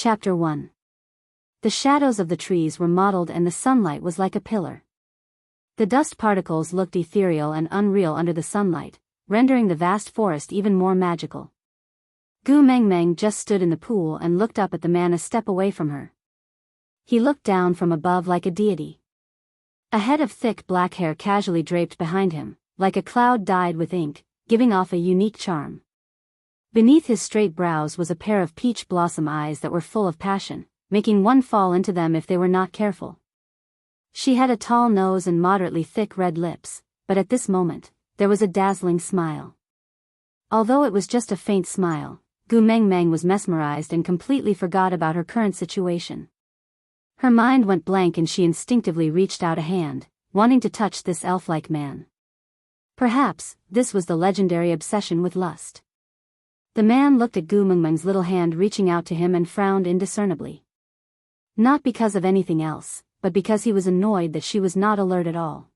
Chapter 1. The shadows of the trees were mottled and the sunlight was like a pillar. The dust particles looked ethereal and unreal under the sunlight, rendering the vast forest even more magical. Gu Mengmeng just stood in the pool and looked up at the man a step away from her. He looked down from above like a deity. A head of thick black hair casually draped behind him, like a cloud dyed with ink, giving off a unique charm. Beneath his straight brows was a pair of peach blossom eyes that were full of passion, making one fall into them if they were not careful. She had a tall nose and moderately thick red lips, but at this moment, there was a dazzling smile. Although it was just a faint smile, Gu Mengmeng was mesmerized and completely forgot about her current situation. Her mind went blank and she instinctively reached out a hand, wanting to touch this elf-like man. Perhaps, this was the legendary obsession with lust. The man looked at Gu Mengmeng's little hand reaching out to him and frowned indiscernibly. Not because of anything else, but because he was annoyed that she was not alert at all.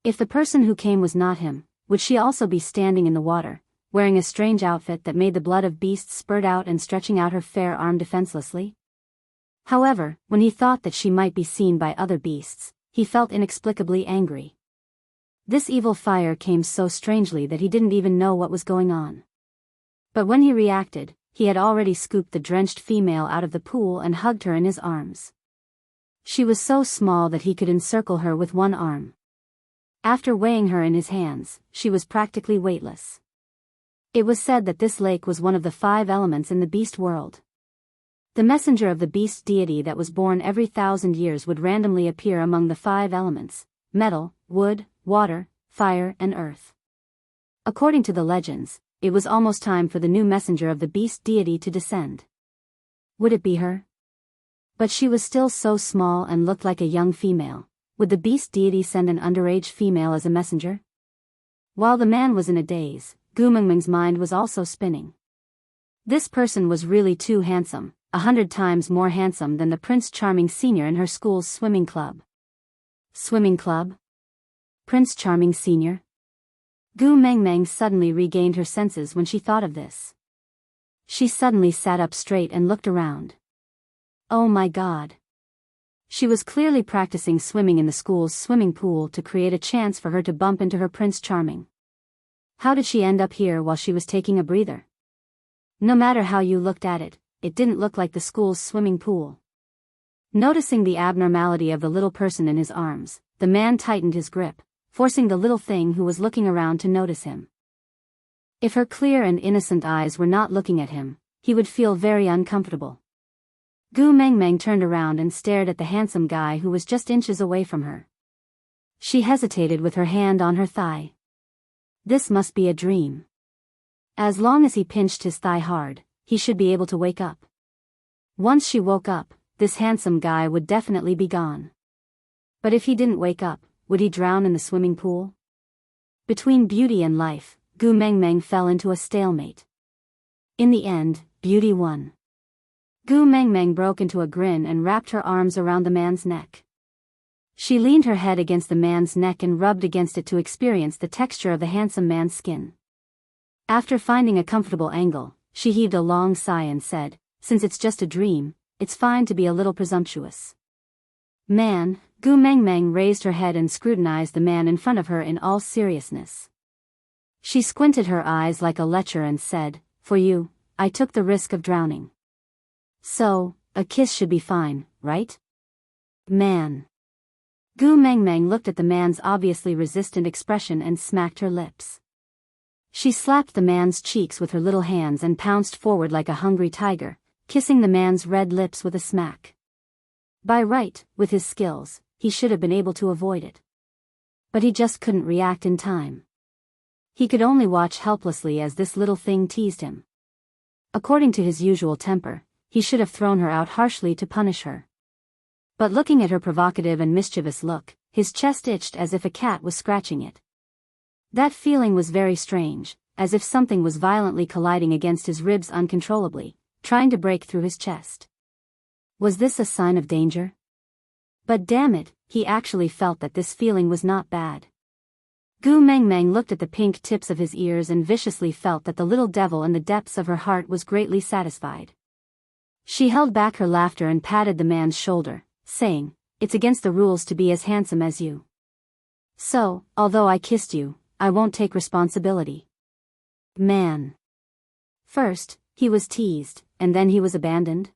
If the person who came was not him, would she also be standing in the water, wearing a strange outfit that made the blood of beasts spurt out and stretching out her fair arm defenselessly? However, when he thought that she might be seen by other beasts, he felt inexplicably angry. This evil fire came so strangely that he didn't even know what was going on. But when he reacted, he had already scooped the drenched female out of the pool and hugged her in his arms. She was so small that he could encircle her with one arm. After weighing her in his hands, she was practically weightless. It was said that this lake was one of the 5 elements in the beast world. The messenger of the beast deity that was born every 1,000 years would randomly appear among the 5 elements: metal, wood, water, fire, and earth. According to the legends, it was almost time for the new messenger of the beast deity to descend. Would it be her? But she was still so small and looked like a young female. Would the beast deity send an underage female as a messenger? While the man was in a daze, Gu Mengmeng's mind was also spinning. This person was really too handsome, 100 times more handsome than the Prince Charming Senior in her school's swimming club. Swimming club? Prince Charming Senior? Gu Mengmeng suddenly regained her senses when she thought of this. She suddenly sat up straight and looked around. Oh my God! She was clearly practicing swimming in the school's swimming pool to create a chance for her to bump into her Prince Charming. How did she end up here while she was taking a breather? No matter how you looked at it, it didn't look like the school's swimming pool. Noticing the abnormality of the little person in his arms, the man tightened his grip, forcing the little thing who was looking around to notice him. If her clear and innocent eyes were not looking at him, he would feel very uncomfortable. Gu Mengmeng turned around and stared at the handsome guy who was just inches away from her. She hesitated with her hand on her thigh. This must be a dream. As long as he pinched his thigh hard, he should be able to wake up. Once she woke up, this handsome guy would definitely be gone. But if he didn't wake up, would he drown in the swimming pool? Between beauty and life, Gu Mengmeng fell into a stalemate. In the end, beauty won. Gu Mengmeng broke into a grin and wrapped her arms around the man's neck. She leaned her head against the man's neck and rubbed against it to experience the texture of the handsome man's skin. After finding a comfortable angle, she heaved a long sigh and said, "Since it's just a dream, it's fine to be a little presumptuous." Man, Gu Mengmeng raised her head and scrutinized the man in front of her in all seriousness. She squinted her eyes like a lecher and said, "For you, I took the risk of drowning. So, a kiss should be fine, right?" Man. Gu Mengmeng looked at the man's obviously resistant expression and smacked her lips. She slapped the man's cheeks with her little hands and pounced forward like a hungry tiger, kissing the man's red lips with a smack. By right, with his skills, he should have been able to avoid it. But he just couldn't react in time. He could only watch helplessly as this little thing teased him. According to his usual temper, he should have thrown her out harshly to punish her. But looking at her provocative and mischievous look, his chest itched as if a cat was scratching it. That feeling was very strange, as if something was violently colliding against his ribs uncontrollably, trying to break through his chest. Was this a sign of danger? But damn it, he actually felt that this feeling was not bad. Gu Mengmeng looked at the pink tips of his ears and viciously felt that the little devil in the depths of her heart was greatly satisfied. She held back her laughter and patted the man's shoulder, saying, "It's against the rules to be as handsome as you. So, although I kissed you, I won't take responsibility." Man. First, he was teased, and then he was abandoned.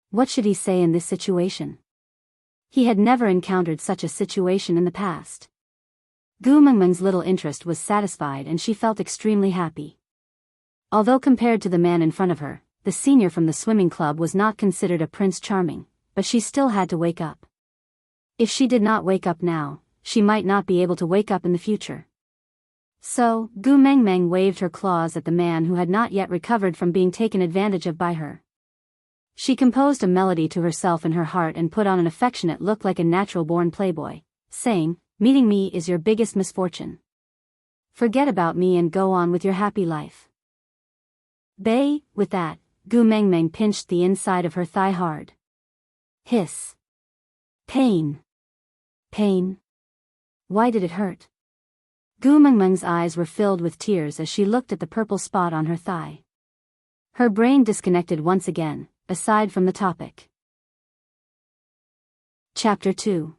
What should he say in this situation? He had never encountered such a situation in the past. Gu Mengmeng's little interest was satisfied and she felt extremely happy. Although compared to the man in front of her, the senior from the swimming club was not considered a Prince Charming, but she still had to wake up. If she did not wake up now, she might not be able to wake up in the future. So, Gu Mengmeng waved her claws at the man who had not yet recovered from being taken advantage of by her. She composed a melody to herself in her heart and put on an affectionate look like a natural-born playboy, saying, "Meeting me is your biggest misfortune. Forget about me and go on with your happy life." Bay, with that, Gu Mengmeng pinched the inside of her thigh hard. Hiss. Pain. Pain. Why did it hurt? Gu Mengmeng's eyes were filled with tears as she looked at the purple spot on her thigh. Her brain disconnected once again, aside from the topic. Chapter 2.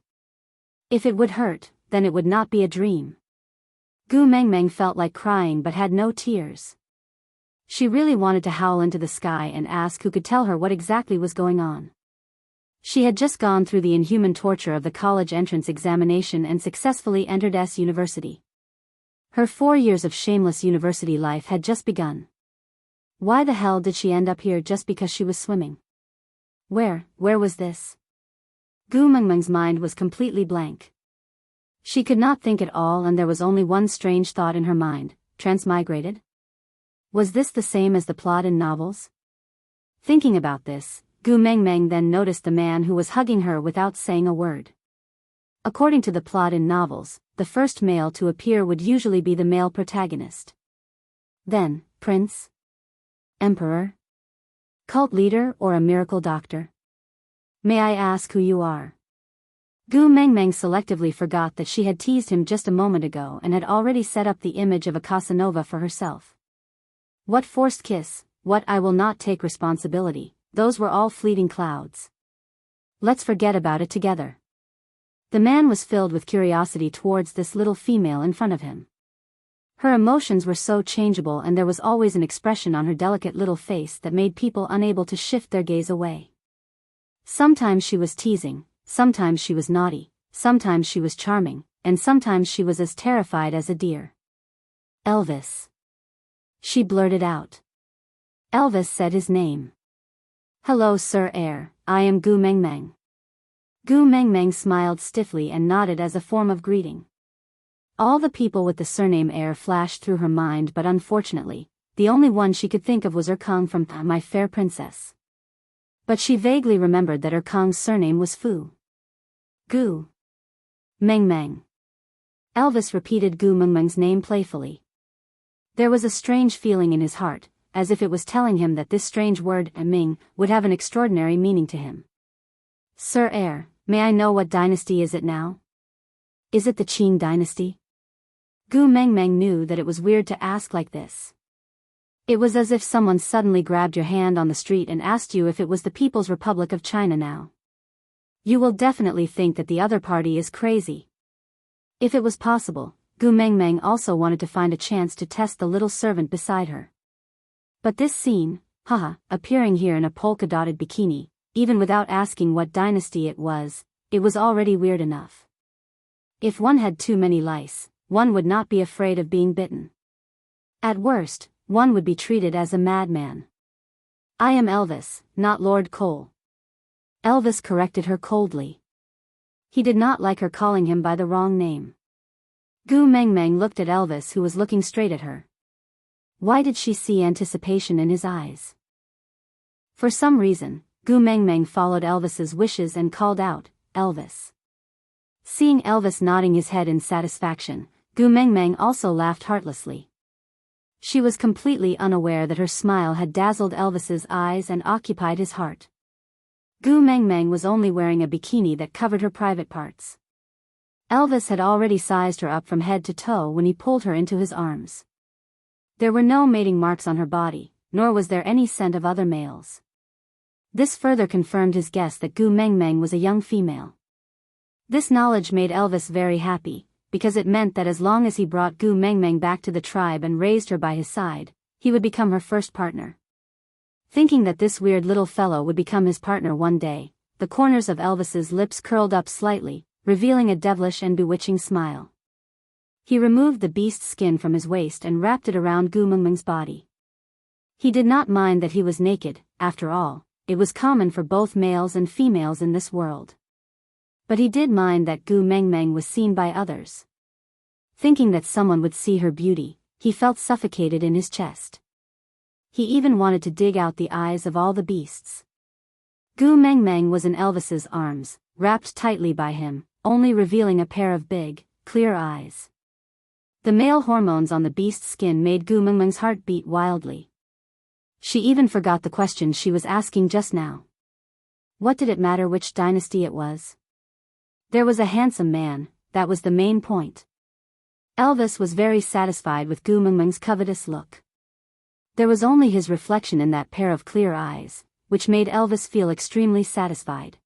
If it would hurt, then it would not be a dream. Gu Mengmeng felt like crying but had no tears. She really wanted to howl into the sky and ask who could tell her what exactly was going on. She had just gone through the inhuman torture of the college entrance examination and successfully entered S University. Her 4 years of shameless university life had just begun. Why the hell did she end up here just because she was swimming? Where was this? Gu Mengmeng's mind was completely blank. She could not think at all and there was only one strange thought in her mind: transmigrated? Was this the same as the plot in novels? Thinking about this, Gu Mengmeng then noticed the man who was hugging her without saying a word. According to the plot in novels, the first male to appear would usually be the male protagonist. Then, prince? Emperor? Cult leader or a miracle doctor? May I ask who you are? Gu Mengmeng selectively forgot that she had teased him just a moment ago and had already set up the image of a Casanova for herself. What forced kiss, what I will not take responsibility, those were all fleeting clouds. Let's forget about it together. The man was filled with curiosity towards this little female in front of him. Her emotions were so changeable and there was always an expression on her delicate little face that made people unable to shift their gaze away. Sometimes she was teasing, sometimes she was naughty, sometimes she was charming, and sometimes she was as terrified as a deer. Elvis. She blurted out. Elvis said his name. Hello Sir Air, I am Gu Mengmeng. Gu Mengmeng smiled stiffly and nodded as a form of greeting. All the people with the surname Air flashed through her mind but unfortunately, the only one she could think of was Erkong from My Fair Princess. But she vaguely remembered that Erkong's surname was Fu. Gu Mengmeng. Elvis repeated Gu Mengmeng's name playfully. There was a strange feeling in his heart, as if it was telling him that this strange word, Ming, would have an extraordinary meaning to him. Sir Air, may I know what dynasty is it now? Is it the Qing dynasty? Gu Mengmeng knew that it was weird to ask like this. It was as if someone suddenly grabbed your hand on the street and asked you if it was the People's Republic of China now. You will definitely think that the other party is crazy. If it was possible, Gu Mengmeng also wanted to find a chance to test the little servant beside her. But this scene, appearing here in a polka-dotted bikini, even without asking what dynasty it was already weird enough. If one had too many lice, one would not be afraid of being bitten. At worst, one would be treated as a madman. I am Elvis, not Lord Cole. Elvis corrected her coldly. He did not like her calling him by the wrong name. Gu Mengmeng looked at Elvis who was looking straight at her. Why did she see anticipation in his eyes? For some reason, Gu Mengmeng followed Elvis's wishes and called out, Elvis. Seeing Elvis nodding his head in satisfaction, Gu Mengmeng also laughed heartlessly. She was completely unaware that her smile had dazzled Elvis's eyes and occupied his heart. Gu Mengmeng was only wearing a bikini that covered her private parts. Elvis had already sized her up from head to toe when he pulled her into his arms. There were no mating marks on her body, nor was there any scent of other males. This further confirmed his guess that Gu Mengmeng was a young female. This knowledge made Elvis very happy, because it meant that as long as he brought Gu Mengmeng back to the tribe and raised her by his side, he would become her first partner. Thinking that this weird little fellow would become his partner one day, the corners of Elvis's lips curled up slightly, revealing a devilish and bewitching smile. He removed the beast's skin from his waist and wrapped it around Gu Mengmeng's body. He did not mind that he was naked, after all, it was common for both males and females in this world. But he did mind that Gu Mengmeng was seen by others. Thinking that someone would see her beauty, he felt suffocated in his chest. He even wanted to dig out the eyes of all the beasts. Gu Mengmeng was in Elvis's arms, wrapped tightly by him, only revealing a pair of big, clear eyes. The male hormones on the beast's skin made Gu Mengmeng's heart beat wildly. She even forgot the question she was asking just now. What did it matter which dynasty it was? There was a handsome man, that was the main point. Elvis was very satisfied with Gu Mengmeng's covetous look. There was only his reflection in that pair of clear eyes, which made Elvis feel extremely satisfied.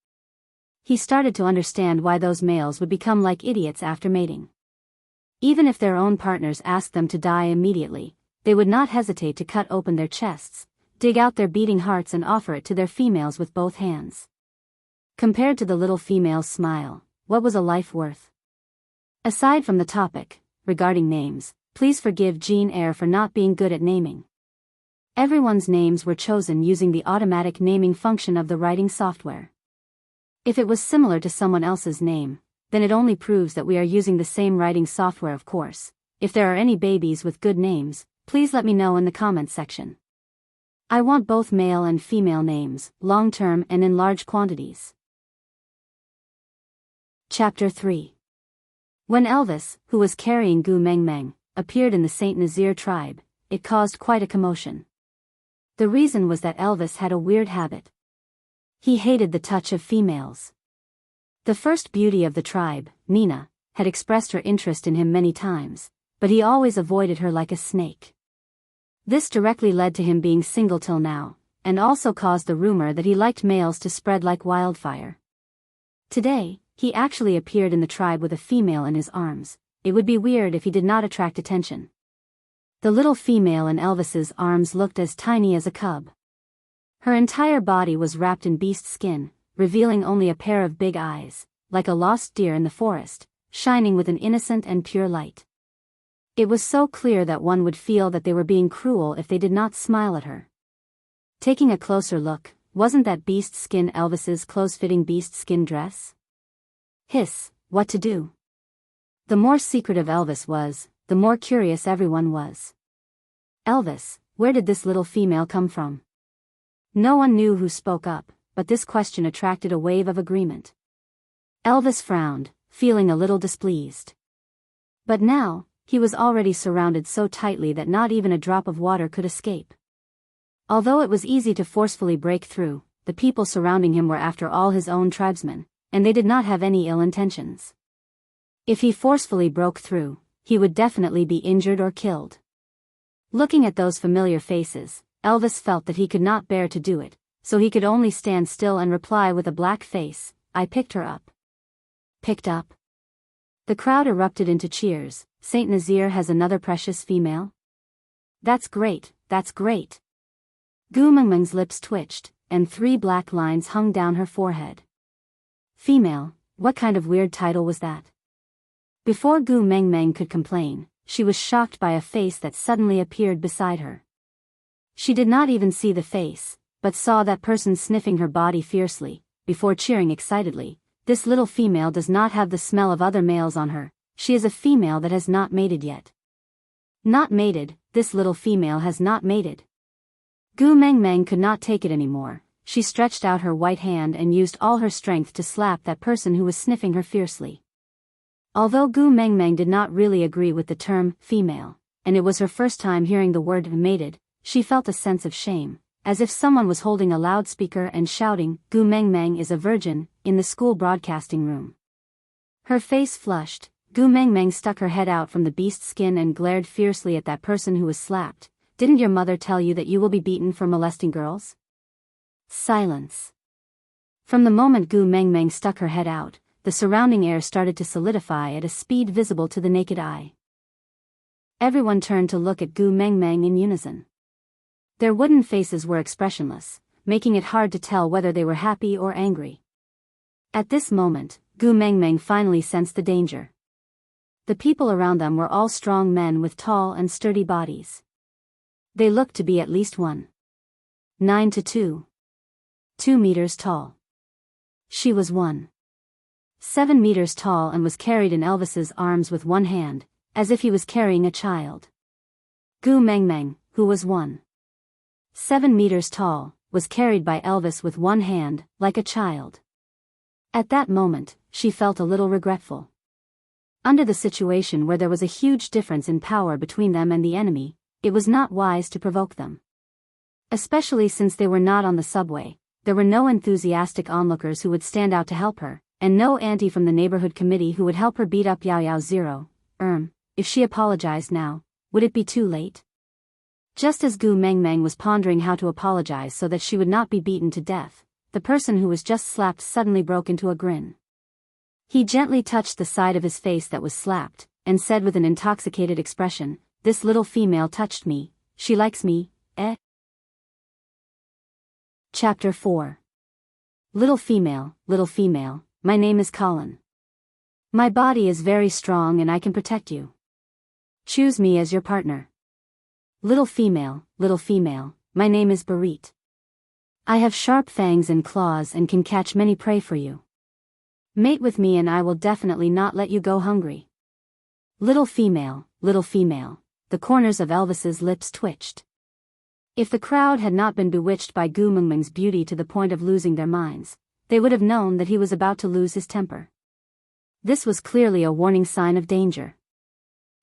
He started to understand why those males would become like idiots after mating. Even if their own partners asked them to die immediately, they would not hesitate to cut open their chests, dig out their beating hearts and offer it to their females with both hands. Compared to the little female's smile, what was a life worth? Aside from the topic, regarding names, please forgive Jean Eyre for not being good at naming. Everyone's names were chosen using the automatic naming function of the writing software. If it was similar to someone else's name, then it only proves that we are using the same writing software, of course. If there are any babies with good names, please let me know in the comments section. I want both male and female names, long-term and in large quantities. Chapter 3. When Elvis, who was carrying Gu Mengmeng, appeared in the Saint Nazaire tribe, it caused quite a commotion. The reason was that Elvis had a weird habit. He hated the touch of females. The first beauty of the tribe, Nina, had expressed her interest in him many times, but he always avoided her like a snake. This directly led to him being single till now, and also caused the rumor that he liked males to spread like wildfire. Today, he actually appeared in the tribe with a female in his arms. It would be weird if he did not attract attention. The little female in Elvis's arms looked as tiny as a cub. Her entire body was wrapped in beast skin, revealing only a pair of big eyes, like a lost deer in the forest, shining with an innocent and pure light. It was so clear that one would feel that they were being cruel if they did not smile at her. Taking a closer look, wasn't that beast skin Elvis's close-fitting beast skin dress? Hiss, what to do? The more secretive Elvis was, the more curious everyone was. Elvis, where did this little female come from? No one knew who spoke up, but this question attracted a wave of agreement. Elvis frowned, feeling a little displeased. But now, he was already surrounded so tightly that not even a drop of water could escape. Although it was easy to forcefully break through, the people surrounding him were after all his own tribesmen, and they did not have any ill intentions. If he forcefully broke through, he would definitely be injured or killed. Looking at those familiar faces, Elvis felt that he could not bear to do it, so he could only stand still and reply with a black face, "I picked her up." Picked up? The crowd erupted into cheers. Saint Nazaire has another precious female? That's great, that's great. Gu Mengmeng's lips twitched, and 3 black lines hung down her forehead. Female, what kind of weird title was that? Before Gu Mengmeng could complain, she was shocked by a face that suddenly appeared beside her. She did not even see the face, but saw that person sniffing her body fiercely, before cheering excitedly. This little female does not have the smell of other males on her, she is a female that has not mated yet. Not mated, this little female has not mated. Gu Mengmeng could not take it anymore. She stretched out her white hand and used all her strength to slap that person who was sniffing her fiercely. Although Gu Mengmeng did not really agree with the term female, and it was her first time hearing the word mated, she felt a sense of shame, as if someone was holding a loudspeaker and shouting, "Gu Mengmeng is a virgin," in the school broadcasting room. Her face flushed. Gu Mengmeng stuck her head out from the beast skin and glared fiercely at that person who was slapped. "Didn't your mother tell you that you will be beaten for molesting girls?" Silence. From the moment Gu Mengmeng stuck her head out, the surrounding air started to solidify at a speed visible to the naked eye. Everyone turned to look at Gu Mengmeng in unison. Their wooden faces were expressionless, making it hard to tell whether they were happy or angry. At this moment, Gu Mengmeng finally sensed the danger. The people around them were all strong men with tall and sturdy bodies. They looked to be at least 1.9 to 2 meters tall. She was 1.7 meters tall and was carried in Elvis's arms with one hand, as if he was carrying a child. Gu Mengmeng, who was 1.7 meters tall, was carried by Elvis with one hand, like a child. At that moment, she felt a little regretful. Under the situation where there was a huge difference in power between them and the enemy, it was not wise to provoke them. Especially since they were not on the subway, there were no enthusiastic onlookers who would stand out to help her, and no auntie from the neighborhood committee who would help her beat up Yao Yao Zero. If she apologized now, would it be too late? Just as Gu Mengmeng was pondering how to apologize so that she would not be beaten to death, the person who was just slapped suddenly broke into a grin. He gently touched the side of his face that was slapped, and said with an intoxicated expression, "This little female touched me, she likes me, eh?" Chapter 4. Little female, my name is Colin. My body is very strong and I can protect you. Choose me as your partner. Little female, my name is Barit. I have sharp fangs and claws and can catch many prey for you. Mate with me and I will definitely not let you go hungry. Little female, the corners of Elvis's lips twitched. If the crowd had not been bewitched by Gu Mengmeng's beauty to the point of losing their minds, they would have known that he was about to lose his temper. This was clearly a warning sign of danger.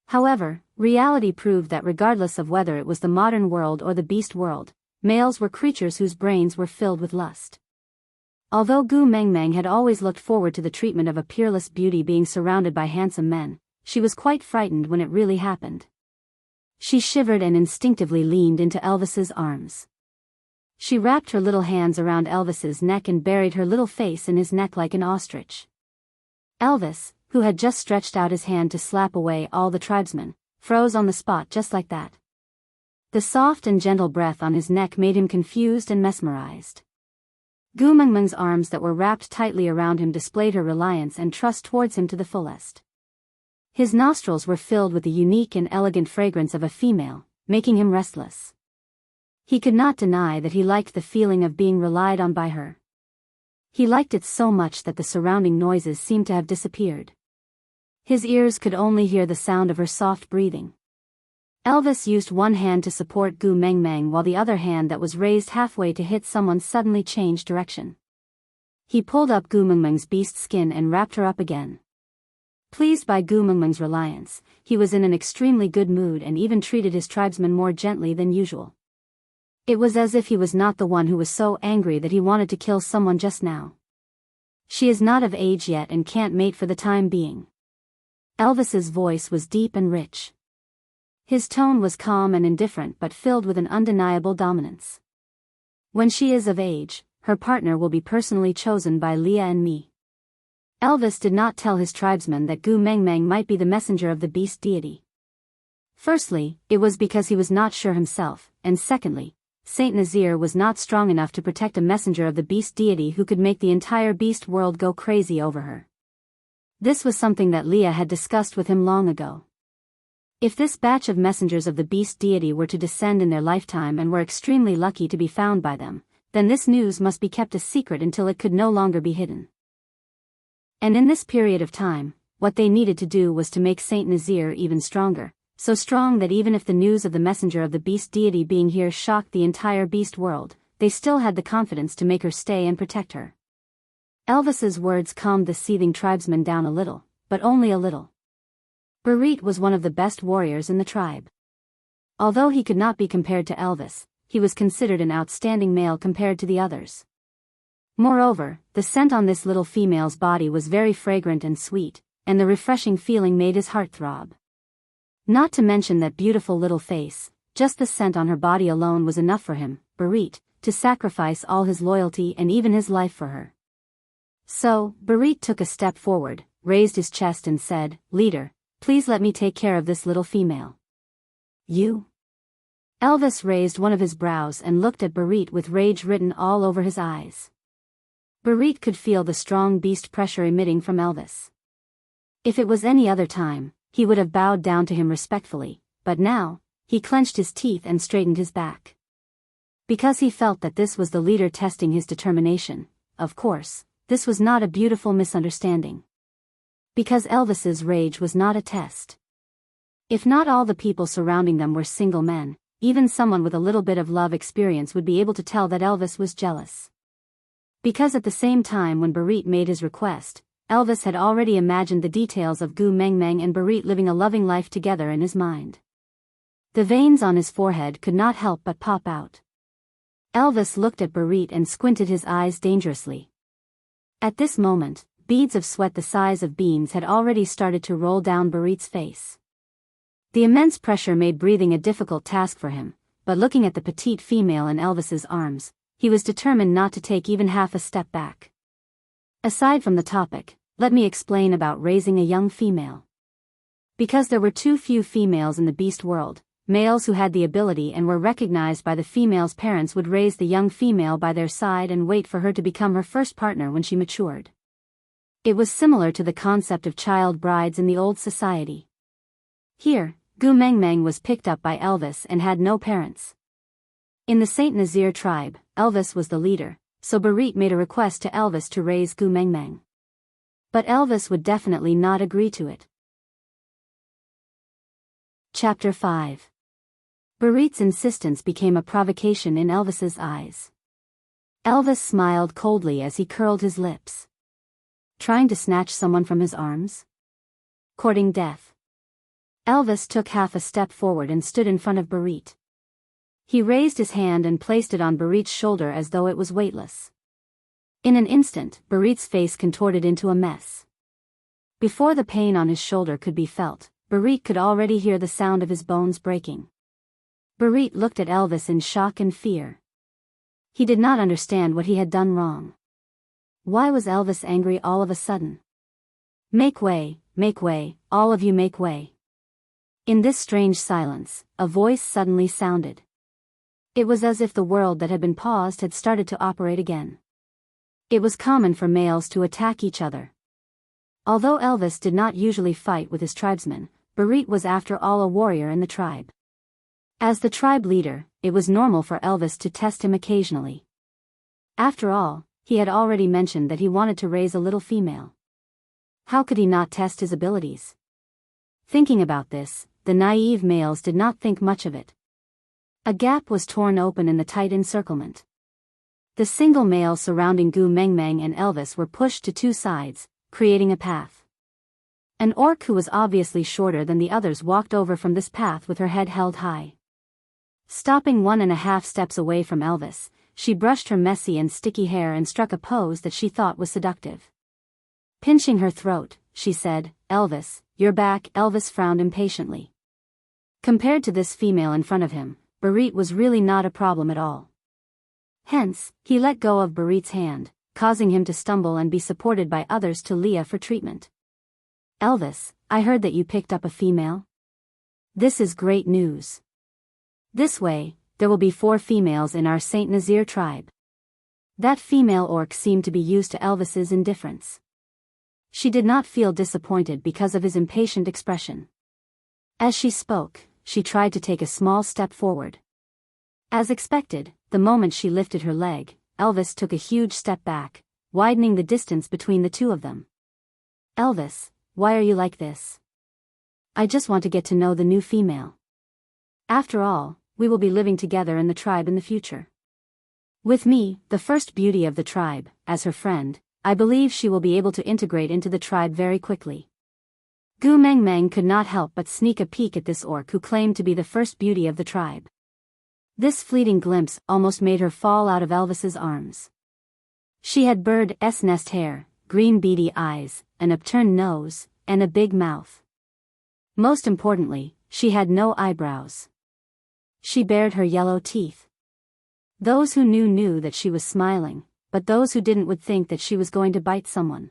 However, reality proved that regardless of whether it was the modern world or the beast world, males were creatures whose brains were filled with lust. Although Gu Mengmeng had always looked forward to the treatment of a peerless beauty being surrounded by handsome men, she was quite frightened when it really happened. She shivered and instinctively leaned into Elvis's arms. She wrapped her little hands around Elvis's neck and buried her little face in his neck like an ostrich. Elvis, who had just stretched out his hand to slap away all the tribesmen, froze on the spot just like that. The soft and gentle breath on his neck made him confused and mesmerized. Gu Mengmeng's arms that were wrapped tightly around him displayed her reliance and trust towards him to the fullest. His nostrils were filled with the unique and elegant fragrance of a female, making him restless. He could not deny that he liked the feeling of being relied on by her. He liked it so much that the surrounding noises seemed to have disappeared. His ears could only hear the sound of her soft breathing. Elvis used one hand to support Gu Mengmeng while the other hand that was raised halfway to hit someone suddenly changed direction. He pulled up Gu Mengmeng's beast skin and wrapped her up again. Pleased by Gu Mengmeng's reliance, he was in an extremely good mood and even treated his tribesmen more gently than usual. It was as if he was not the one who was so angry that he wanted to kill someone just now. She is not of age yet and can't mate for the time being. Elvis's voice was deep and rich. His tone was calm and indifferent but filled with an undeniable dominance. When she is of age, her partner will be personally chosen by Leah and me. Elvis did not tell his tribesmen that Gu Mengmeng might be the messenger of the beast deity. Firstly, it was because he was not sure himself, and secondly, Saint Nazir was not strong enough to protect a messenger of the beast deity who could make the entire beast world go crazy over her. This was something that Leah had discussed with him long ago. If this batch of messengers of the beast deity were to descend in their lifetime and were extremely lucky to be found by them, then this news must be kept a secret until it could no longer be hidden. And in this period of time, what they needed to do was to make Saint Nazir even stronger, so strong that even if the news of the messenger of the beast deity being here shocked the entire beast world, they still had the confidence to make her stay and protect her. Elvis's words calmed the seething tribesmen down a little, but only a little. Barit was one of the best warriors in the tribe. Although he could not be compared to Elvis, he was considered an outstanding male compared to the others. Moreover, the scent on this little female's body was very fragrant and sweet, and the refreshing feeling made his heart throb. Not to mention that beautiful little face, just the scent on her body alone was enough for him. Barit, to sacrifice all his loyalty and even his life for her. So, Barit took a step forward, raised his chest and said, "Leader, please let me take care of this little female." "You?" Elvis raised one of his brows and looked at Barit with rage written all over his eyes. Barit could feel the strong beast pressure emitting from Elvis. If it was any other time, he would have bowed down to him respectfully, but now, he clenched his teeth and straightened his back. Because he felt that this was the leader testing his determination. Of course, this was not a beautiful misunderstanding. Because Elvis's rage was not a test. If not all the people surrounding them were single men, even someone with a little bit of love experience would be able to tell that Elvis was jealous. Because at the same time when Barit made his request, Elvis had already imagined the details of Gu Mengmeng and Barit living a loving life together in his mind. The veins on his forehead could not help but pop out. Elvis looked at Barit and squinted his eyes dangerously. At this moment, beads of sweat the size of beans had already started to roll down Barit's face. The immense pressure made breathing a difficult task for him, but looking at the petite female in Elvis's arms, he was determined not to take even half a step back. Aside from the topic, let me explain about raising a young female. Because there were too few females in the beast world, males who had the ability and were recognized by the female's parents would raise the young female by their side and wait for her to become her first partner when she matured. It was similar to the concept of child brides in the old society. Here, Gu Mengmeng was picked up by Elvis and had no parents. In the Saint Nazir tribe, Elvis was the leader, so Barit made a request to Elvis to raise Gu Mengmeng. But Elvis would definitely not agree to it. Chapter 5. Barit's insistence became a provocation in Elvis's eyes. Elvis smiled coldly as he curled his lips. Trying to snatch someone from his arms? Courting death. Elvis took half a step forward and stood in front of Barit. He raised his hand and placed it on Barit's shoulder as though it was weightless. In an instant, Barit's face contorted into a mess. Before the pain on his shoulder could be felt, Barit could already hear the sound of his bones breaking. Barit looked at Elvis in shock and fear. He did not understand what he had done wrong. Why was Elvis angry all of a sudden? Make way, all of you make way." In this strange silence, a voice suddenly sounded. It was as if the world that had been paused had started to operate again. It was common for males to attack each other. Although Elvis did not usually fight with his tribesmen, Barit was after all a warrior in the tribe. As the tribe leader, it was normal for Elvis to test him occasionally. After all, he had already mentioned that he wanted to raise a little female. How could he not test his abilities? Thinking about this, the naive males did not think much of it. A gap was torn open in the tight encirclement. The single male surrounding Gu Mengmeng and Elvis were pushed to two sides, creating a path. An orc who was obviously shorter than the others walked over from this path with her head held high. Stopping 1.5 steps away from Elvis, she brushed her messy and sticky hair and struck a pose that she thought was seductive. Pinching her throat, she said, "Elvis, you're back." Elvis frowned impatiently. Compared to this female in front of him, Barit was really not a problem at all. Hence, he let go of Barit's hand, causing him to stumble and be supported by others to Leah for treatment. "Elvis, I heard that you picked up a female. This is great news. This way, there will be 4 females in our Saint Nazir tribe." That female orc seemed to be used to Elvis's indifference. She did not feel disappointed because of his impatient expression. As she spoke, she tried to take a small step forward. As expected, the moment she lifted her leg, Elvis took a huge step back, widening the distance between the two of them. "Elvis, why are you like this?" "I just want to get to know the new female. After all, we will be living together in the tribe in the future. With me, the first beauty of the tribe, as her friend, I believe she will be able to integrate into the tribe very quickly." Gu Mengmeng could not help but sneak a peek at this orc who claimed to be the first beauty of the tribe. This fleeting glimpse almost made her fall out of Elvis's arms. She had bird's nest hair, green beady eyes, an upturned nose, and a big mouth. Most importantly, she had no eyebrows. She bared her yellow teeth. Those who knew that she was smiling, but those who didn't would think that she was going to bite someone.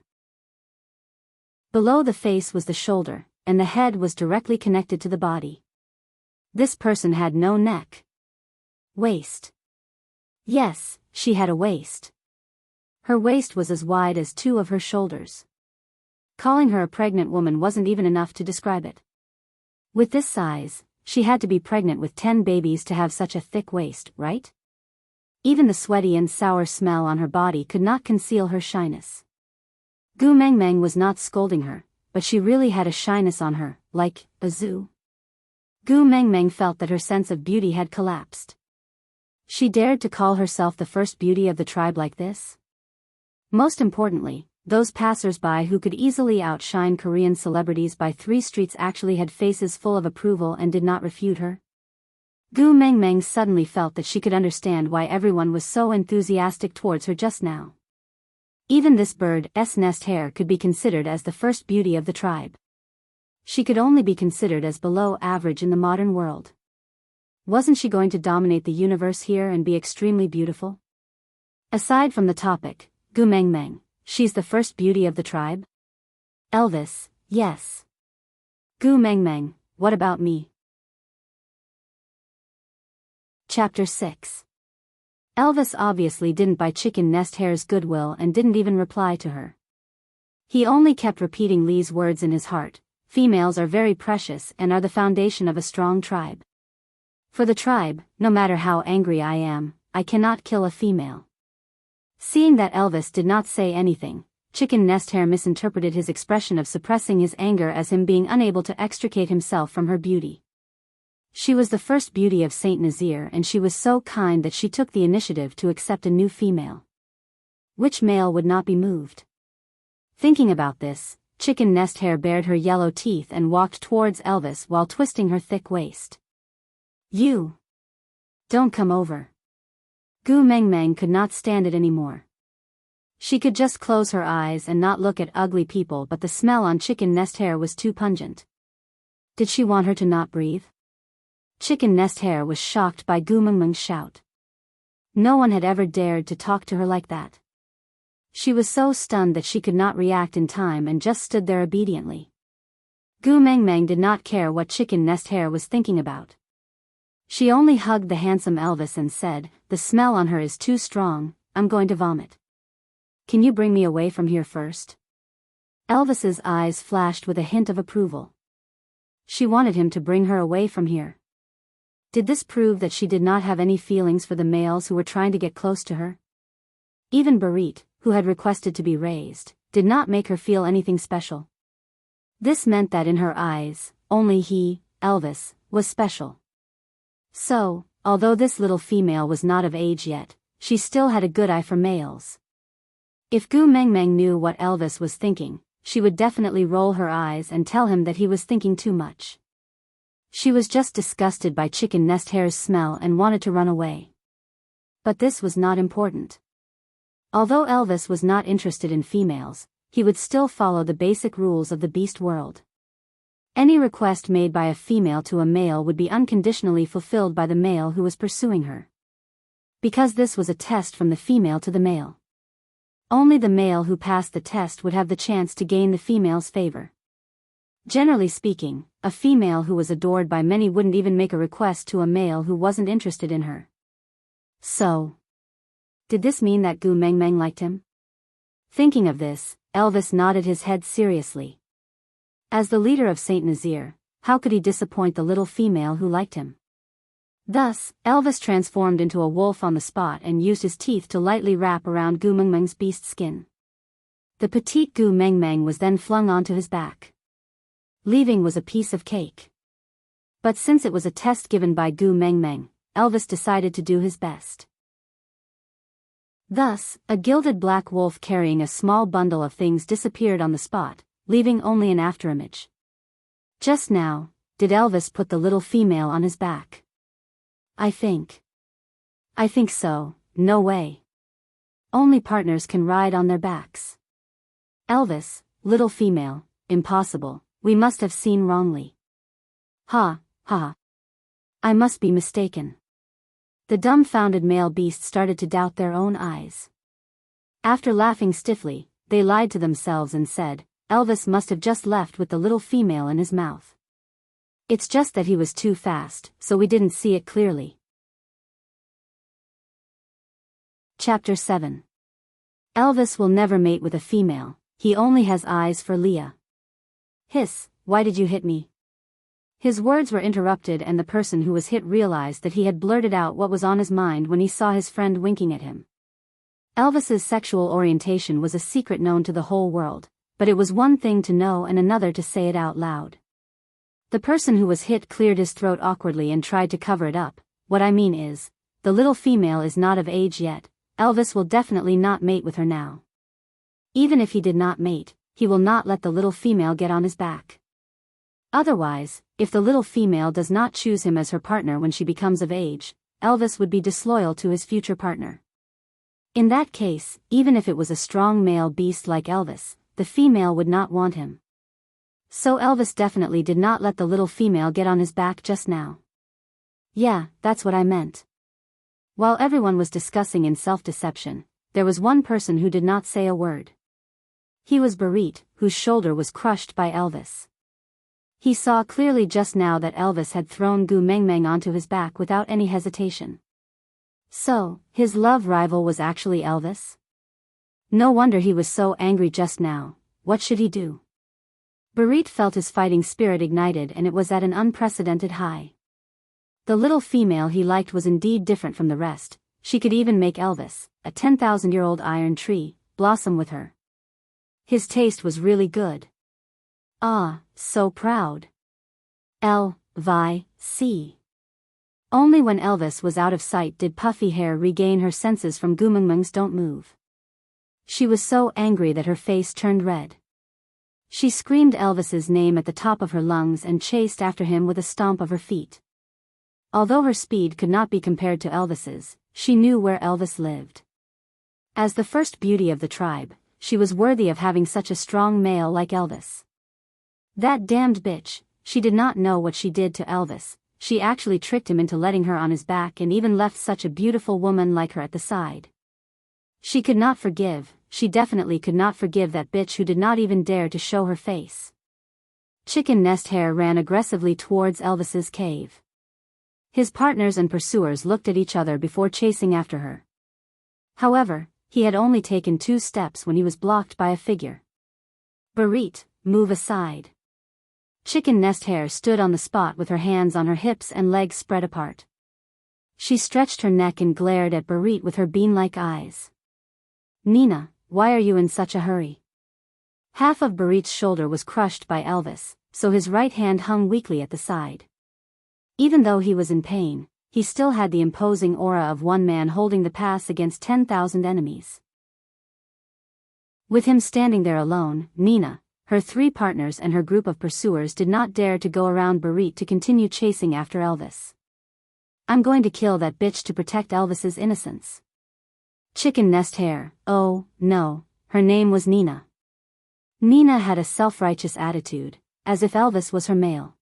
Below the face was the shoulder, and the head was directly connected to the body. This person had no neck. Waist. Yes, she had a waist. Her waist was as wide as 2 of her shoulders. Calling her a pregnant woman wasn't even enough to describe it. With this size, she had to be pregnant with 10 babies to have such a thick waist, right? Even the sweaty and sour smell on her body could not conceal her shyness. Gu Mengmeng was not scolding her, but she really had a shyness on her, like a zoo. Gu Mengmeng felt that her sense of beauty had collapsed. She dared to call herself the first beauty of the tribe like this? Most importantly, those passers-by who could easily outshine Korean celebrities by 3 streets actually had faces full of approval and did not refute her. Gu Mengmeng suddenly felt that she could understand why everyone was so enthusiastic towards her just now. Even this bird's nest hair could be considered as the first beauty of the tribe. She could only be considered as below average in the modern world. Wasn't she going to dominate the universe here and be extremely beautiful? Aside from the topic, Gu Mengmeng, she's the first beauty of the tribe? Elvis, yes. Gu Mengmeng, what about me? Chapter 6. Elvis obviously didn't buy Chicken Nest Hair's goodwill and didn't even reply to her. He only kept repeating Lee's words in his heart: females are very precious and are the foundation of a strong tribe. For the tribe, no matter how angry I am, I cannot kill a female. Seeing that Elvis did not say anything, Chicken Nest Hair misinterpreted his expression of suppressing his anger as him being unable to extricate himself from her beauty. She was the first beauty of Saint Nazaire and she was so kind that she took the initiative to accept a new female. Which male would not be moved? Thinking about this, Chicken Nest Hair bared her yellow teeth and walked towards Elvis while twisting her thick waist. You! Don't come over. Gu Mengmeng could not stand it anymore. She could just close her eyes and not look at ugly people, but the smell on Chicken Nest Hair was too pungent. Did she want her to not breathe? Chicken Nest Hair was shocked by Gu Mengmeng's shout. No one had ever dared to talk to her like that. She was so stunned that she could not react in time and just stood there obediently. Gu Mengmeng did not care what Chicken Nest Hair was thinking about. She only hugged the handsome Elvis and said, "The smell on her is too strong, I'm going to vomit. Can you bring me away from here first?" Elvis's eyes flashed with a hint of approval. She wanted him to bring her away from here. Did this prove that she did not have any feelings for the males who were trying to get close to her? Even Barit, who had requested to be raised, did not make her feel anything special. This meant that in her eyes, only he, Elvis, was special. So, although this little female was not of age yet, she still had a good eye for males. If Gu Mengmeng knew what Elvis was thinking, she would definitely roll her eyes and tell him that he was thinking too much. She was just disgusted by Chicken Nest Hair's smell and wanted to run away. But this was not important. Although Elvis was not interested in females, he would still follow the basic rules of the beast world. Any request made by a female to a male would be unconditionally fulfilled by the male who was pursuing her. Because this was a test from the female to the male. Only the male who passed the test would have the chance to gain the female's favor. Generally speaking, a female who was adored by many wouldn't even make a request to a male who wasn't interested in her. So, did this mean that Gu Mengmeng liked him? Thinking of this, Elvis nodded his head seriously. As the leader of Saint Nazaire, how could he disappoint the little female who liked him? Thus, Elvis transformed into a wolf on the spot and used his teeth to lightly wrap around Gu Mengmeng's beast skin. The petite Gu Mengmeng was then flung onto his back. Leaving was a piece of cake. But since it was a test given by Gu Mengmeng, Elvis decided to do his best. Thus, a gilded black wolf carrying a small bundle of things disappeared on the spot, leaving only an afterimage. Just now, did Elvis put the little female on his back? I think so, no way. Only partners can ride on their backs. Elvis, little female, impossible, we must have seen wrongly. Ha, ha. I must be mistaken. The dumbfounded male beasts started to doubt their own eyes. After laughing stiffly, they lied to themselves and said, Elvis must have just left with the little female in his mouth. It's just that he was too fast, so we didn't see it clearly. Chapter 7. Elvis will never mate with a female, he only has eyes for Leah. Hiss, why did you hit me? His words were interrupted and the person who was hit realized that he had blurted out what was on his mind when he saw his friend winking at him. Elvis's sexual orientation was a secret known to the whole world, but it was one thing to know and another to say it out loud. The person who was hit cleared his throat awkwardly and tried to cover it up. What I mean is, the little female is not of age yet, Elvis will definitely not mate with her now. Even if he did not mate, he will not let the little female get on his back. Otherwise, if the little female does not choose him as her partner when she becomes of age, Elvis would be disloyal to his future partner. In that case, even if it was a strong male beast like Elvis, the female would not want him. So Elvis definitely did not let the little female get on his back just now. Yeah, that's what I meant. While everyone was discussing in self-deception, there was one person who did not say a word. He was Barit, whose shoulder was crushed by Elvis. He saw clearly just now that Elvis had thrown Gu Mengmeng onto his back without any hesitation. So, his love rival was actually Elvis? No wonder he was so angry just now. What should he do? Barit felt his fighting spirit ignited and it was at an unprecedented high. The little female he liked was indeed different from the rest. She could even make Elvis, a 10,000-year-old iron tree, blossom with her. His taste was really good. Ah, so proud. L.V.C. Only when Elvis was out of sight did Puffy Hair regain her senses from Gu Mengmeng's don't move. She was so angry that her face turned red. She screamed Elvis's name at the top of her lungs and chased after him with a stomp of her feet. Although her speed could not be compared to Elvis's, she knew where Elvis lived. As the first beauty of the tribe, she was worthy of having such a strong male like Elvis. That damned bitch, she did not know what she did to Elvis. She actually tricked him into letting her on his back and even left such a beautiful woman like her at the side. She could not forgive, she definitely could not forgive that bitch who did not even dare to show her face. Chicken Nest Hair ran aggressively towards Elvis's cave. His partners and pursuers looked at each other before chasing after her. However, he had only taken 2 steps when he was blocked by a figure. Barit, move aside. Chicken Nest Hair stood on the spot with her hands on her hips and legs spread apart. She stretched her neck and glared at Barit with her bean-like eyes. Nina, why are you in such a hurry? Half of Barit's shoulder was crushed by Elvis, so his right hand hung weakly at the side. Even though he was in pain, he still had the imposing aura of one man holding the pass against 10,000 enemies. With him standing there alone, Nina, her 3 partners and her group of pursuers did not dare to go around Barit to continue chasing after Elvis. I'm going to kill that bitch to protect Elvis's innocence. Chicken Nest Hair, oh, no, her name was Nina. Nina had a self-righteous attitude, as if Elvis was her male.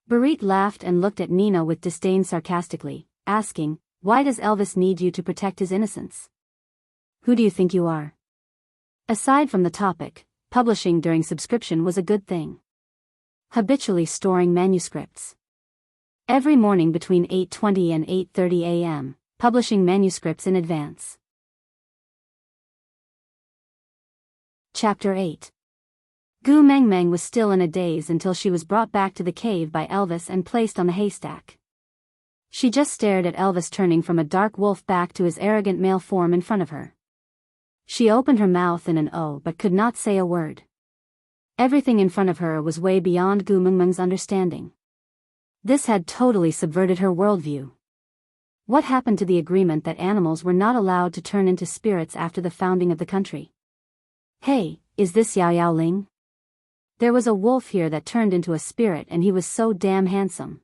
Barit laughed and looked at Nina with disdain sarcastically, asking, why does Elvis need you to protect his innocence? Who do you think you are? Aside from the topic, publishing during subscription was a good thing. Habitually storing manuscripts. Every morning between 8:20 and 8:30 a.m., publishing manuscripts in advance. Chapter 8. Gu Mengmeng was still in a daze until she was brought back to the cave by Elvis and placed on the haystack. She just stared at Elvis turning from a dark wolf back to his arrogant male form in front of her. She opened her mouth in an O but could not say a word. Everything in front of her was way beyond Gu Mengmeng's understanding. This had totally subverted her worldview. What happened to the agreement that animals were not allowed to turn into spirits after the founding of the country? Hey, is this Yao Yao Ling? There was a wolf here that turned into a spirit and he was so damn handsome.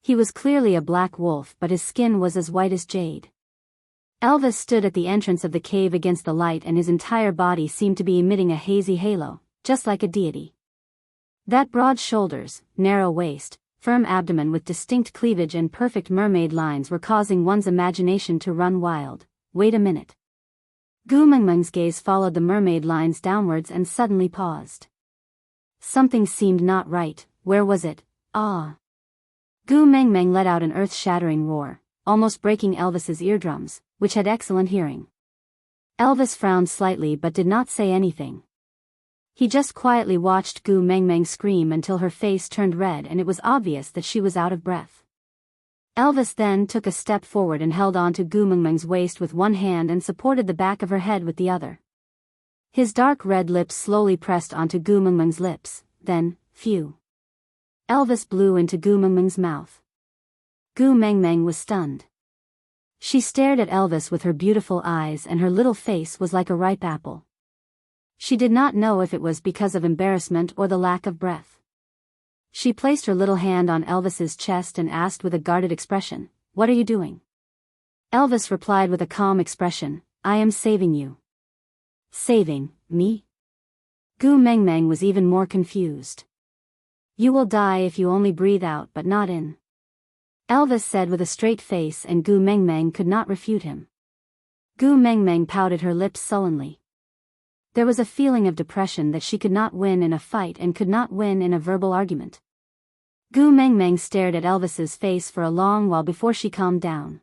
He was clearly a black wolf but his skin was as white as jade. Elvis stood at the entrance of the cave against the light and his entire body seemed to be emitting a hazy halo, just like a deity. That broad shoulders, narrow waist, firm abdomen with distinct cleavage and perfect mermaid lines were causing one's imagination to run wild. Wait a minute. Gu Mengmeng's gaze followed the mermaid lines downwards and suddenly paused. Something seemed not right. Where was it? Ah! Gu Mengmeng let out an earth-shattering roar, almost breaking Elvis's eardrums, which had excellent hearing. Elvis frowned slightly but did not say anything. He just quietly watched Gu Mengmeng scream until her face turned red and it was obvious that she was out of breath. Elvis then took a step forward and held on to Gu Mengmeng's waist with one hand and supported the back of her head with the other. His dark red lips slowly pressed onto Gu Mengmeng's lips, then, phew. Elvis blew into Gu Mengmeng's mouth. Gu Mengmeng was stunned. She stared at Elvis with her beautiful eyes and her little face was like a ripe apple. She did not know if it was because of embarrassment or the lack of breath. She placed her little hand on Elvis's chest and asked with a guarded expression, "What are you doing?" Elvis replied with a calm expression, "I am saving you." Saving me? Gu Mengmeng was even more confused. "You will die if you only breathe out but not in," Elvis said with a straight face, and Gu Mengmeng could not refute him. Gu Mengmeng pouted her lips sullenly. There was a feeling of depression that she could not win in a fight and could not win in a verbal argument. Gu Mengmeng stared at Elvis's face for a long while before she calmed down.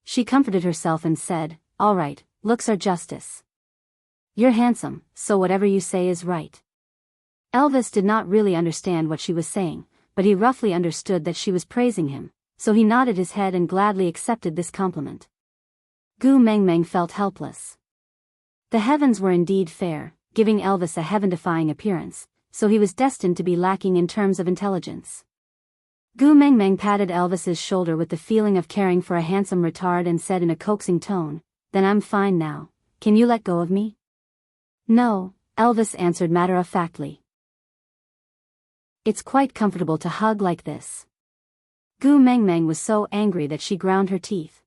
She comforted herself and said, "All right, looks are justice. You're handsome, so whatever you say is right." Elvis did not really understand what she was saying, but he roughly understood that she was praising him, so he nodded his head and gladly accepted this compliment. Gu Mengmeng felt helpless. The heavens were indeed fair, giving Elvis a heaven-defying appearance, so he was destined to be lacking in terms of intelligence. Gu Mengmeng patted Elvis's shoulder with the feeling of caring for a handsome retard and said in a coaxing tone, "Then I'm fine now, can you let go of me?" "No," Elvis answered matter-of-factly. "It's quite comfortable to hug like this." Gu Mengmeng was so angry that she ground her teeth.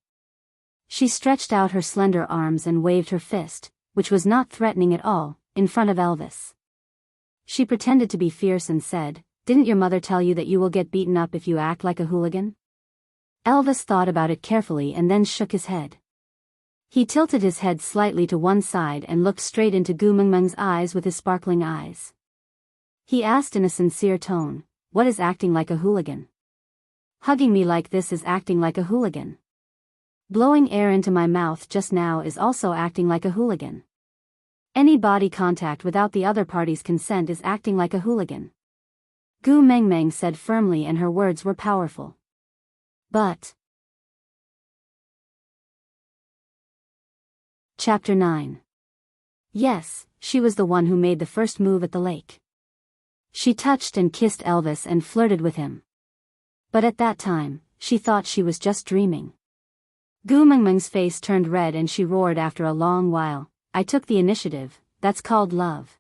She stretched out her slender arms and waved her fist, which was not threatening at all, in front of Elvis. She pretended to be fierce and said, "Didn't your mother tell you that you will get beaten up if you act like a hooligan?" Elvis thought about it carefully and then shook his head. He tilted his head slightly to one side and looked straight into Gu Mengmeng's eyes with his sparkling eyes. He asked in a sincere tone, "What is acting like a hooligan?" "Hugging me like this is acting like a hooligan. Blowing air into my mouth just now is also acting like a hooligan. Any body contact without the other party's consent is acting like a hooligan." Gu Mengmeng said firmly, and her words were powerful. But Chapter 9. Yes, she was the one who made the first move at the lake. She touched and kissed Elvis and flirted with him. But at that time, she thought she was just dreaming. Gu Mengmeng's face turned red and she roared after a long while, "I took the initiative, that's called love."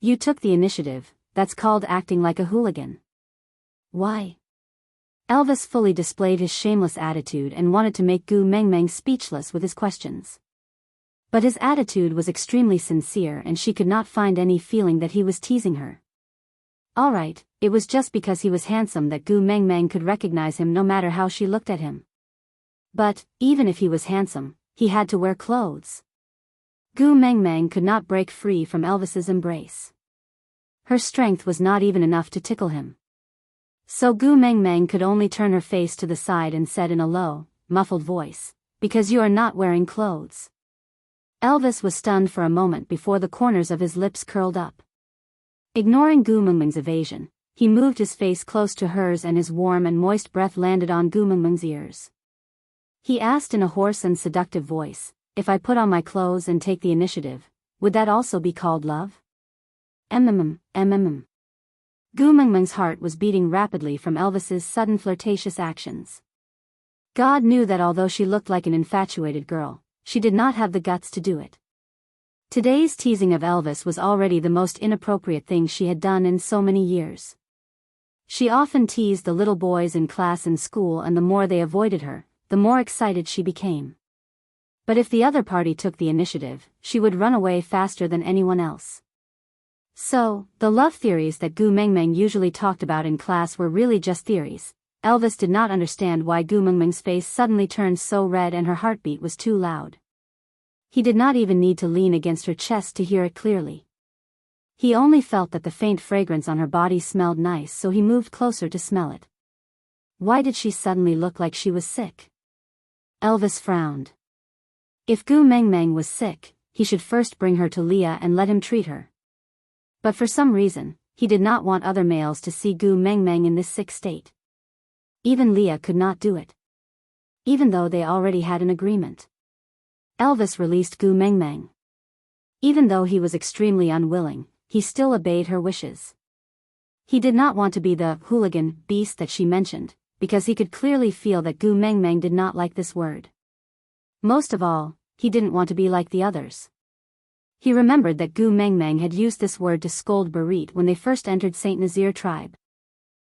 "You took the initiative, that's called acting like a hooligan." "Why?" Elvis fully displayed his shameless attitude and wanted to make Gu Mengmeng speechless with his questions. But his attitude was extremely sincere and she could not find any feeling that he was teasing her. All right, it was just because he was handsome that Gu Mengmeng could recognize him no matter how she looked at him. But, even if he was handsome, he had to wear clothes. Gu Mengmeng could not break free from Elvis's embrace. Her strength was not even enough to tickle him. So Gu Mengmeng could only turn her face to the side and said in a low, muffled voice, "Because you are not wearing clothes." Elvis was stunned for a moment before the corners of his lips curled up. Ignoring Gu Mengmeng's evasion, he moved his face close to hers and his warm and moist breath landed on Gu Mengmeng's ears. He asked in a hoarse and seductive voice, "If I put on my clothes and take the initiative, would that also be called love?" Gu Mengmeng's heart was beating rapidly from Elvis's sudden flirtatious actions. God knew that although she looked like an infatuated girl, she did not have the guts to do it. Today's teasing of Elvis was already the most inappropriate thing she had done in so many years. She often teased the little boys in class and school, and the more they avoided her, the more excited she became. But if the other party took the initiative, she would run away faster than anyone else. So, the love theories that Gu Mengmeng usually talked about in class were really just theories. Elvis did not understand why Gu Mengmeng's face suddenly turned so red and her heartbeat was too loud. He did not even need to lean against her chest to hear it clearly. He only felt that the faint fragrance on her body smelled nice, so he moved closer to smell it. Why did she suddenly look like she was sick? Elvis frowned. If Gu Mengmeng was sick, he should first bring her to Leah and let him treat her. But for some reason, he did not want other males to see Gu Mengmeng in this sick state. Even Leah could not do it. Even though they already had an agreement. Elvis released Gu Mengmeng. Even though he was extremely unwilling, he still obeyed her wishes. He did not want to be the hooligan beast that she mentioned, because he could clearly feel that Gu Mengmeng did not like this word. Most of all, he didn't want to be like the others. He remembered that Gu Mengmeng had used this word to scold Barit when they first entered Saint Nazir tribe.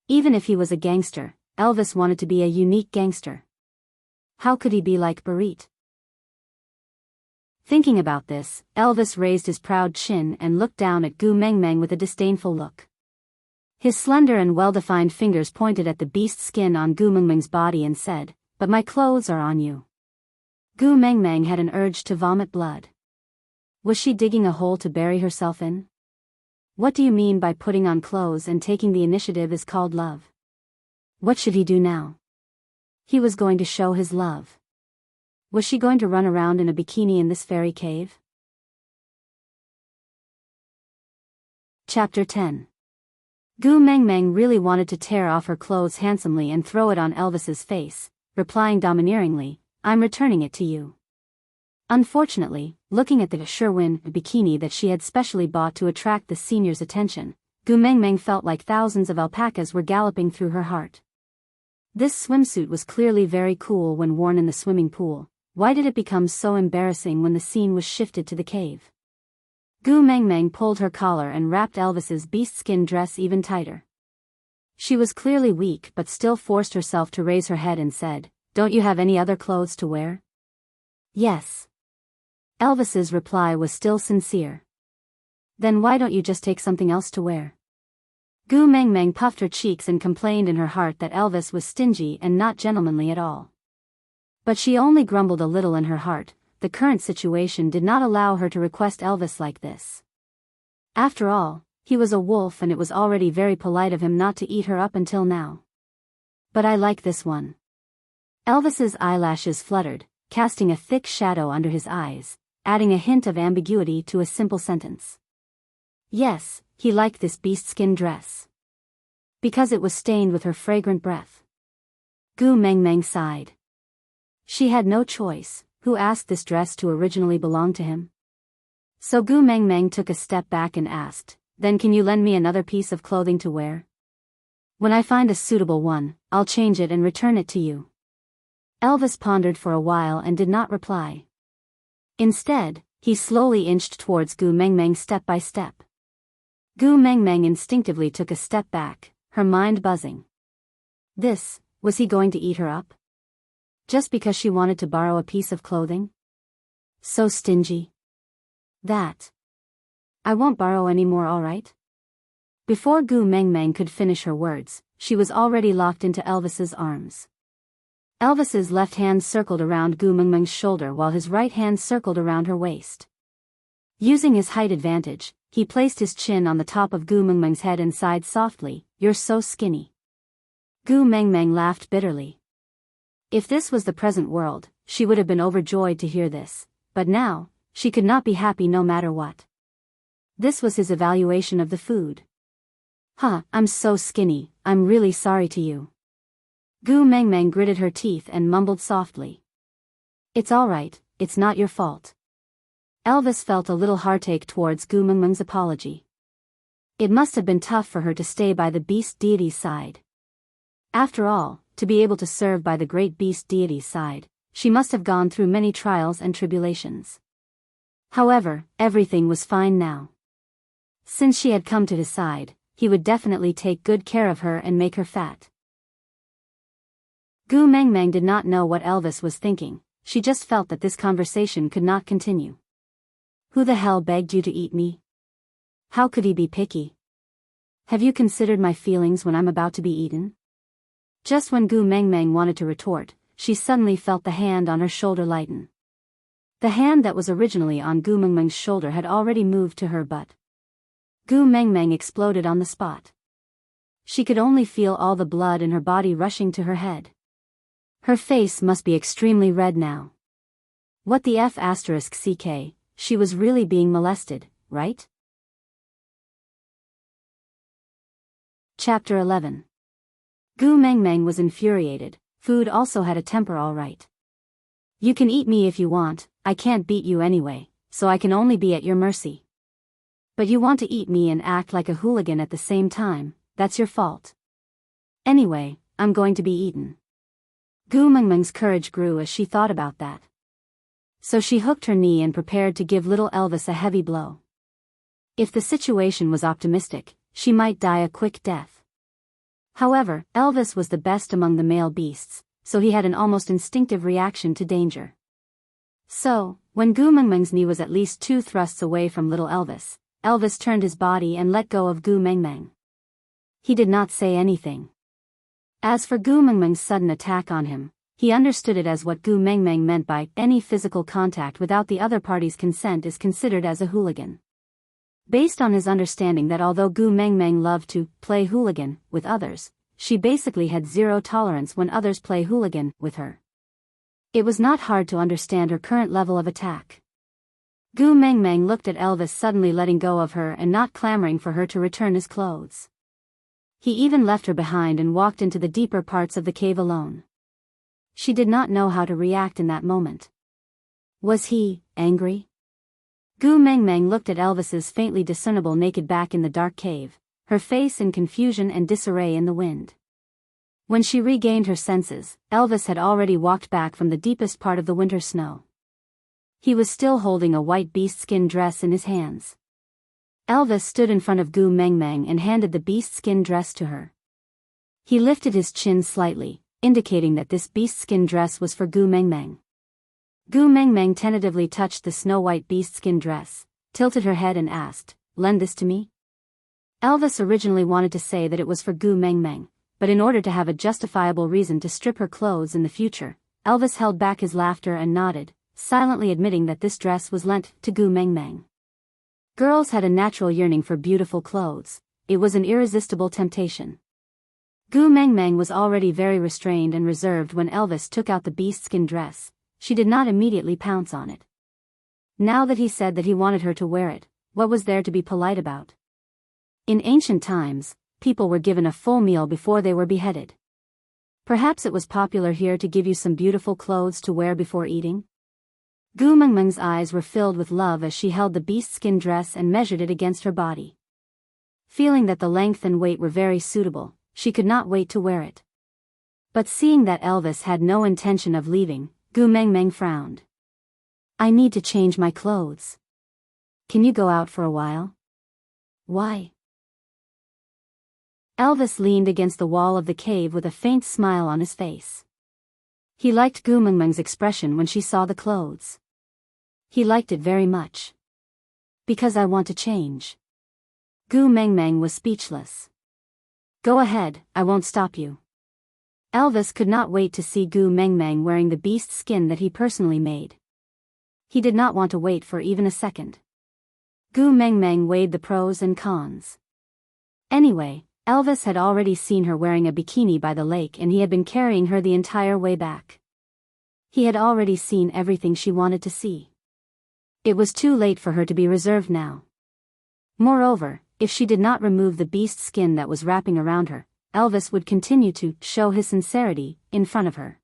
Even if he was a gangster, Elvis wanted to be a unique gangster. How could he be like Barit? Thinking about this, Elvis raised his proud chin and looked down at Gu Mengmeng with a disdainful look. His slender and well-defined fingers pointed at the beast skin on Gu Mengmeng's body and said, "But my clothes are on you." Gu Mengmeng had an urge to vomit blood. Was she digging a hole to bury herself in? What do you mean by putting on clothes and taking the initiative is called love? What should he do now? He was going to show his love. Was she going to run around in a bikini in this fairy cave? Chapter 10. Gu Mengmeng really wanted to tear off her clothes handsomely and throw it on Elvis's face, replying domineeringly, "I'm returning it to you." Unfortunately, looking at the Sherwin bikini that she had specially bought to attract the senior's attention, Gu Mengmeng felt like thousands of alpacas were galloping through her heart. This swimsuit was clearly very cool when worn in the swimming pool. Why did it become so embarrassing when the scene was shifted to the cave? Gu Mengmeng pulled her collar and wrapped Elvis's beast-skin dress even tighter. She was clearly weak but still forced herself to raise her head and said, "Don't you have any other clothes to wear?" "Yes." Elvis's reply was still sincere. "Then why don't you just take something else to wear?" Gu Mengmeng puffed her cheeks and complained in her heart that Elvis was stingy and not gentlemanly at all. But she only grumbled a little in her heart. The current situation did not allow her to request Elvis like this. After all, he was a wolf and it was already very polite of him not to eat her up until now. "But I like this one." Elvis's eyelashes fluttered, casting a thick shadow under his eyes, adding a hint of ambiguity to a simple sentence. Yes, he liked this beast-skin dress. Because it was stained with her fragrant breath. Gu Mengmeng sighed. She had no choice. Who asked this dress to originally belong to him? So Gu Mengmeng took a step back and asked, "Then can you lend me another piece of clothing to wear? When I find a suitable one, I'll change it and return it to you." Elvis pondered for a while and did not reply. Instead, he slowly inched towards Gu Mengmeng step by step. Gu Mengmeng instinctively took a step back, her mind buzzing. Was he going to eat her up? Just because she wanted to borrow a piece of clothing? So stingy. I won't borrow any more, all right? Before Gu Mengmeng could finish her words, she was already locked into Elvis's arms. Elvis's left hand circled around Gu Mengmeng's shoulder while his right hand circled around her waist. Using his height advantage, he placed his chin on the top of Gu Mengmeng's head and sighed softly, "You're so skinny." Gu Mengmeng laughed bitterly. If this was the present world, she would have been overjoyed to hear this, but now, she could not be happy no matter what. This was his evaluation of the food. I'm so skinny, I'm really sorry to you." Gu Mengmeng gritted her teeth and mumbled softly. "It's all right, it's not your fault." Elvis felt a little heartache towards Gu Mengmeng's apology. It must have been tough for her to stay by the beast deity's side. After all, to be able to serve by the great beast deity's side, she must have gone through many trials and tribulations. However, everything was fine now. Since she had come to his side, he would definitely take good care of her and make her fat. Gu Mengmeng did not know what Elvis was thinking, she just felt that this conversation could not continue. "Who the hell begged you to eat me?" How could he be picky? Have you considered my feelings when I'm about to be eaten? Just when Gu Mengmeng wanted to retort, she suddenly felt the hand on her shoulder lighten. The hand that was originally on Gu Mengmeng's shoulder had already moved to her butt. Gu Mengmeng exploded on the spot. She could only feel all the blood in her body rushing to her head. Her face must be extremely red now. What the F***ck, she was really being molested, right? Chapter 11. Gu Mengmeng was infuriated. Food also had a temper, all right. You can eat me if you want, I can't beat you anyway, so I can only be at your mercy. But you want to eat me and act like a hooligan at the same time, that's your fault. Anyway, I'm going to be eaten. Gu Mengmeng's courage grew as she thought about that. So she hooked her knee and prepared to give little Elvis a heavy blow. If the situation was optimistic, she might die a quick death. However, Elvis was the best among the male beasts, so he had an almost instinctive reaction to danger. So, when Gu Mengmeng's knee was at least 2 thrusts away from little Elvis, Elvis turned his body and let go of Gu Mengmeng. He did not say anything. As for Gu Mengmeng's sudden attack on him, he understood it as what Gu Mengmeng meant by any physical contact without the other party's consent is considered as a hooligan. Based on his understanding that although Gu Mengmeng loved to play hooligan with others, she basically had zero tolerance when others play hooligan with her. It was not hard to understand her current level of attack. Gu Mengmeng looked at Elvis suddenly letting go of her and not clamoring for her to return his clothes. He even left her behind and walked into the deeper parts of the cave alone. She did not know how to react in that moment. Was he angry? Gu Mengmeng looked at Elvis's faintly discernible naked back in the dark cave, her face in confusion and disarray in the wind. When she regained her senses, Elvis had already walked back from the deepest part of the winter snow. He was still holding a white beast-skin dress in his hands. Elvis stood in front of Gu Mengmeng and handed the beast-skin dress to her. He lifted his chin slightly, indicating that this beast-skin dress was for Gu Mengmeng. Gu Mengmeng tentatively touched the snow-white beast-skin dress, tilted her head and asked, "Lend this to me?" Elvis originally wanted to say that it was for Gu Mengmeng, but in order to have a justifiable reason to strip her clothes in the future, Elvis held back his laughter and nodded, silently admitting that this dress was lent to Gu Mengmeng. Girls had a natural yearning for beautiful clothes. It was an irresistible temptation. Gu Mengmeng was already very restrained and reserved when Elvis took out the beast-skin dress. She did not immediately pounce on it. Now that he said that he wanted her to wear it, what was there to be polite about? In ancient times, people were given a full meal before they were beheaded. Perhaps it was popular here to give you some beautiful clothes to wear before eating? Gu Mengmeng's eyes were filled with love as she held the beast-skin dress and measured it against her body. Feeling that the length and weight were very suitable, she could not wait to wear it. But seeing that Elvis had no intention of leaving, Gu Mengmeng frowned. "I need to change my clothes. Can you go out for a while?" "Why?" Elvis leaned against the wall of the cave with a faint smile on his face. He liked Gu Mengmeng's expression when she saw the clothes. He liked it very much. "Because I want to change." Gu Mengmeng was speechless. "Go ahead, I won't stop you." Elvis could not wait to see Gu Mengmeng wearing the beast skin that he personally made. He did not want to wait for even a second. Gu Mengmeng weighed the pros and cons. Anyway, Elvis had already seen her wearing a bikini by the lake and he had been carrying her the entire way back. He had already seen everything she wanted to see. It was too late for her to be reserved now. Moreover, if she did not remove the beast skin that was wrapping around her, Elvis would continue to show his sincerity in front of her.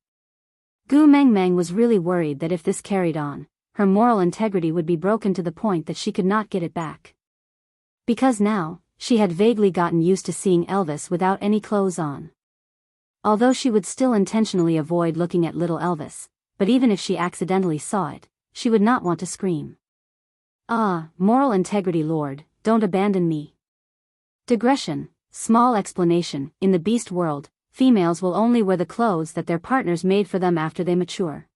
Gu Mengmeng was really worried that if this carried on, her moral integrity would be broken to the point that she could not get it back. Because now, she had vaguely gotten used to seeing Elvis without any clothes on. Although she would still intentionally avoid looking at little Elvis, but even if she accidentally saw it, she would not want to scream. "Ah, moral integrity Lord, don't abandon me." Digression, small explanation, in the beast world, females will only wear the clothes that their partners made for them after they mature.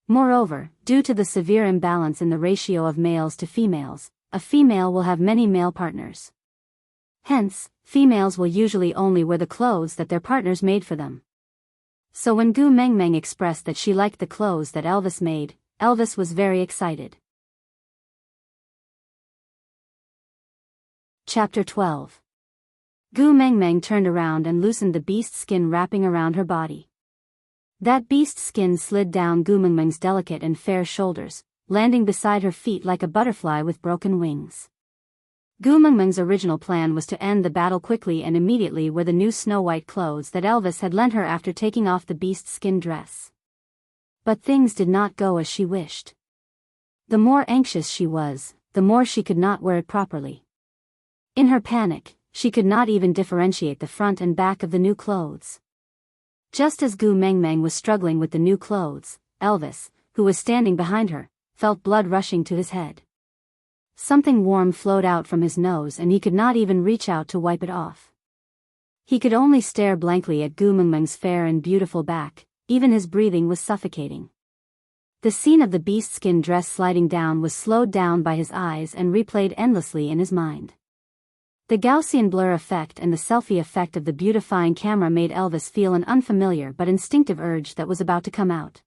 Moreover, due to the severe imbalance in the ratio of males to females, a female will have many male partners. Hence, females will usually only wear the clothes that their partners made for them. So when Gu Mengmeng expressed that she liked the clothes that Elvis made, Elvis was very excited. Chapter 12. Gu Mengmeng turned around and loosened the beast skin wrapping around her body. That beast skin slid down Gu Mengmeng's delicate and fair shoulders, landing beside her feet like a butterfly with broken wings. Gu Mengmeng's original plan was to end the battle quickly and immediately wear the new snow-white clothes that Elvis had lent her after taking off the beast skin dress. But things did not go as she wished. The more anxious she was, the more she could not wear it properly. In her panic, she could not even differentiate the front and back of the new clothes. Just as Gu Mengmeng was struggling with the new clothes, Elvis, who was standing behind her, felt blood rushing to his head. Something warm flowed out from his nose and he could not even reach out to wipe it off. He could only stare blankly at Gu Mengmeng's fair and beautiful back, even his breathing was suffocating. The scene of the beast skin dress sliding down was slowed down by his eyes and replayed endlessly in his mind. The Gaussian blur effect and the selfie effect of the beautifying camera made Elvis feel an unfamiliar but instinctive urge that was about to come out.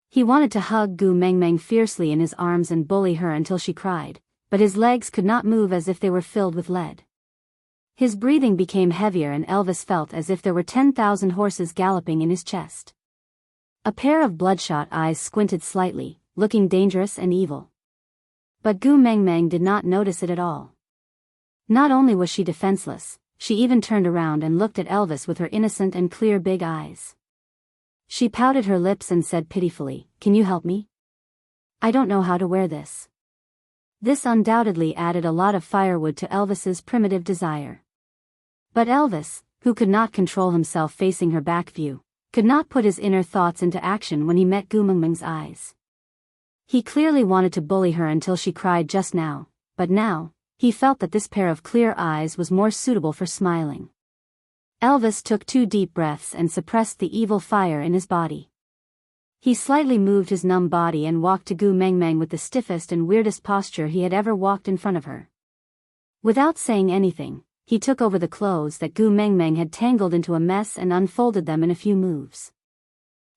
He wanted to hug Gu Mengmeng fiercely in his arms and bully her until she cried, but his legs could not move as if they were filled with lead. His breathing became heavier and Elvis felt as if there were 10,000 horses galloping in his chest. A pair of bloodshot eyes squinted slightly, looking dangerous and evil. But Gu Mengmeng did not notice it at all. Not only was she defenseless, she even turned around and looked at Elvis with her innocent and clear big eyes. She pouted her lips and said pitifully, "Can you help me? I don't know how to wear this." This undoubtedly added a lot of firewood to Elvis's primitive desire. But Elvis, who could not control himself facing her back view, could not put his inner thoughts into action when he met Gu Mengmeng's eyes. He clearly wanted to bully her until she cried just now, but now, he felt that this pair of clear eyes was more suitable for smiling. Elvis took 2 deep breaths and suppressed the evil fire in his body. He slightly moved his numb body and walked to Gu Mengmeng with the stiffest and weirdest posture he had ever walked in front of her. Without saying anything, he took over the clothes that Gu Mengmeng had tangled into a mess and unfolded them in a few moves.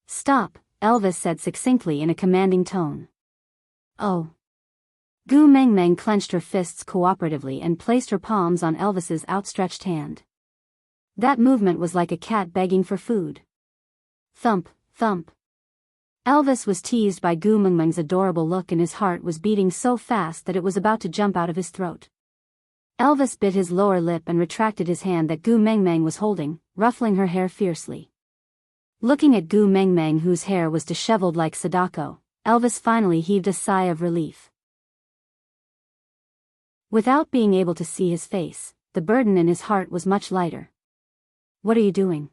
"Stop," Elvis said succinctly in a commanding tone. "Oh." Gu Mengmeng clenched her fists cooperatively and placed her palms on Elvis's outstretched hand. That movement was like a cat begging for food. Thump, thump. Elvis was teased by Gu Mengmeng's adorable look and his heart was beating so fast that it was about to jump out of his throat. Elvis bit his lower lip and retracted his hand that Gu Mengmeng was holding, ruffling her hair fiercely. Looking at Gu Mengmeng, whose hair was disheveled like Sadako, Elvis finally heaved a sigh of relief. Without being able to see his face, the burden in his heart was much lighter. "What are you doing?"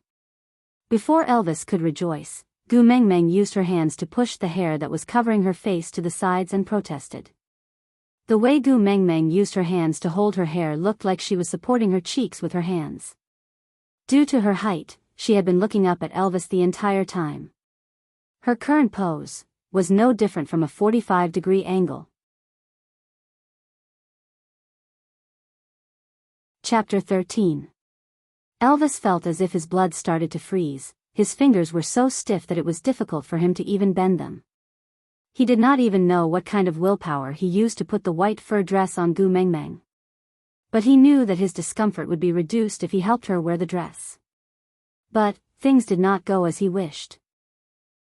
Before Elvis could rejoice, Gu Mengmeng used her hands to push the hair that was covering her face to the sides and protested. The way Gu Mengmeng used her hands to hold her hair looked like she was supporting her cheeks with her hands. Due to her height, she had been looking up at Elvis the entire time. Her current pose was no different from a 45-degree angle. Chapter 13. Elvis felt as if his blood started to freeze. His fingers were so stiff that it was difficult for him to even bend them. He did not even know what kind of willpower he used to put the white fur dress on Gu Mengmeng. But he knew that his discomfort would be reduced if he helped her wear the dress. But things did not go as he wished.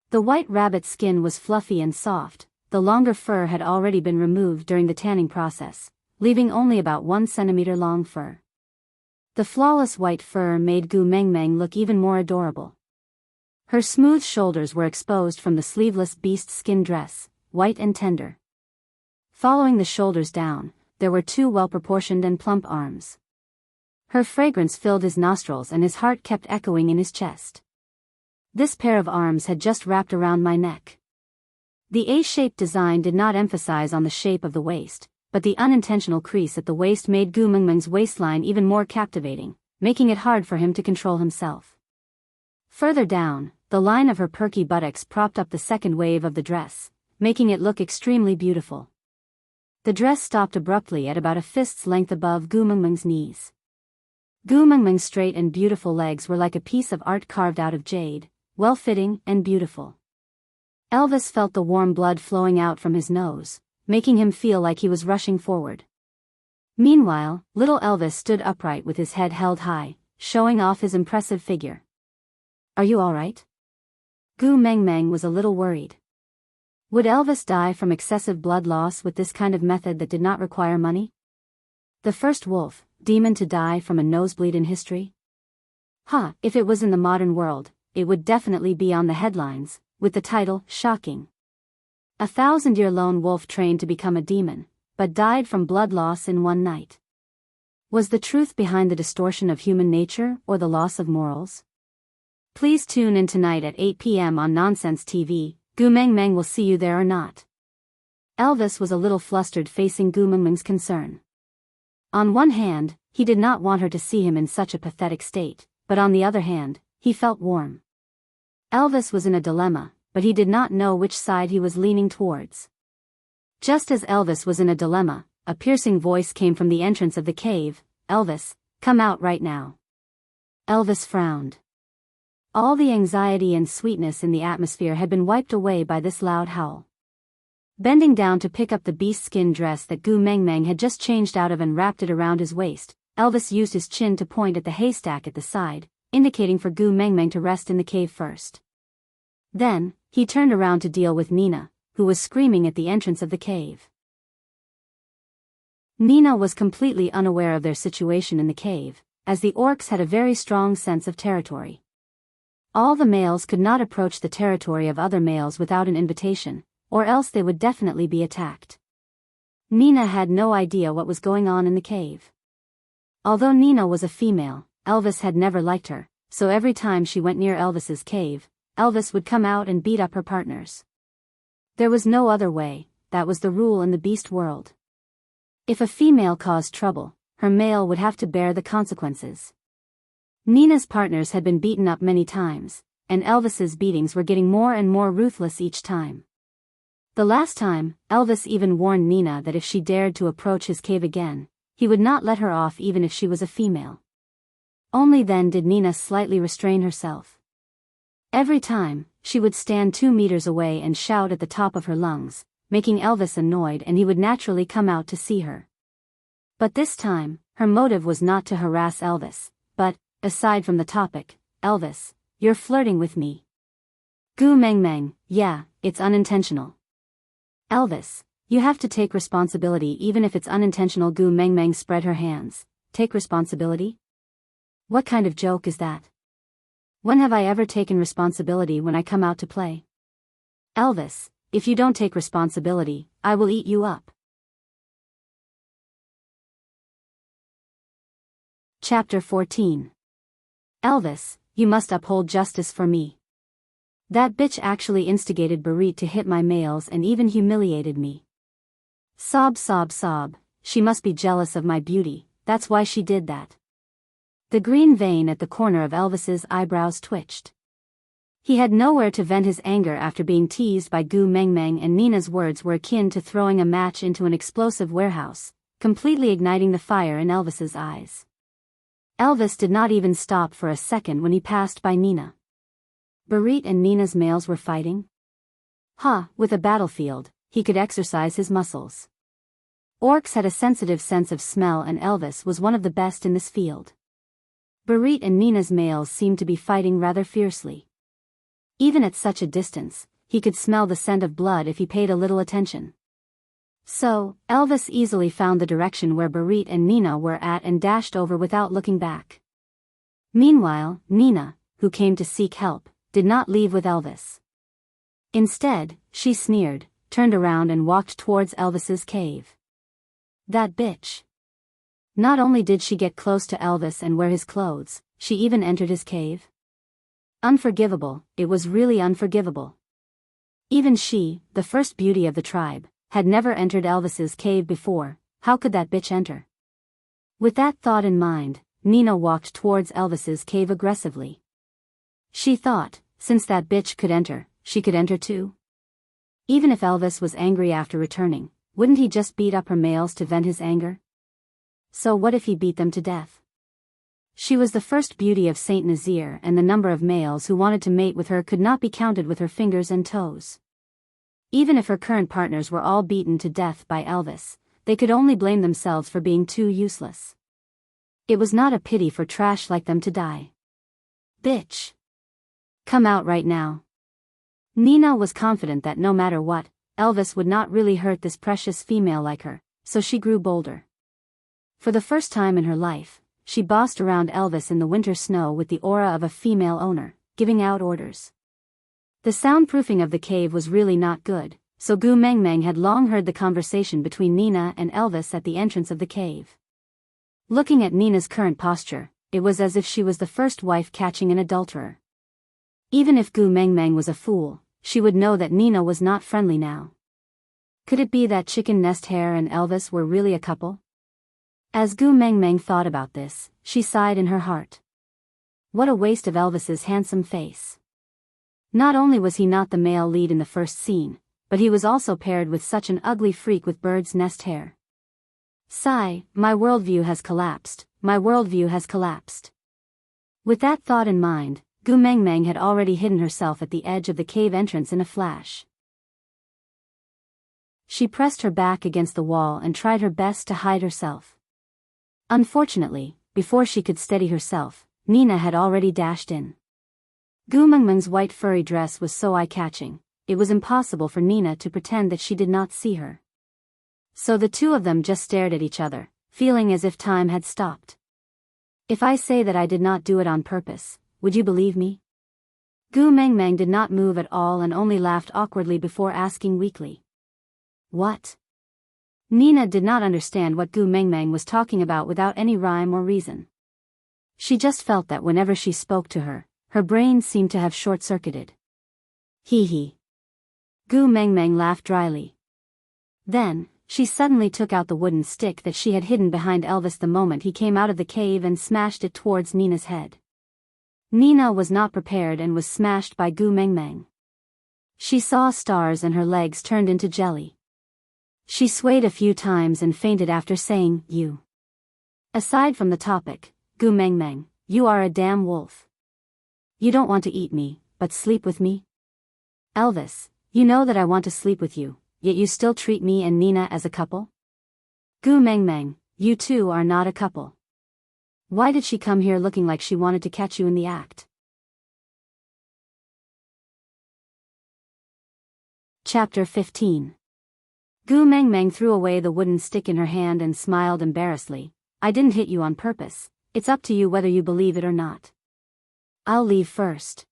The white rabbit skin was fluffy and soft, the longer fur had already been removed during the tanning process, leaving only about 1 centimeter long fur. The flawless white fur made Gu Mengmeng look even more adorable. Her smooth shoulders were exposed from the sleeveless beast skin dress, white and tender. Following the shoulders down, there were 2 well-proportioned and plump arms. Her fragrance filled his nostrils and his heart kept echoing in his chest. "This pair of arms had just wrapped around my neck." The A-shaped design did not emphasize on the shape of the waist, but the unintentional crease at the waist made Gu Mengmeng's waistline even more captivating, making it hard for him to control himself. Further down, the line of her perky buttocks propped up the second wave of the dress, making it look extremely beautiful. The dress stopped abruptly at about a fist's length above Gu Mengmeng's knees. Gu Mengmeng's straight and beautiful legs were like a piece of art carved out of jade, well-fitting and beautiful. Elvis felt the warm blood flowing out from his nose, making him feel like he was rushing forward. Meanwhile, little Elvis stood upright with his head held high, showing off his impressive figure. "Are you all right?" Gu Mengmeng was a little worried. Would Elvis die from excessive blood loss with this kind of method that did not require money? The first wolf, demon to die from a nosebleed in history? If it was in the modern world, it would definitely be on the headlines, with the title, "Shocking. A 1,000-year lone wolf trained to become a demon, but died from blood loss in one night." Was the truth behind the distortion of human nature or the loss of morals? Please tune in tonight at 8 p.m. on Nonsense TV. Gu Mengmeng will see you there or not. Elvis was a little flustered facing Gu Mengmeng's concern. On one hand, he did not want her to see him in such a pathetic state, but on the other hand, he felt warm. Elvis was in a dilemma, but he did not know which side he was leaning towards. Just as Elvis was in a dilemma, a piercing voice came from the entrance of the cave. "Elvis, come out right now." Elvis frowned. All the anxiety and sweetness in the atmosphere had been wiped away by this loud howl. Bending down to pick up the beast skin dress that Gu Mengmeng had just changed out of and wrapped it around his waist, Elvis used his chin to point at the haystack at the side, indicating for Gu Mengmeng to rest in the cave first. Then, he turned around to deal with Nina, who was screaming at the entrance of the cave. Nina was completely unaware of their situation in the cave, as the orcs had a very strong sense of territory. All the males could not approach the territory of other males without an invitation, or else they would definitely be attacked. Nina had no idea what was going on in the cave. Although Nina was a female, Elvis had never liked her, so every time she went near Elvis's cave, Elvis would come out and beat up her partners. There was no other way, that was the rule in the beast world. If a female caused trouble, her male would have to bear the consequences. Nina's partners had been beaten up many times, and Elvis's beatings were getting more and more ruthless each time. The last time, Elvis even warned Nina that if she dared to approach his cave again, he would not let her off even if she was a female. Only then did Nina slightly restrain herself. Every time, she would stand 2 meters away and shout at the top of her lungs, making Elvis annoyed, and he would naturally come out to see her. But this time, her motive was not to harass Elvis, but, aside from the topic, "Elvis, you're flirting with me." Gu Mengmeng, "Yeah, it's unintentional." "Elvis, you have to take responsibility even if it's unintentional." Gu Mengmeng spread her hands. "Take responsibility? What kind of joke is that? When have I ever taken responsibility when I come out to play? Elvis, if you don't take responsibility, I will eat you up." Chapter 14. "Elvis, you must uphold justice for me. That bitch actually instigated Barit to hit my males and even humiliated me. Sob sob sob, she must be jealous of my beauty, that's why she did that." The green vein at the corner of Elvis's eyebrows twitched. He had nowhere to vent his anger after being teased by Gu Mengmeng, and Nina's words were akin to throwing a match into an explosive warehouse, completely igniting the fire in Elvis's eyes. Elvis did not even stop for a second when he passed by Nina. Barit and Nina's males were fighting? With a battlefield, he could exercise his muscles. Orcs had a sensitive sense of smell, and Elvis was one of the best in this field. Barit and Nina's males seemed to be fighting rather fiercely. Even at such a distance, he could smell the scent of blood if he paid a little attention. So, Elvis easily found the direction where Barit and Nina were at and dashed over without looking back. Meanwhile, Nina, who came to seek help, did not leave with Elvis. Instead, she sneered, turned around and walked towards Elvis's cave. That bitch. Not only did she get close to Elvis and wear his clothes, she even entered his cave. Unforgivable, it was really unforgivable. Even she, the first beauty of the tribe, had never entered Elvis's cave before. How could that bitch enter? With that thought in mind, Nina walked towards Elvis's cave aggressively. She thought, since that bitch could enter, she could enter too. Even if Elvis was angry after returning, wouldn't he just beat up her males to vent his anger? So what if he beat them to death? She was the first beauty of Saint Nazaire, and the number of males who wanted to mate with her could not be counted with her fingers and toes. Even if her current partners were all beaten to death by Elvis, they could only blame themselves for being too useless. It was not a pity for trash like them to die. Bitch. Come out right now. Nina was confident that no matter what, Elvis would not really hurt this precious female like her, so she grew bolder. For the first time in her life, she bossed around Elvis in the winter snow with the aura of a female owner, giving out orders. The soundproofing of the cave was really not good, so Gu Mengmeng had long heard the conversation between Nina and Elvis at the entrance of the cave. Looking at Nina's current posture, it was as if she was the first wife catching an adulterer. Even if Gu Mengmeng was a fool, she would know that Nina was not friendly now. Could it be that Chicken Nest Hare and Elvis were really a couple? As Gu Mengmeng thought about this, she sighed in her heart. What a waste of Elvis's handsome face. Not only was he not the male lead in the first scene, but he was also paired with such an ugly freak with bird's nest hair. Sigh, my worldview has collapsed, my worldview has collapsed. With that thought in mind, Gu Mengmeng had already hidden herself at the edge of the cave entrance in a flash. She pressed her back against the wall and tried her best to hide herself. Unfortunately, before she could steady herself, Nina had already dashed in. Gu Mengmeng's white furry dress was so eye-catching, it was impossible for Nina to pretend that she did not see her. So the two of them just stared at each other, feeling as if time had stopped. If I say that I did not do it on purpose, would you believe me? Gu Mengmeng did not move at all and only laughed awkwardly before asking weakly. What? Nina did not understand what Gu Mengmeng was talking about without any rhyme or reason. She just felt that whenever she spoke to her, her brain seemed to have short-circuited. Hee hee. Gu Mengmeng laughed dryly. Then, she suddenly took out the wooden stick that she had hidden behind Elvis the moment he came out of the cave and smashed it towards Nina's head. Nina was not prepared and was smashed by Gu Mengmeng. She saw stars and her legs turned into jelly. She swayed a few times and fainted after saying, "You." Aside from the topic, Gu Mengmeng, you are a damn wolf. You don't want to eat me, but sleep with me? Elvis, you know that I want to sleep with you, yet you still treat me and Nina as a couple? Gu Mengmeng, you two are not a couple. Why did she come here looking like she wanted to catch you in the act? Chapter 15. Gu Mengmeng threw away the wooden stick in her hand and smiled embarrassedly. I didn't hit you on purpose, it's up to you whether you believe it or not. I'll leave first.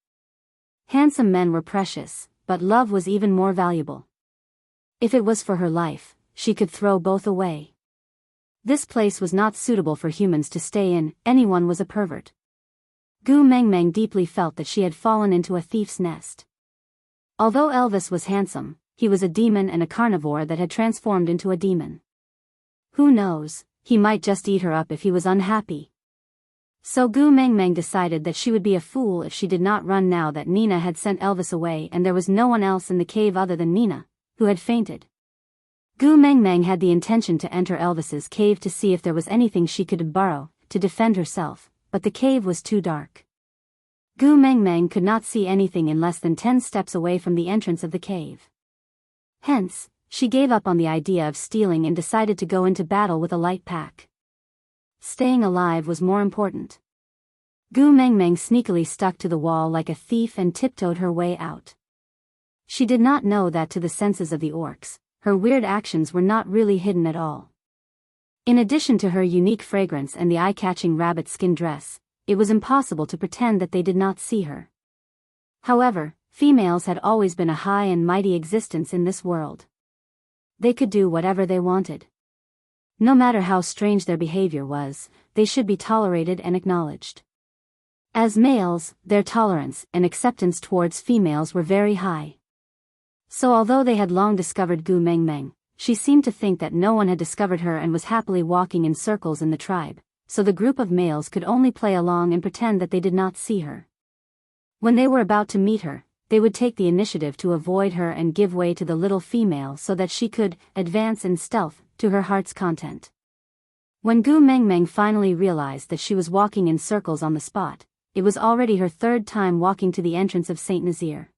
Handsome men were precious, but love was even more valuable. If it was for her life, she could throw both away. This place was not suitable for humans to stay in, anyone was a pervert. Gu Mengmeng deeply felt that she had fallen into a thief's nest. Although Elvis was handsome, he was a demon and a carnivore that had transformed into a demon. Who knows, he might just eat her up if he was unhappy. So Gu Mengmeng decided that she would be a fool if she did not run now that Nina had sent Elvis away and there was no one else in the cave other than Nina, who had fainted. Gu Mengmeng had the intention to enter Elvis's cave to see if there was anything she could borrow, to defend herself, but the cave was too dark. Gu Mengmeng could not see anything in less than 10 steps away from the entrance of the cave. Hence, she gave up on the idea of stealing and decided to go into battle with a light pack. Staying alive was more important. Gu Mengmeng sneakily stuck to the wall like a thief and tiptoed her way out. She did not know that to the senses of the orcs, her weird actions were not really hidden at all. In addition to her unique fragrance and the eye-catching rabbit skin dress, it was impossible to pretend that they did not see her. However, females had always been a high and mighty existence in this world. They could do whatever they wanted. No matter how strange their behavior was, they should be tolerated and acknowledged. As males, their tolerance and acceptance towards females were very high. So although they had long discovered Gu Mengmeng, she seemed to think that no one had discovered her and was happily walking in circles in the tribe, so the group of males could only play along and pretend that they did not see her. When they were about to meet her, they would take the initiative to avoid her and give way to the little female so that she could advance in stealth to her heart's content. When Gu Mengmeng finally realized that she was walking in circles on the spot, it was already her third time walking to the entrance of St. Nazir.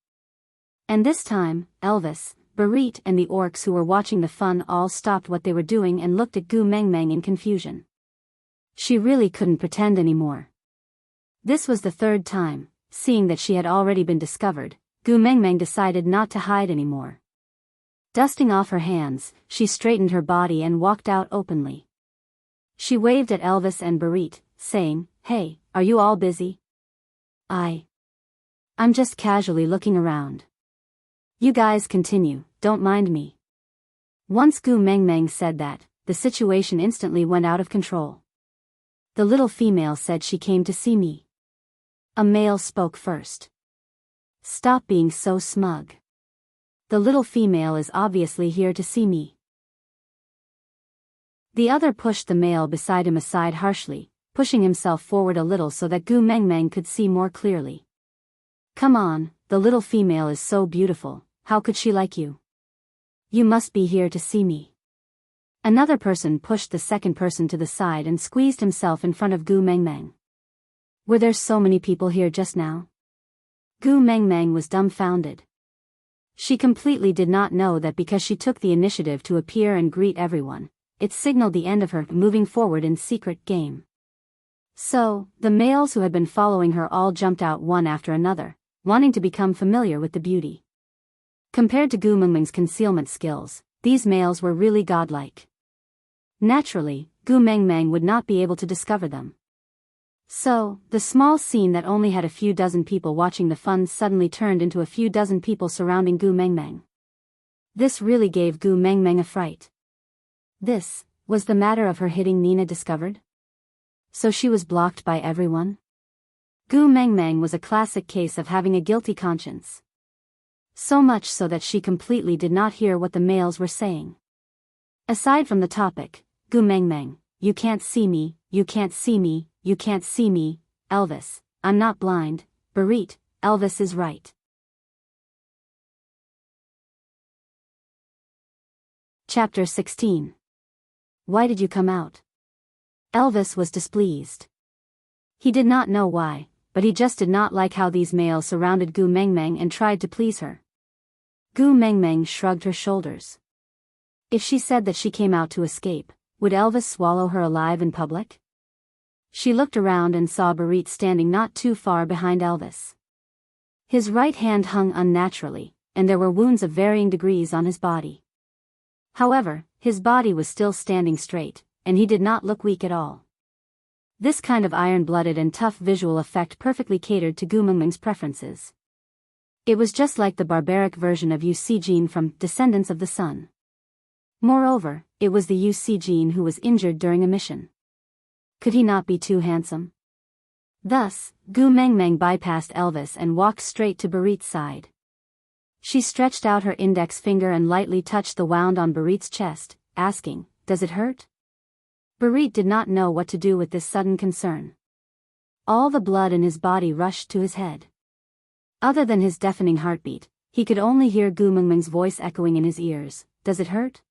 And this time, Elvis, Barit and the orcs who were watching the fun all stopped what they were doing and looked at Gu Mengmeng in confusion. She really couldn't pretend anymore. This was the third time, seeing that she had already been discovered, Gu Mengmeng decided not to hide anymore. Dusting off her hands, she straightened her body and walked out openly. She waved at Elvis and Barit, saying, "Hey, are you all busy? I'm just casually looking around. You guys continue, don't mind me." Once Gu Mengmeng said that, the situation instantly went out of control. The little female said she came to see me. A male spoke first. "Stop being so smug. The little female is obviously here to see me." The other pushed the male beside him aside harshly, pushing himself forward a little so that Gu Mengmeng could see more clearly. "Come on, the little female is so beautiful, how could she like you? You must be here to see me." Another person pushed the second person to the side and squeezed himself in front of Gu Mengmeng. Were there so many people here just now? Gu Mengmeng was dumbfounded. She completely did not know that because she took the initiative to appear and greet everyone, it signaled the end of her moving forward in secret game. So, the males who had been following her all jumped out one after another, wanting to become familiar with the beauty. Compared to Gu Mengmeng's concealment skills, these males were really godlike. Naturally, Gu Mengmeng would not be able to discover them. So, the small scene that only had a few dozen people watching the fun suddenly turned into a few dozen people surrounding Gu Mengmeng. This really gave Gu Mengmeng a fright. This was the matter of her hitting Nina discovered? So she was blocked by everyone? Gu Mengmeng was a classic case of having a guilty conscience. So much so that she completely did not hear what the males were saying. Aside from the topic, Gu Mengmeng, "You can't see me, you can't see me, you can't see me," Elvis, "I'm not blind," Barit, "Elvis is right." Chapter 16. Why did you come out? Elvis was displeased. He did not know why, but he just did not like how these males surrounded Gu Mengmeng and tried to please her. Gu Mengmeng shrugged her shoulders. If she said that she came out to escape, would Elvis swallow her alive in public? She looked around and saw Barit standing not too far behind Elvis. His right hand hung unnaturally, and there were wounds of varying degrees on his body. However, his body was still standing straight, and he did not look weak at all. This kind of iron-blooded and tough visual effect perfectly catered to Gu Mengmeng's preferences. It was just like the barbaric version of Yu Jin from Descendants of the Sun. Moreover, it was the Yu Jin who was injured during a mission. Could he not be too handsome? Thus, Gu Mengmeng bypassed Elvis and walked straight to Barit's side. She stretched out her index finger and lightly touched the wound on Barit's chest, asking, "Does it hurt?" Barit did not know what to do with this sudden concern. All the blood in his body rushed to his head. Other than his deafening heartbeat, he could only hear Gu Mengmeng's voice echoing in his ears. "Does it hurt?"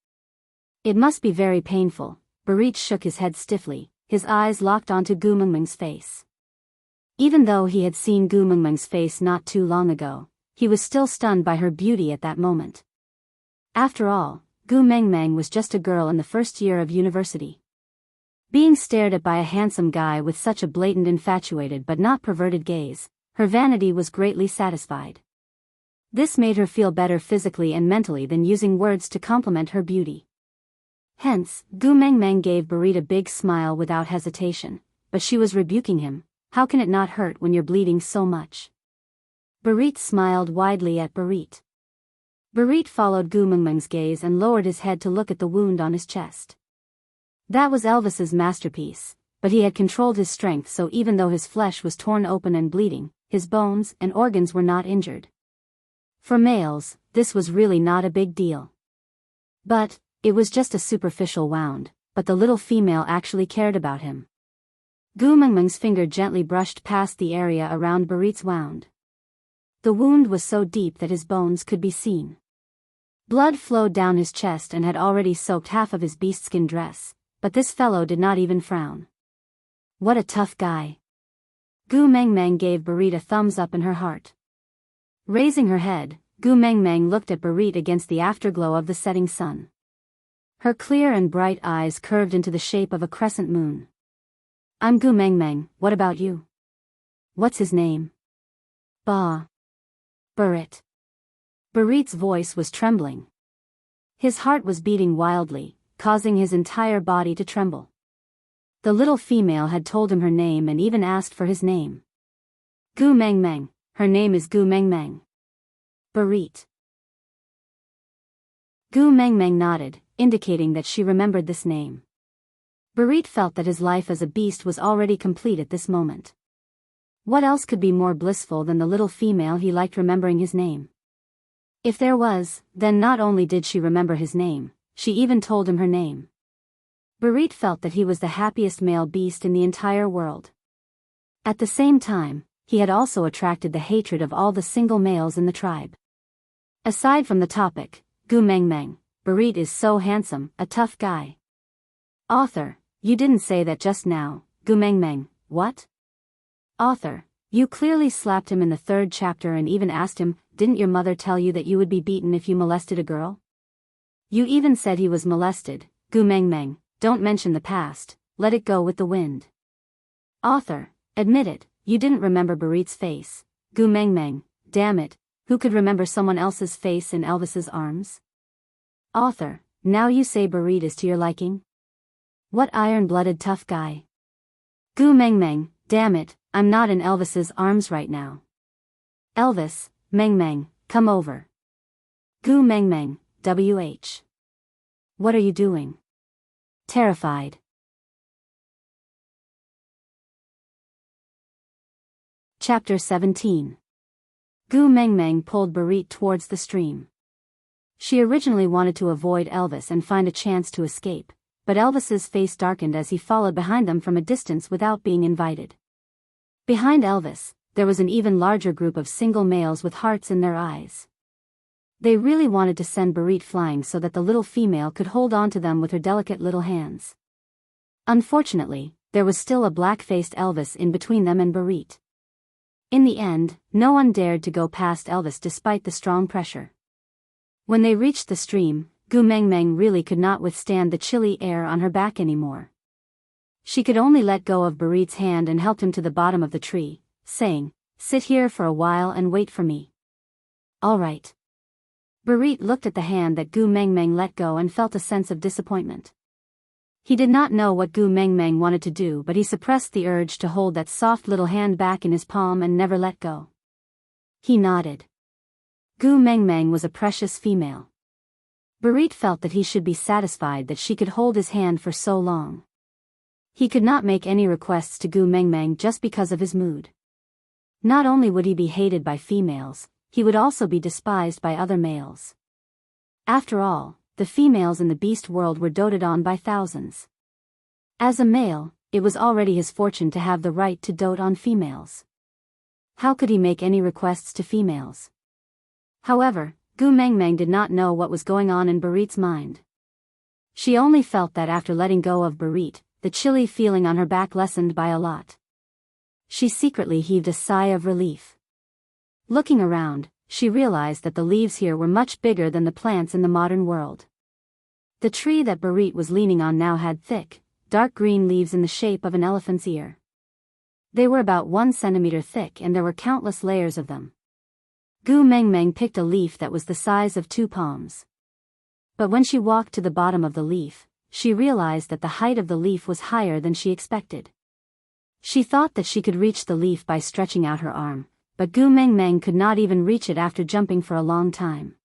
"It must be very painful." Barit shook his head stiffly, his eyes locked onto Gu Mengmeng's face. Even though he had seen Gu Mengmeng's face not too long ago, he was still stunned by her beauty at that moment. After all, Gu Mengmeng was just a girl in the first year of university. Being stared at by a handsome guy with such a blatant infatuated but not perverted gaze, her vanity was greatly satisfied. This made her feel better physically and mentally than using words to compliment her beauty. Hence, Gu Mengmeng gave Barit a big smile without hesitation, but she was rebuking him. "How can it not hurt when you're bleeding so much?" Barit smiled widely at Barit. Barit followed Gu Mengmeng's gaze and lowered his head to look at the wound on his chest. That was Elvis's masterpiece, but he had controlled his strength so even though his flesh was torn open and bleeding, his bones and organs were not injured. For males, this was really not a big deal. But, it was just a superficial wound, but the little female actually cared about him. Gu Mengmeng's finger gently brushed past the area around Barit's wound. The wound was so deep that his bones could be seen. Blood flowed down his chest and had already soaked half of his beastskin dress, but this fellow did not even frown. What a tough guy. Gu Mengmeng gave Barit a thumbs up in her heart. Raising her head, Gu Mengmeng looked at Barit against the afterglow of the setting sun. Her clear and bright eyes curved into the shape of a crescent moon. I'm Gu Mengmeng, what about you? What's his name? Barit. Barit's voice was trembling. His heart was beating wildly, causing his entire body to tremble. The little female had told him her name and even asked for his name. Gu Mengmeng, her name is Gu Mengmeng. Barit. Gu Mengmeng nodded, indicating that she remembered this name. Barit felt that his life as a beast was already complete at this moment. What else could be more blissful than the little female he liked remembering his name? If there was, then not only did she remember his name, she even told him her name. Barit felt that he was the happiest male beast in the entire world. At the same time, he had also attracted the hatred of all the single males in the tribe. Aside from the topic, Gu Mengmeng, Barit is so handsome, a tough guy. Author, you didn't say that just now, Gu Mengmeng, what? Author, you clearly slapped him in the 3rd chapter and even asked him, didn't your mother tell you that you would be beaten if you molested a girl? You even said he was molested. Gu Mengmeng, don't mention the past, let it go with the wind. Author, admit it, you didn't remember Barit's face. Gu Mengmeng, damn it, who could remember someone else's face in Elvis's arms? Author, now you say Barit is to your liking? What iron-blooded tough guy. Gu Mengmeng, damn it, I'm not in Elvis's arms right now. Elvis, Mengmeng, come over. Gu Mengmeng, WH. What are you doing? Terrified. Chapter 17. Gu Mengmeng pulled Barit towards the stream. She originally wanted to avoid Elvis and find a chance to escape, but Elvis's face darkened as he followed behind them from a distance without being invited. Behind Elvis, there was an even larger group of single males with hearts in their eyes. They really wanted to send Barit flying so that the little female could hold on to them with her delicate little hands. Unfortunately, there was still a black-faced Elvis in between them and Barit. In the end, no one dared to go past Elvis despite the strong pressure. When they reached the stream, Gu Mengmeng really could not withstand the chilly air on her back anymore. She could only let go of Barit's hand and helped him to the bottom of the tree, saying, sit here for a while and wait for me. All right. Barit looked at the hand that Gu Mengmeng let go and felt a sense of disappointment. He did not know what Gu Mengmeng wanted to do, but he suppressed the urge to hold that soft little hand back in his palm and never let go. He nodded. Gu Mengmeng was a precious female. Barit felt that he should be satisfied that she could hold his hand for so long. He could not make any requests to Gu Mengmeng just because of his mood. Not only would he be hated by females, he would also be despised by other males. After all, the females in the beast world were doted on by thousands. As a male, it was already his fortune to have the right to dote on females. How could he make any requests to females? However, Gu Mengmeng did not know what was going on in Barit's mind. She only felt that after letting go of Barit, the chilly feeling on her back lessened by a lot. She secretly heaved a sigh of relief. Looking around, she realized that the leaves here were much bigger than the plants in the modern world. The tree that Barit was leaning on now had thick, dark green leaves in the shape of an elephant's ear. They were about 1 centimeter thick and there were countless layers of them. Gu Mengmeng picked a leaf that was the size of 2 palms. But when she walked to the bottom of the leaf, she realized that the height of the leaf was higher than she expected. She thought that she could reach the leaf by stretching out her arm, but Gu Mengmeng could not even reach it after jumping for a long time.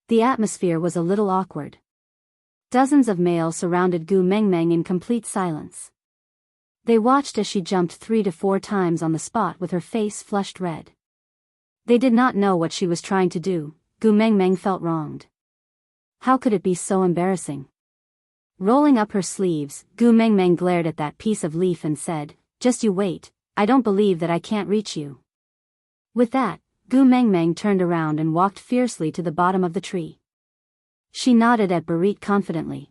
The atmosphere was a little awkward. Dozens of males surrounded Gu Mengmeng in complete silence. They watched as she jumped 3 to 4 times on the spot with her face flushed red. They did not know what she was trying to do. Gu Mengmeng felt wronged. How could it be so embarrassing? Rolling up her sleeves, Gu Mengmeng glared at that piece of leaf and said, just you wait, I don't believe that I can't reach you. With that, Gu Mengmeng turned around and walked fiercely to the bottom of the tree. She nodded at Barit confidently.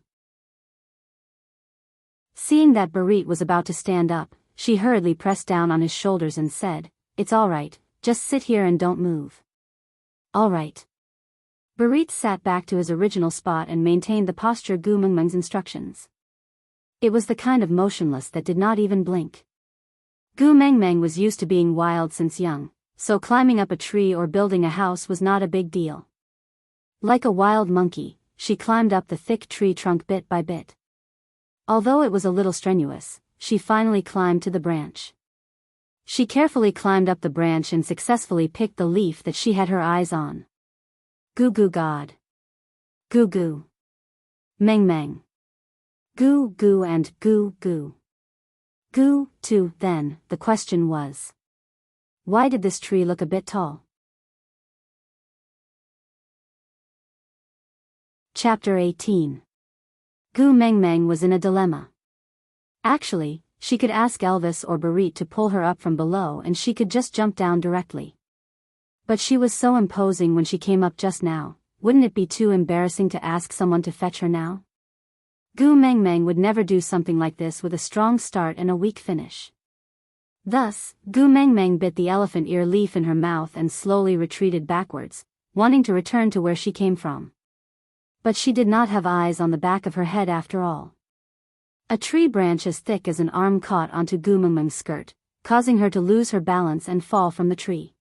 Seeing that Barit was about to stand up, she hurriedly pressed down on his shoulders and said, "It's all right, just sit here and don't move." "All right." Barit sat back to his original spot and maintained the posture Gu Mengmeng's instructions. It was the kind of motionless that did not even blink. Gu Mengmeng was used to being wild since young, so climbing up a tree or building a house was not a big deal. Like a wild monkey, she climbed up the thick tree trunk bit by bit. Although it was a little strenuous, she finally climbed to the branch. She carefully climbed up the branch and successfully picked the leaf that she had her eyes on. Goo goo God. Goo goo. Meng meng. Goo goo and goo goo. Goo, too. Then, the question was, why did this tree look a bit tall? Chapter 18. Gu Mengmeng was in a dilemma. Actually, she could ask Elvis or Barit to pull her up from below and she could just jump down directly. But she was so imposing when she came up just now, wouldn't it be too embarrassing to ask someone to fetch her now? Gu Mengmeng would never do something like this with a strong start and a weak finish. Thus, Gu Mengmeng bit the elephant ear leaf in her mouth and slowly retreated backwards, wanting to return to where she came from. But she did not have eyes on the back of her head after all. A tree branch as thick as an arm caught onto Gu Mengmeng's skirt, causing her to lose her balance and fall from the tree.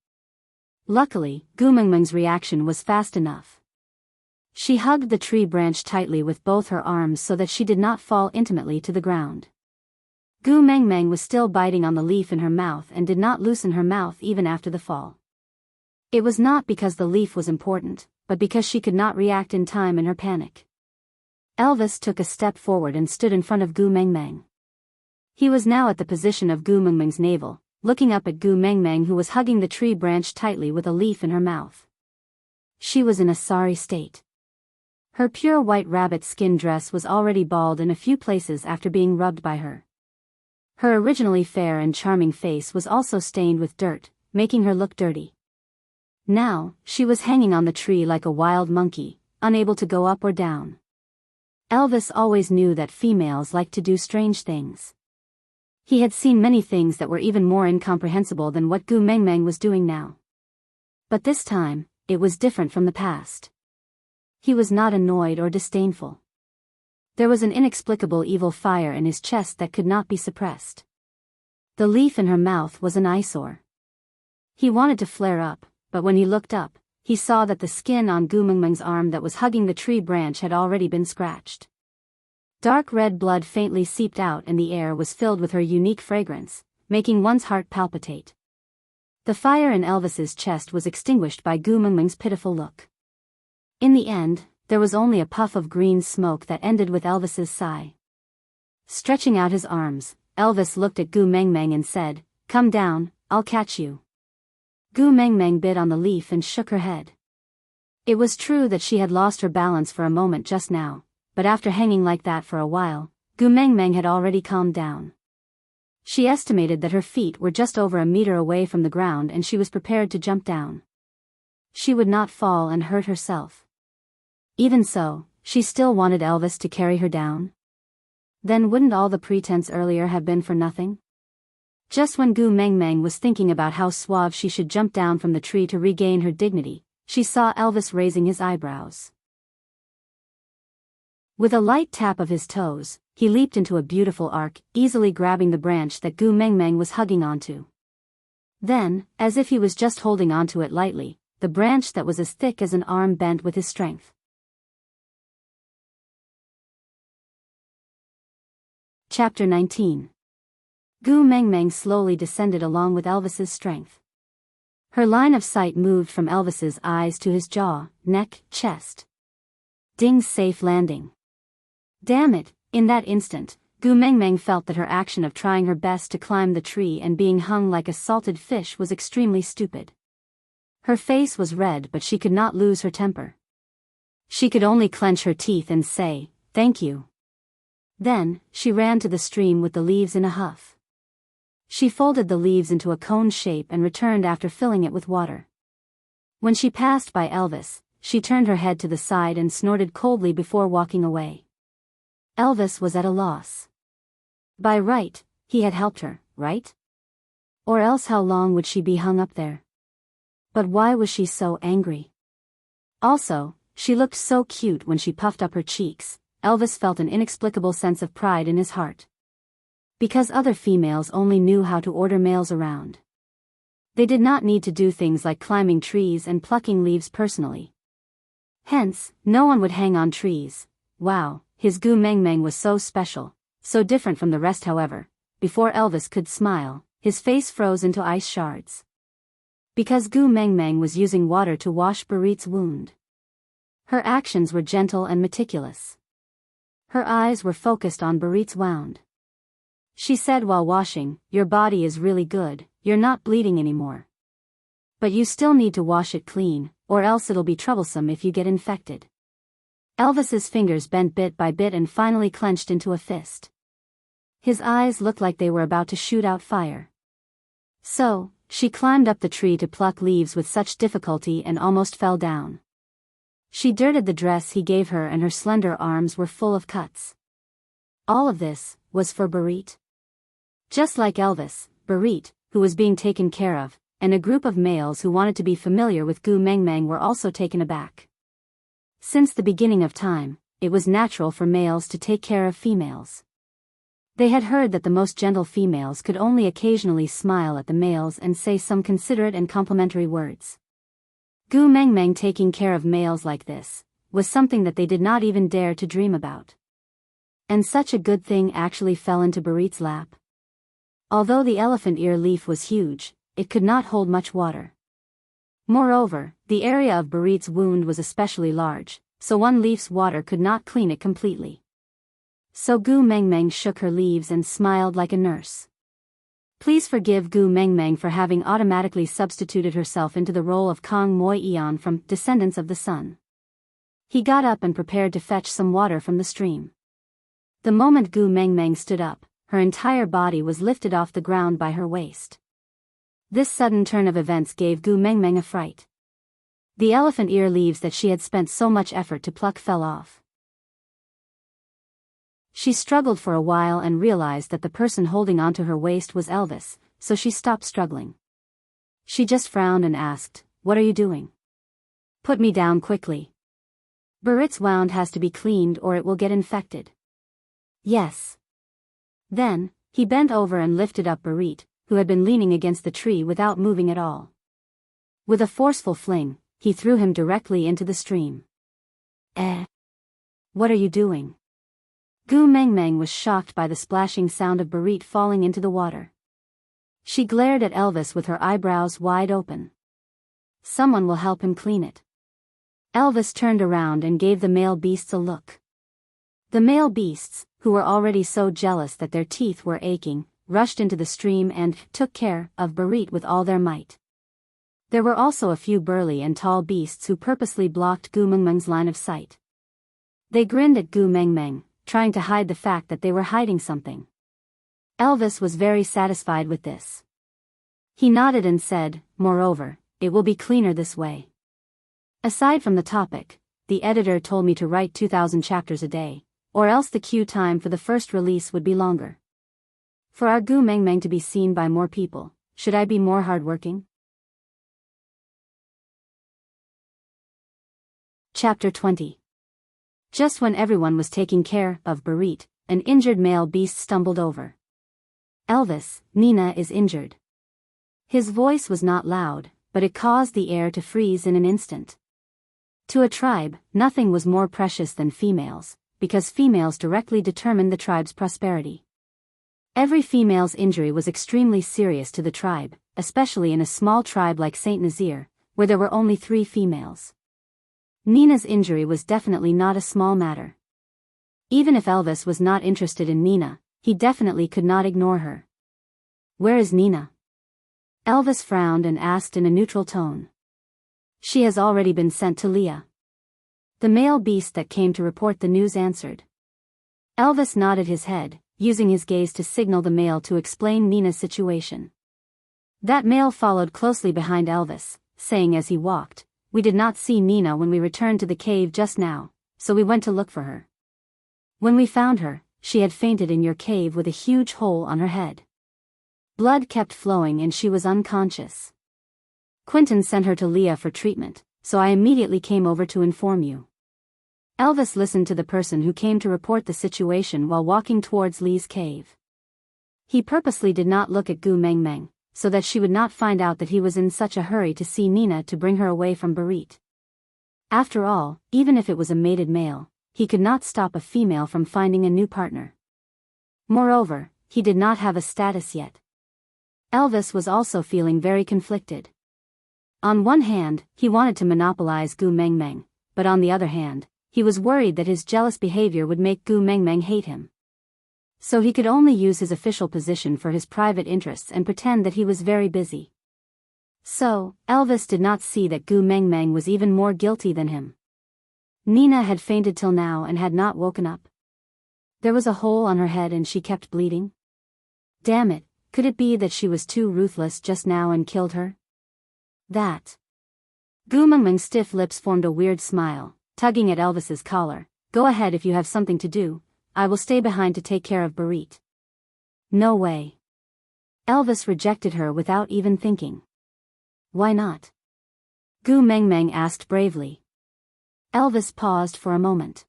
Luckily, Gu Mengmeng's reaction was fast enough. She hugged the tree branch tightly with both her arms so that she did not fall intimately to the ground. Gu Mengmeng was still biting on the leaf in her mouth and did not loosen her mouth even after the fall. It was not because the leaf was important, but because she could not react in time in her panic. Elvis took a step forward and stood in front of Gu Mengmeng. He was now at the position of Gu Mengmeng's navel, looking up at Gu Mengmeng who was hugging the tree branch tightly with a leaf in her mouth. She was in a sorry state. Her pure white rabbit skin dress was already bald in a few places after being rubbed by her. Her originally fair and charming face was also stained with dirt, making her look dirty. Now, she was hanging on the tree like a wild monkey, unable to go up or down. Elvis always knew that females liked to do strange things. He had seen many things that were even more incomprehensible than what Gu Mengmeng was doing now. But this time, it was different from the past. He was not annoyed or disdainful. There was an inexplicable evil fire in his chest that could not be suppressed. The leaf in her mouth was an eyesore. He wanted to flare up, but when he looked up, he saw that the skin on Gu Mengmeng's arm that was hugging the tree branch had already been scratched. Dark red blood faintly seeped out and the air was filled with her unique fragrance, making one's heart palpitate. The fire in Elvis's chest was extinguished by Gu Mengmeng's pitiful look. In the end, there was only a puff of green smoke that ended with Elvis's sigh. Stretching out his arms, Elvis looked at Gu Mengmeng and said, "Come down, I'll catch you." Gu Mengmeng bit on the leaf and shook her head. It was true that she had lost her balance for a moment just now, but after hanging like that for a while, Gu Mengmeng had already calmed down. She estimated that her feet were just over a meter away from the ground and she was prepared to jump down. She would not fall and hurt herself. Even so, she still wanted Elvis to carry her down. Then wouldn't all the pretense earlier have been for nothing? Just when Gu Mengmeng was thinking about how suave she should jump down from the tree to regain her dignity, she saw Elvis raising his eyebrows. With a light tap of his toes, he leaped into a beautiful arc, easily grabbing the branch that Gu Mengmeng was hugging onto. Then, as if he was just holding onto it lightly, the branch that was as thick as an arm bent with his strength. Chapter 19. Gu Mengmeng slowly descended along with Elvis's strength. Her line of sight moved from Elvis's eyes to his jaw, neck, chest. Ding, safe landing. Damn it, in that instant, Gu Mengmeng felt that her action of trying her best to climb the tree and being hung like a salted fish was extremely stupid. Her face was red but she could not lose her temper. She could only clench her teeth and say, "Thank you." Then, she ran to the stream with the leaves in a huff. She folded the leaves into a cone shape and returned after filling it with water. When she passed by Elvis, she turned her head to the side and snorted coldly before walking away. Elvis was at a loss. By right, he had helped her, right? Or else how long would she be hung up there? But why was she so angry? Also, she looked so cute when she puffed up her cheeks. Elvis felt an inexplicable sense of pride in his heart. Because other females only knew how to order males around. They did not need to do things like climbing trees and plucking leaves personally. Hence, no one would hang on trees. Wow, his Gu Meng Meng was so special, so different from the rest. However, before Elvis could smile, his face froze into ice shards. Because Gu Meng Meng was using water to wash Barit's wound. Her actions were gentle and meticulous. Her eyes were focused on Barit's wound. She said while washing, "Your body is really good, you're not bleeding anymore. But you still need to wash it clean, or else it'll be troublesome if you get infected." Elvis's fingers bent bit by bit and finally clenched into a fist. His eyes looked like they were about to shoot out fire. So, she climbed up the tree to pluck leaves with such difficulty and almost fell down. She dirted the dress he gave her and her slender arms were full of cuts. All of this was for Barit. Just like Elvis, Barit, who was being taken care of, and a group of males who wanted to be familiar with Gu Meng Meng were also taken aback. Since the beginning of time, it was natural for males to take care of females. They had heard that the most gentle females could only occasionally smile at the males and say some considerate and complimentary words. Gu Meng Meng taking care of males like this was something that they did not even dare to dream about. And such a good thing actually fell into Barit's lap. Although the elephant ear leaf was huge, it could not hold much water. Moreover, the area of Barit's wound was especially large, so one leaf's water could not clean it completely. So Gu Meng Meng shook her leaves and smiled like a nurse. Please forgive Gu Meng Meng for having automatically substituted herself into the role of Kong Moi Eon from Descendants of the Sun. He got up and prepared to fetch some water from the stream. The moment Gu Meng Meng stood up, her entire body was lifted off the ground by her waist. This sudden turn of events gave Gu Meng Meng a fright. The elephant ear leaves that she had spent so much effort to pluck fell off. She struggled for a while and realized that the person holding onto her waist was Elvis, so she stopped struggling. She just frowned and asked, "What are you doing? Put me down quickly. Barit's wound has to be cleaned or it will get infected." "Yes." Then, he bent over and lifted up Barit, who had been leaning against the tree without moving at all. With a forceful fling, he threw him directly into the stream. What are you doing?" Gu Meng Meng was shocked by the splashing sound of Barit falling into the water. She glared at Elvis with her eyebrows wide open. "Someone will help him clean it." Elvis turned around and gave the male beasts a look. The male beasts, who were already so jealous that their teeth were aching, rushed into the stream and took care of Barit with all their might. There were also a few burly and tall beasts who purposely blocked Gu Meng Meng's line of sight. They grinned at Gu Meng Meng, trying to hide the fact that they were hiding something. Elvis was very satisfied with this. He nodded and said, "Moreover, it will be cleaner this way." Aside from the topic, the editor told me to write 2,000 chapters a day, or else the queue time for the first release would be longer. For our Gu Meng Meng to be seen by more people, should I be more hardworking? Chapter 20. Just when everyone was taking care of Barit, an injured male beast stumbled over. "Elvis, Nina is injured." His voice was not loud, but it caused the air to freeze in an instant. To a tribe, nothing was more precious than females, because females directly determined the tribe's prosperity. Every female's injury was extremely serious to the tribe, especially in a small tribe like Saint Nazaire, where there were only 3 females. Nina's injury was definitely not a small matter. Even if Elvis was not interested in Nina, he definitely could not ignore her. "Where is Nina?" Elvis frowned and asked in a neutral tone. "She has already been sent to Leah." The male beast that came to report the news answered. Elvis nodded his head, using his gaze to signal the male to explain Nina's situation. That male followed closely behind Elvis, saying as he walked, we did not see Nina when we returned to the cave just now, so we went to look for her. When we found her, she had fainted in your cave with a huge hole on her head. Blood kept flowing and she was unconscious. Quentin sent her to Leah for treatment, so I immediately came over to inform you." Elvis listened to the person who came to report the situation while walking towards Lee's cave. He purposely did not look at Gu Mengmeng, so that she would not find out that he was in such a hurry to see Nina to bring her away from Barit. After all, even if it was a mated male, he could not stop a female from finding a new partner. Moreover, he did not have a status yet. Elvis was also feeling very conflicted. On one hand, he wanted to monopolize Gu Mengmeng, but on the other hand, he was worried that his jealous behavior would make Gu Mengmeng hate him. So he could only use his official position for his private interests and pretend that he was very busy. So, Elvis did not see that Gu Mengmeng was even more guilty than him. Nina had fainted till now and had not woken up. There was a hole on her head and she kept bleeding. Damn it, could it be that she was too ruthless just now and killed her? That. Gu Mengmeng's stiff lips formed a weird smile, tugging at Elvis's collar. "Go ahead if you have something to do, I will stay behind to take care of Barit." "No way." Elvis rejected her without even thinking. "Why not?" Gu Mengmeng asked bravely. Elvis paused for a moment.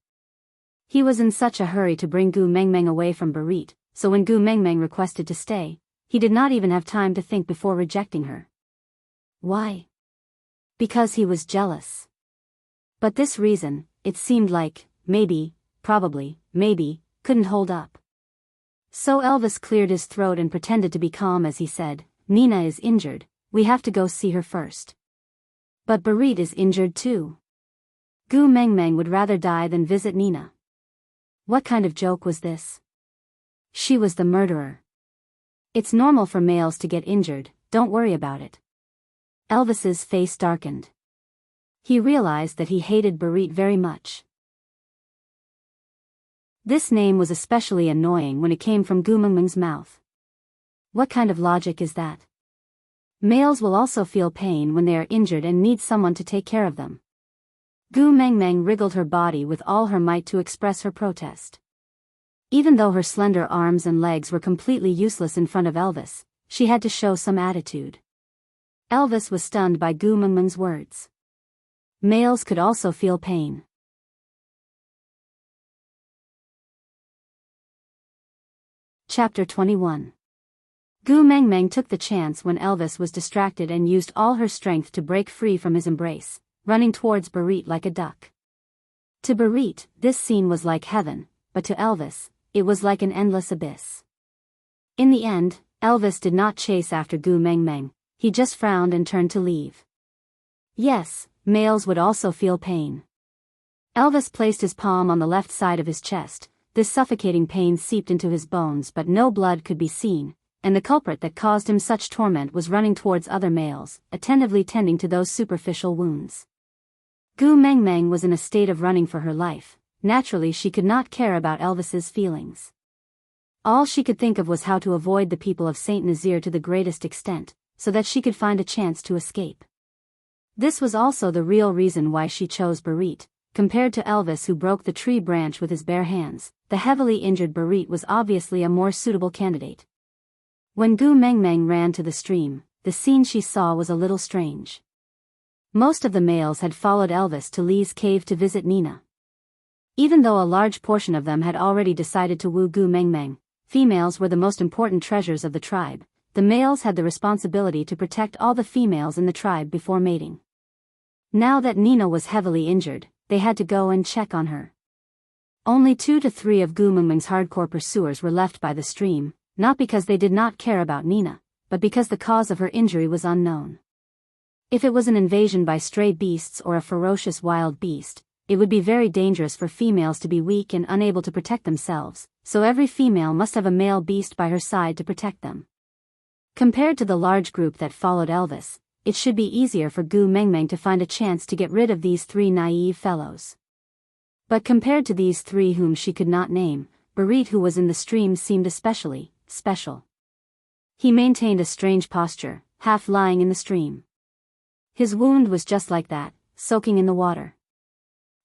He was in such a hurry to bring Gu Mengmeng away from Barit, so when Gu Mengmeng requested to stay, he did not even have time to think before rejecting her. Why? Because he was jealous. But this reason, it seemed like, maybe, probably, maybe, couldn't hold up. So Elvis cleared his throat and pretended to be calm as he said, "Nina is injured, we have to go see her first." "But Barit is injured too. Gu Mengmeng would rather die than visit Nina." What kind of joke was this? She was the murderer. "It's normal for males to get injured, don't worry about it." Elvis's face darkened. He realized that he hated Barit very much. This name was especially annoying when it came from Gu Mengmeng's mouth. What kind of logic is that? Males will also feel pain when they are injured and need someone to take care of them. Gu Mengmeng wriggled her body with all her might to express her protest. Even though her slender arms and legs were completely useless in front of Elvis, she had to show some attitude. Elvis was stunned by Gu Mengmeng's words. Males could also feel pain. Chapter 21. Gu Mengmeng took the chance when Elvis was distracted and used all her strength to break free from his embrace, running towards Barit like a duck. To Barit, this scene was like heaven, but to Elvis, it was like an endless abyss. In the end, Elvis did not chase after Gu Mengmeng, he just frowned and turned to leave. Yes, males would also feel pain. Elvis placed his palm on the left side of his chest. This suffocating pain seeped into his bones but no blood could be seen, and the culprit that caused him such torment was running towards other males, attentively tending to those superficial wounds. Gu Mengmeng was in a state of running for her life. Naturally she could not care about Elvis's feelings. All she could think of was how to avoid the people of Saint Nazaire to the greatest extent, so that she could find a chance to escape. This was also the real reason why she chose Barit. Compared to Elvis who broke the tree branch with his bare hands, the heavily injured Barit was obviously a more suitable candidate. When Gu Mengmeng ran to the stream, the scene she saw was a little strange. Most of the males had followed Elvis to Lee's cave to visit Nina. Even though a large portion of them had already decided to woo Gu Mengmeng, females were the most important treasures of the tribe. The males had the responsibility to protect all the females in the tribe before mating. Now that Nina was heavily injured, they had to go and check on her. Only 2 to 3 of Gu Mengmeng's hardcore pursuers were left by the stream, not because they did not care about Nina, but because the cause of her injury was unknown. If it was an invasion by stray beasts or a ferocious wild beast, it would be very dangerous for females to be weak and unable to protect themselves, so every female must have a male beast by her side to protect them. Compared to the large group that followed Elvis, it should be easier for Gu Mengmeng to find a chance to get rid of these 3 naive fellows. But compared to these 3 whom she could not name, Barit who was in the stream seemed especially special. He maintained a strange posture, half lying in the stream. His wound was just like that, soaking in the water.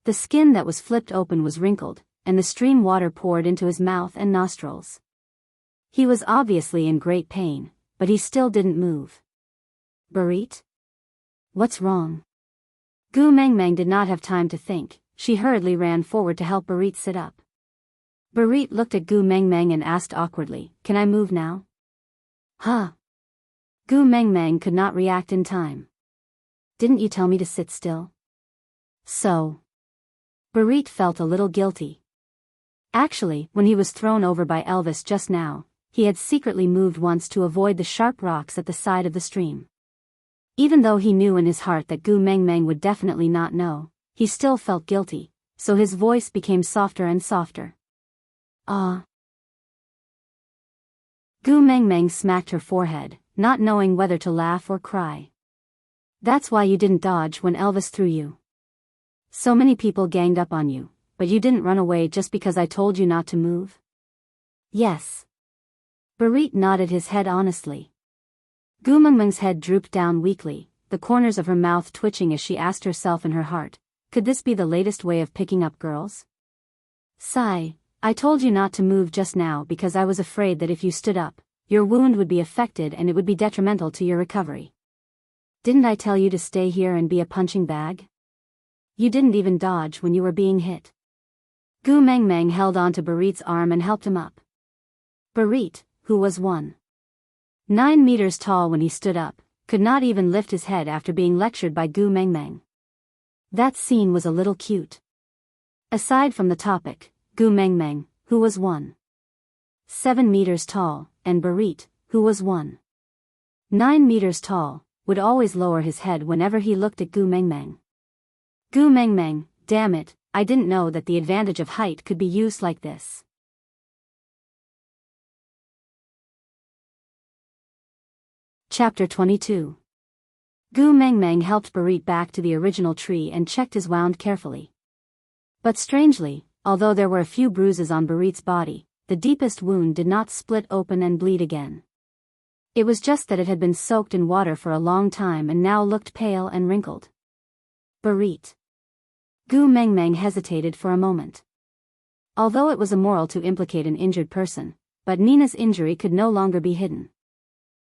The skin that was flipped open was wrinkled, and the stream water poured into his mouth and nostrils. He was obviously in great pain, but he still didn't move. Barit? What's wrong? Gu Mengmeng did not have time to think. She hurriedly ran forward to help Barit sit up. Barit looked at Gu Mengmeng and asked awkwardly, "Can I move now?" Huh? Gu Mengmeng could not react in time. "Didn't you tell me to sit still?" So. Barit felt a little guilty. Actually, when he was thrown over by Elvis just now, he had secretly moved once to avoid the sharp rocks at the side of the stream. Even though he knew in his heart that Gu Mengmeng would definitely not know, he still felt guilty, so his voice became softer and softer. Ah. Gu Mengmeng smacked her forehead, not knowing whether to laugh or cry. "That's why you didn't dodge when Elvis threw you. So many people ganged up on you, but you didn't run away just because I told you not to move?" "Yes." Barit nodded his head honestly. Gu Mengmeng's head drooped down weakly, the corners of her mouth twitching as she asked herself in her heart, could this be the latest way of picking up girls? "Sigh, I told you not to move just now because I was afraid that if you stood up, your wound would be affected and it would be detrimental to your recovery. Didn't I tell you to stay here and be a punching bag? You didn't even dodge when you were being hit." Gu Mengmeng held onto Barit's arm and helped him up. Barit, who was 1.9 meters tall when he stood up, could not even lift his head after being lectured by Gu Mengmeng. That scene was a little cute. Aside from the topic, Gu Mengmeng, who was 1.7 meters tall, and Barit, who was 1.9 meters tall, would always lower his head whenever he looked at Gu Mengmeng. Gu Mengmeng, damn it, I didn't know that the advantage of height could be used like this. Chapter 22. Gu Mengmeng helped Barit back to the original tree and checked his wound carefully. But strangely, although there were a few bruises on Barit's body, the deepest wound did not split open and bleed again. It was just that it had been soaked in water for a long time and now looked pale and wrinkled. Barit. Gu Mengmeng hesitated for a moment. Although it was immoral to implicate an injured person, but Nina's injury could no longer be hidden.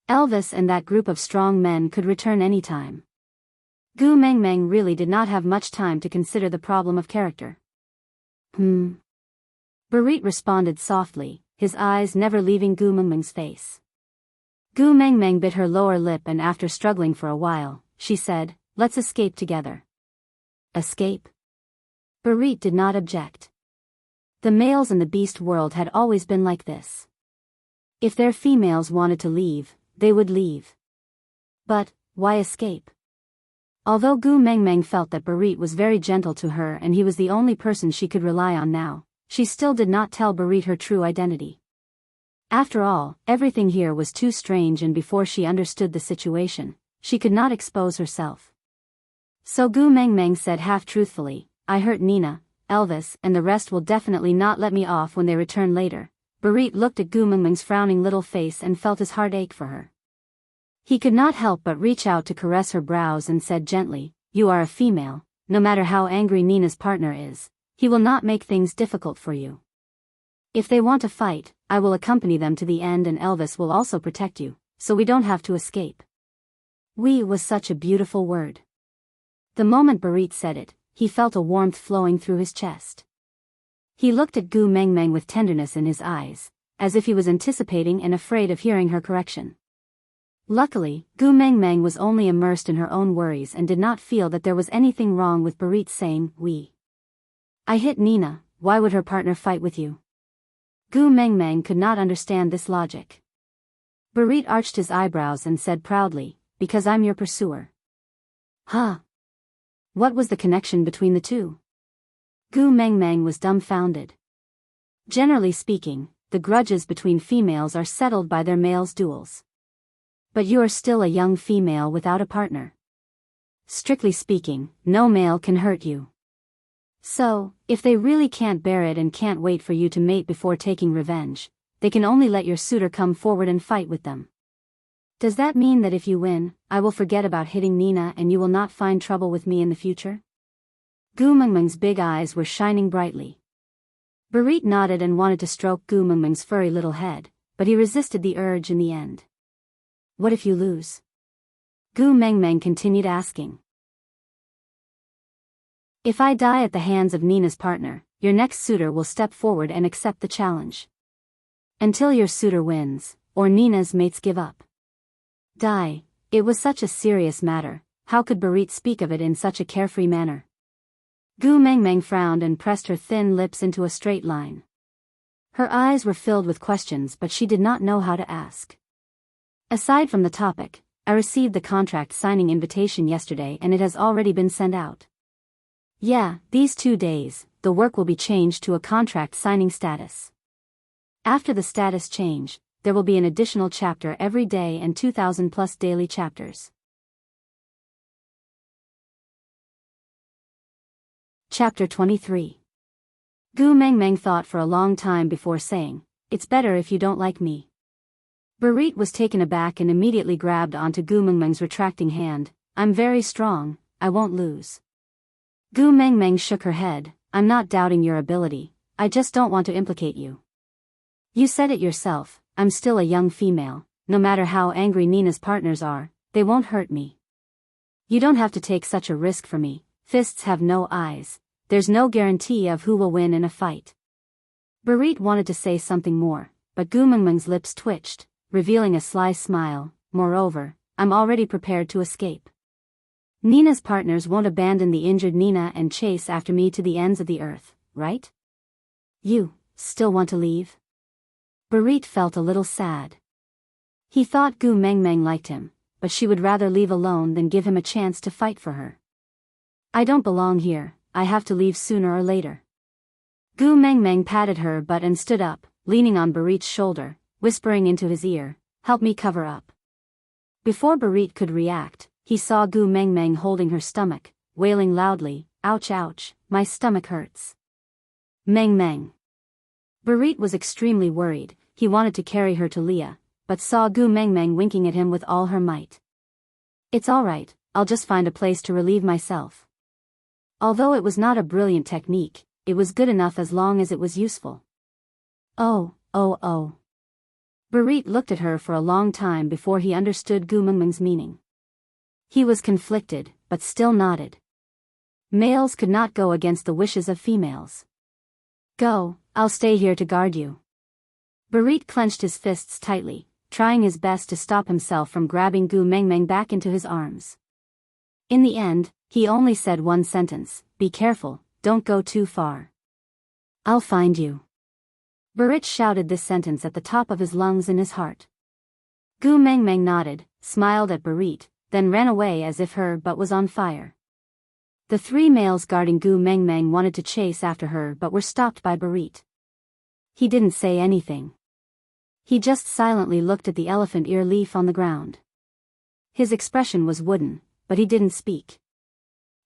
Elvis and that group of strong men could return any time. Gu Mengmeng really did not have much time to consider the problem of character. Barit responded softly, his eyes never leaving Gu Mengmeng's face. Gu Mengmeng bit her lower lip and after struggling for a while, she said, "Let's escape together." Escape? Barit did not object. The males in the beast world had always been like this. If their females wanted to leave, they would leave. But, why escape? Although Gu Mengmeng felt that Barit was very gentle to her and he was the only person she could rely on now, she still did not tell Barit her true identity. After all, everything here was too strange and before she understood the situation, she could not expose herself. So Gu Mengmeng said half-truthfully, "I hurt Nina, Elvis and the rest will definitely not let me off when they return later." Barit looked at Gu Mengmeng's frowning little face and felt his heart ache for her. He could not help but reach out to caress her brows and said gently, "You are a female, no matter how angry Nina's partner is, he will not make things difficult for you. If they want to fight, I will accompany them to the end and Elvis will also protect you, so we don't have to escape." "We" was such a beautiful word. The moment Barit said it, he felt a warmth flowing through his chest. He looked at Gu Mengmeng with tenderness in his eyes, as if he was anticipating and afraid of hearing her correction. Luckily, Gu Mengmeng was only immersed in her own worries and did not feel that there was anything wrong with Barit saying, "We." "I hit Nina, why would her partner fight with you?" Gu Mengmeng could not understand this logic. Barit arched his eyebrows and said proudly, "Because I'm your pursuer." Huh? What was the connection between the two? Gu Mengmeng was dumbfounded. Generally speaking, the grudges between females are settled by their males' duels. But you are still a young female without a partner. Strictly speaking, no male can hurt you. So, if they really can't bear it and can't wait for you to mate before taking revenge, they can only let your suitor come forward and fight with them. Does that mean that if you win, I will forget about hitting Nina and you will not find trouble with me in the future? Gu Mengmeng's big eyes were shining brightly. Barit nodded and wanted to stroke Gu Mengmeng's furry little head, but he resisted the urge in the end. What if you lose? Gu Mengmeng continued asking. If I die at the hands of Nina's partner, your next suitor will step forward and accept the challenge. Until your suitor wins, or Nina's mates give up. Die. It was such a serious matter, how could Barit speak of it in such a carefree manner? Gu Mengmeng frowned and pressed her thin lips into a straight line. Her eyes were filled with questions but she did not know how to ask. Aside from the topic, I received the contract signing invitation yesterday and it has already been sent out. Yeah, these 2 days, the work will be changed to a contract signing status. After the status change, there will be an additional chapter every day and 2,000 plus daily chapters. Chapter 23. Gu Mengmeng thought for a long time before saying, "It's better if you don't like me." Barit was taken aback and immediately grabbed onto Gu Mengmeng's retracting hand. "I'm very strong, I won't lose." Gu Mengmeng shook her head. "I'm not doubting your ability, I just don't want to implicate you. You said it yourself, I'm still a young female, no matter how angry Nina's partners are, they won't hurt me. You don't have to take such a risk for me, fists have no eyes, there's no guarantee of who will win in a fight." Barit wanted to say something more, but Gu Mengmeng's lips twitched, revealing a sly smile. "Moreover, I'm already prepared to escape. Nina's partners won't abandon the injured Nina and chase after me to the ends of the earth, right? You still want to leave?" Barit felt a little sad. He thought Gu Mengmeng liked him, but she would rather leave alone than give him a chance to fight for her. "I don't belong here, I have to leave sooner or later." Gu Mengmeng patted her butt and stood up, leaning on Barit's shoulder, whispering into his ear, "Help me cover up." Before Barit could react, he saw Gu Mengmeng holding her stomach, wailing loudly, "Ouch ouch, my stomach hurts." Mengmeng. Barit was extremely worried. He wanted to carry her to Leah, but saw Gu Mengmeng winking at him with all her might. "It's alright, I'll just find a place to relieve myself." Although it was not a brilliant technique, it was good enough as long as it was useful. Oh. Barit looked at her for a long time before he understood Gu Mengmeng's meaning. He was conflicted, but still nodded. Males could not go against the wishes of females. "Go, I'll stay here to guard you." Barit clenched his fists tightly, trying his best to stop himself from grabbing Gu Mengmeng back into his arms. In the end, he only said one sentence, "Be careful, don't go too far. I'll find you." Barit shouted this sentence at the top of his lungs in his heart. Gu Mengmeng nodded, smiled at Barit, then ran away as if her butt was on fire. The 3 males guarding Gu Mengmeng wanted to chase after her but were stopped by Barit. He didn't say anything. He just silently looked at the elephant ear leaf on the ground. His expression was wooden, but he didn't speak.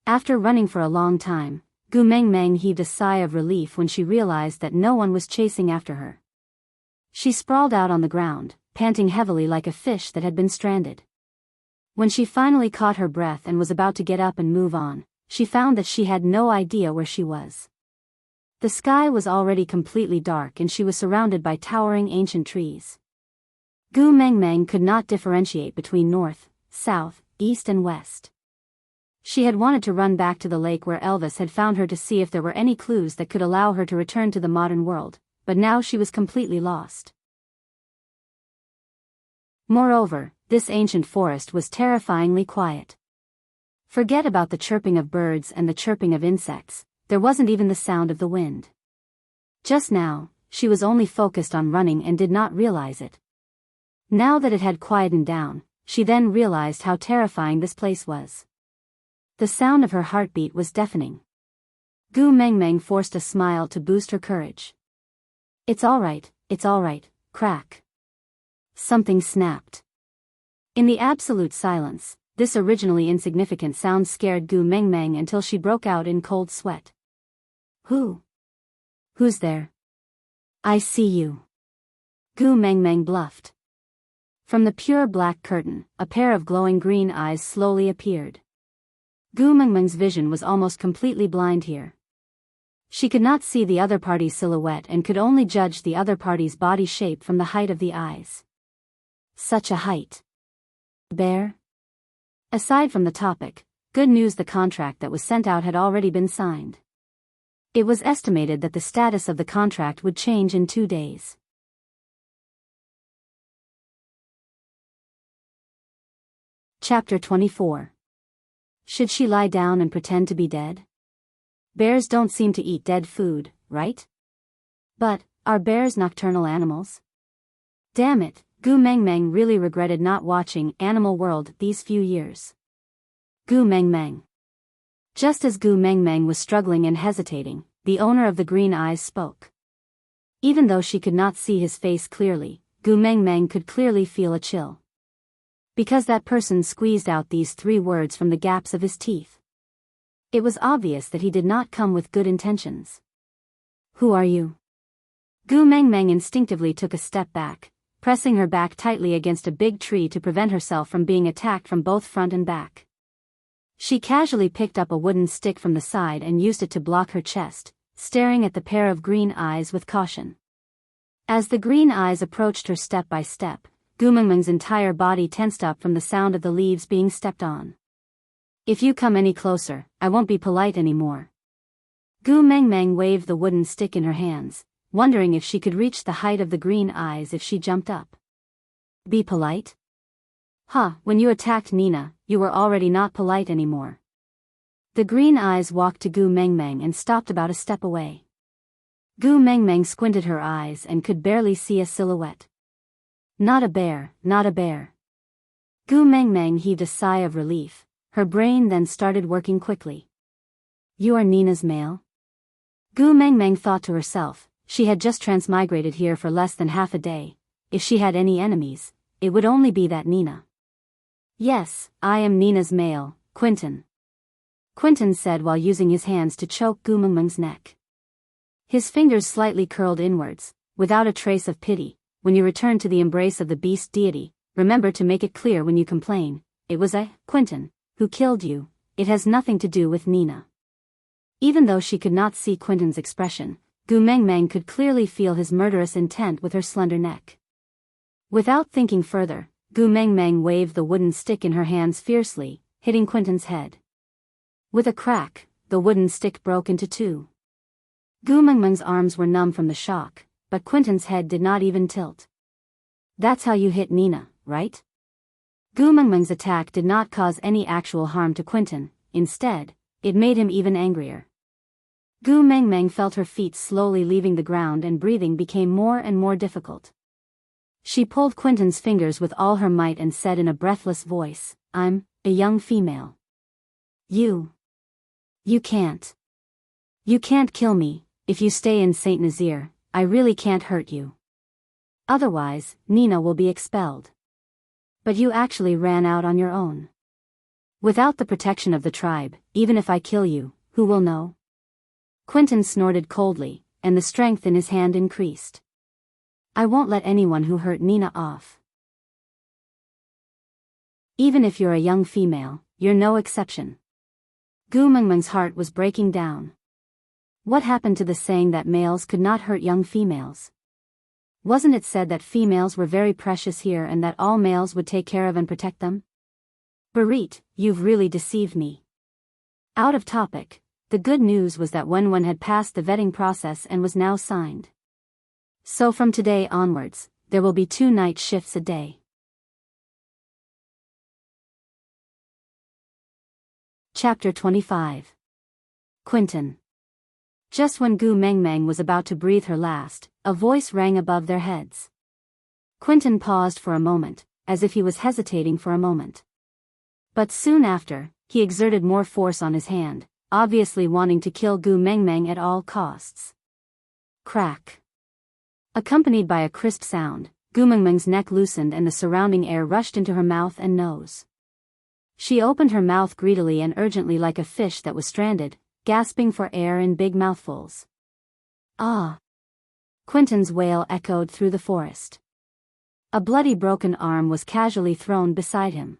After running for a long time, Gu Mengmeng heaved a sigh of relief when she realized that no one was chasing after her. She sprawled out on the ground, panting heavily like a fish that had been stranded. When she finally caught her breath and was about to get up and move on, she found that she had no idea where she was. The sky was already completely dark and she was surrounded by towering ancient trees. Gu Mengmeng could not differentiate between north, south, east and west. She had wanted to run back to the lake where Elvis had found her to see if there were any clues that could allow her to return to the modern world, but now she was completely lost. Moreover, this ancient forest was terrifyingly quiet. Forget about the chirping of birds and the chirping of insects, there wasn't even the sound of the wind. Just now, she was only focused on running and did not realize it. Now that it had quietened down, she then realized how terrifying this place was. The sound of her heartbeat was deafening. Gu Mengmeng forced a smile to boost her courage. It's all right, crack. Something snapped. In the absolute silence, this originally insignificant sound scared Gu Mengmeng until she broke out in cold sweat. Who's there? I see you. Gu Mengmeng bluffed. From the pure black curtain, a pair of glowing green eyes slowly appeared. Gu Mengmeng's vision was almost completely blind here. She could not see the other party's silhouette and could only judge the other party's body shape from the height of the eyes. Such a height. Bear? Aside from the topic, good news, the contract that was sent out had already been signed. It was estimated that the status of the contract would change in 2 days. Chapter 24. Should she lie down and pretend to be dead? Bears don't seem to eat dead food, right? But, are bears nocturnal animals? Damn it, Gu Mengmeng really regretted not watching Animal World these few years. Gu Mengmeng. Just as Gu Mengmeng was struggling and hesitating, the owner of the green eyes spoke. Even though she could not see his face clearly, Gu Mengmeng could clearly feel a chill. Because that person squeezed out these 3 words from the gaps of his teeth. It was obvious that he did not come with good intentions. Who are you? Gu Mengmeng instinctively took a step back, pressing her back tightly against a big tree to prevent herself from being attacked from both front and back. She casually picked up a wooden stick from the side and used it to block her chest, staring at the pair of green eyes with caution. As the green eyes approached her step by step, Gu Mengmeng's entire body tensed up from the sound of the leaves being stepped on. If you come any closer, I won't be polite anymore. Gu Mengmeng waved the wooden stick in her hands, wondering if she could reach the height of the green eyes if she jumped up. Be polite? When you attacked Nina, you were already not polite anymore. The green eyes walked to Gu Mengmeng and stopped about a step away. Gu Mengmeng squinted her eyes and could barely see a silhouette. Not a bear, not a bear. Gu Mengmeng heaved a sigh of relief. Her brain then started working quickly. You are Nina's male? Gu Mengmeng thought to herself, she had just transmigrated here for less than half a day. If she had any enemies, it would only be that Nina. Yes, I am Nina's male, Quentin. Quentin said while using his hands to choke Gu Mengmeng's neck. His fingers slightly curled inwards, without a trace of pity. When you return to the embrace of the beast deity, remember to make it clear when you complain, it was Quentin, who killed you, it has nothing to do with Nina. Even though she could not see Quentin's expression, Gu Mengmeng could clearly feel his murderous intent with her slender neck. Without thinking further, Gu Mengmeng waved the wooden stick in her hands fiercely, hitting Quentin's head. With a crack, the wooden stick broke into 2. Gu Mengmeng's arms were numb from the shock, but Quentin's head did not even tilt. That's how you hit Nina, right? Gu Mengmeng's attack did not cause any actual harm to Quentin, instead, it made him even angrier. Gu Mengmeng felt her feet slowly leaving the ground and breathing became more and more difficult. She pulled Quentin's fingers with all her might and said in a breathless voice, I'm a young female. You can't kill me. If you stay in Saint Nazaire, I really can't hurt you. Otherwise, Nina will be expelled. But you actually ran out on your own. Without the protection of the tribe, even if I kill you, who will know? Quentin snorted coldly, and the strength in his hand increased. I won't let anyone who hurt Nina off. Even if you're a young female, you're no exception. Gu Mengmeng's heart was breaking down. What happened to the saying that males could not hurt young females? Wasn't it said that females were very precious here and that all males would take care of and protect them? Barit, you've really deceived me. Out of topic, the good news was that one had passed the vetting process and was now signed. So from today onwards, there will be 2 night shifts a day. Chapter 25. Quentin. Just when Gu Mengmeng was about to breathe her last, a voice rang above their heads. Quentin paused for a moment, as if he was hesitating for a moment. But soon after, he exerted more force on his hand, obviously wanting to kill Gu Mengmeng at all costs. Crack. Accompanied by a crisp sound, Gu Mengmeng's neck loosened and the surrounding air rushed into her mouth and nose. She opened her mouth greedily and urgently like a fish that was stranded, gasping for air in big mouthfuls. Ah! Quentin's wail echoed through the forest. A bloody broken arm was casually thrown beside him.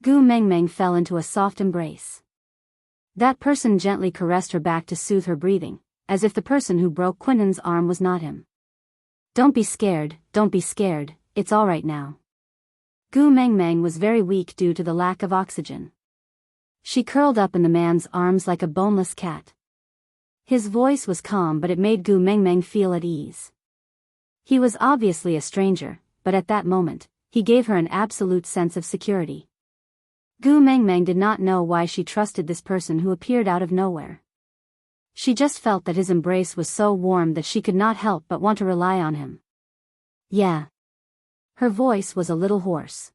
Gu Mengmeng fell into a soft embrace. That person gently caressed her back to soothe her breathing, as if the person who broke Quentin's arm was not him. Don't be scared, it's all right now. Gu Mengmeng was very weak due to the lack of oxygen. She curled up in the man's arms like a boneless cat. His voice was calm, but it made Gu Mengmeng feel at ease. He was obviously a stranger, but at that moment, he gave her an absolute sense of security. Gu Mengmeng did not know why she trusted this person who appeared out of nowhere. She just felt that his embrace was so warm that she could not help but want to rely on him. Yeah. Her voice was a little hoarse.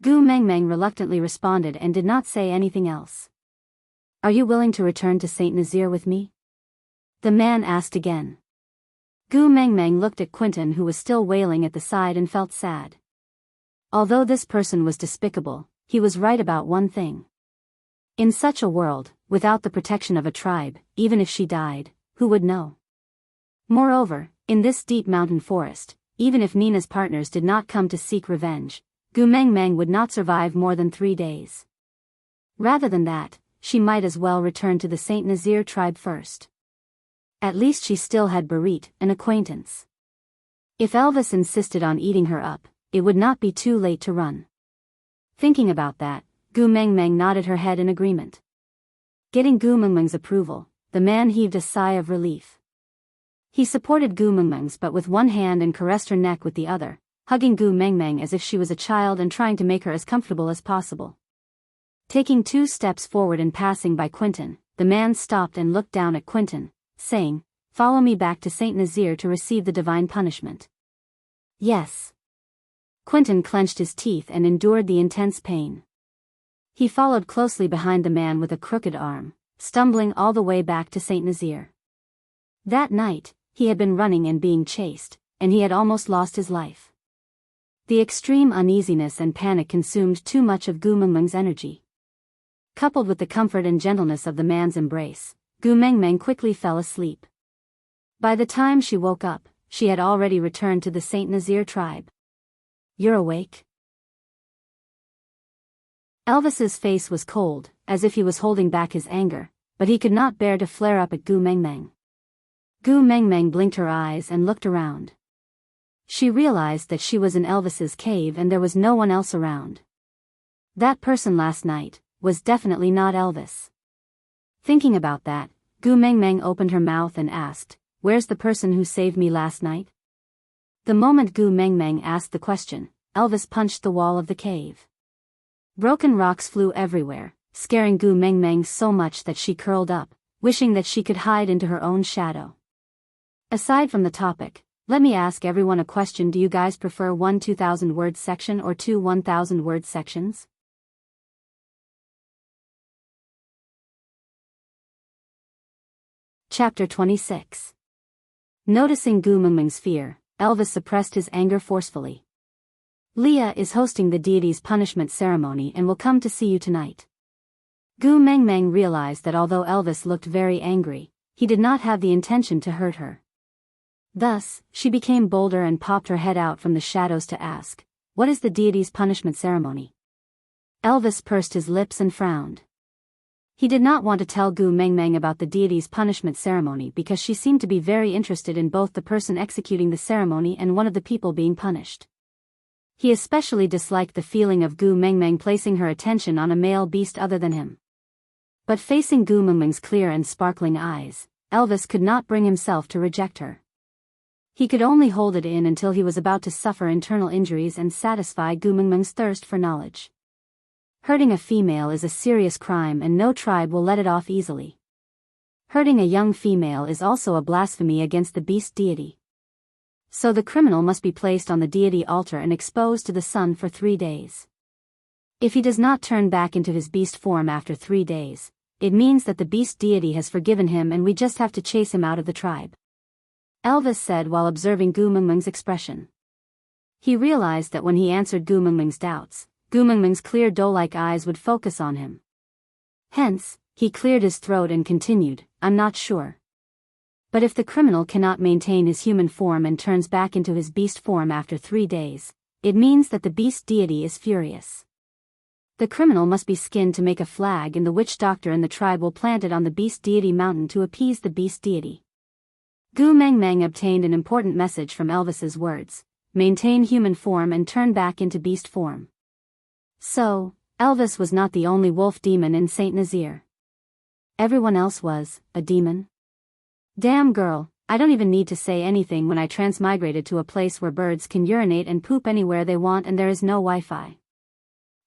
Gu Mengmeng reluctantly responded and did not say anything else. Are you willing to return to Saint Nazaire with me? The man asked again. Gu Mengmeng looked at Quentin, who was still wailing at the side, and felt sad. Although this person was despicable, he was right about one thing. In such a world, without the protection of a tribe, even if she died, who would know? Moreover, in this deep mountain forest, even if Nina's partners did not come to seek revenge, Gu Mengmeng would not survive more than 3 days. Rather than that, she might as well return to the Saint Nazaire tribe first. At least she still had Barit, an acquaintance. If Elvis insisted on eating her up, it would not be too late to run. Thinking about that, Gu Mengmeng nodded her head in agreement. Getting Gu Mengmeng's approval, the man heaved a sigh of relief. He supported Gu Mengmeng's but with one hand and caressed her neck with the other, hugging Gu Mengmeng as if she was a child and trying to make her as comfortable as possible. Taking 2 steps forward and passing by Quentin, the man stopped and looked down at Quentin, saying, "Follow me back to Saint Nazaire to receive the divine punishment." Yes. Quentin clenched his teeth and endured the intense pain. He followed closely behind the man with a crooked arm, stumbling all the way back to Saint Nazaire. That night, he had been running and being chased, and he had almost lost his life. The extreme uneasiness and panic consumed too much of Gu Mengmeng's energy. Coupled with the comfort and gentleness of the man's embrace, Gu Mengmeng quickly fell asleep. By the time she woke up, she had already returned to the Saint Nazaire tribe. You're awake? Elvis's face was cold, as if he was holding back his anger, but he could not bear to flare up at Gu Mengmeng. Gu Mengmeng blinked her eyes and looked around. She realized that she was in Elvis's cave and there was no one else around. That person last night was definitely not Elvis. Thinking about that, Gu Mengmeng opened her mouth and asked, "Where's the person who saved me last night?" The moment Gu Mengmeng asked the question, Elvis punched the wall of the cave. Broken rocks flew everywhere, scaring Gu Mengmeng so much that she curled up, wishing that she could hide into her own shadow. Aside from the topic, let me ask everyone a question. Do you guys prefer 1 2,000 word section or 2 1,000 word sections? Chapter 26. Noticing Gu Mengmeng's fear, Elvis suppressed his anger forcefully. Leah is hosting the deity's punishment ceremony and will come to see you tonight. Gu Mengmeng realized that although Elvis looked very angry, he did not have the intention to hurt her. Thus, she became bolder and popped her head out from the shadows to ask, "What is the deity's punishment ceremony?" Elvis pursed his lips and frowned. He did not want to tell Gu Mengmeng about the deity's punishment ceremony because she seemed to be very interested in both the person executing the ceremony and one of the people being punished. He especially disliked the feeling of Gu Mengmeng placing her attention on a male beast other than him. But facing Gu Mengmeng's clear and sparkling eyes, Elvis could not bring himself to reject her. He could only hold it in until he was about to suffer internal injuries and satisfy Gu Mengmeng's thirst for knowledge. Hurting a female is a serious crime and no tribe will let it off easily. Hurting a young female is also a blasphemy against the beast deity. So the criminal must be placed on the deity altar and exposed to the sun for 3 days. If he does not turn back into his beast form after 3 days, it means that the beast deity has forgiven him and we just have to chase him out of the tribe. Elvis said while observing Gu Mengmeng's expression. He realized that when he answered Gu Mengmeng's doubts, Gu Mengmeng's clear doe-like eyes would focus on him. Hence, he cleared his throat and continued, "I'm not sure. But if the criminal cannot maintain his human form and turns back into his beast form after 3 days, it means that the beast deity is furious. The criminal must be skinned to make a flag, and the witch doctor and the tribe will plant it on the beast deity mountain to appease the beast deity. Gu Meng Meng obtained an important message from Elvis's words: maintain human form and turn back into beast form. So, Elvis was not the only wolf demon in Saint Nazaire. Everyone else was a demon. Damn girl, I don't even need to say anything when I transmigrated to a place where birds can urinate and poop anywhere they want and there is no Wi-Fi.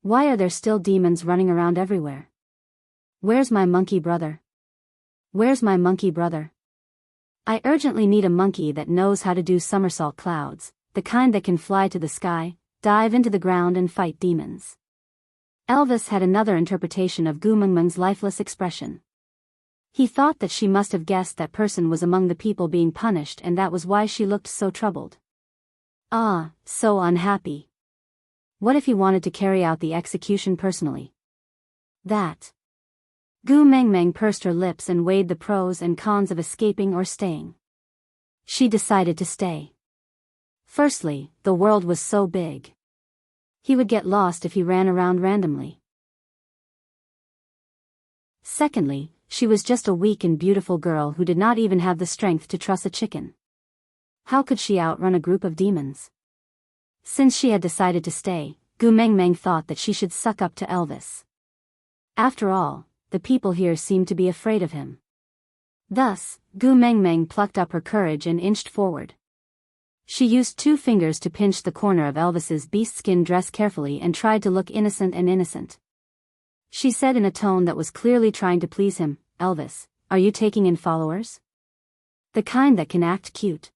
Why are there still demons running around everywhere? Where's my monkey brother? Where's my monkey brother? I urgently need a monkey that knows how to do somersault clouds, the kind that can fly to the sky, dive into the ground and fight demons. Elvis had another interpretation of Gu Meng Meng's lifeless expression. He thought that she must have guessed that person was among the people being punished, and that was why she looked so troubled. Ah, so unhappy. What if he wanted to carry out the execution personally? That. Gu Meng Meng pursed her lips and weighed the pros and cons of escaping or staying. She decided to stay. Firstly, the world was so big. He would get lost if he ran around randomly. Secondly, she was just a weak and beautiful girl who did not even have the strength to truss a chicken. How could she outrun a group of demons? Since she had decided to stay, Gu Meng Meng thought that she should suck up to Elvis. After all, the people here seemed to be afraid of him. Thus, Gu Meng Meng plucked up her courage and inched forward. She used 2 fingers to pinch the corner of Elvis's beast-skin dress carefully and tried to look innocent and innocent. She said in a tone that was clearly trying to please him, "Elvis, are you taking in followers? The kind that can act cute."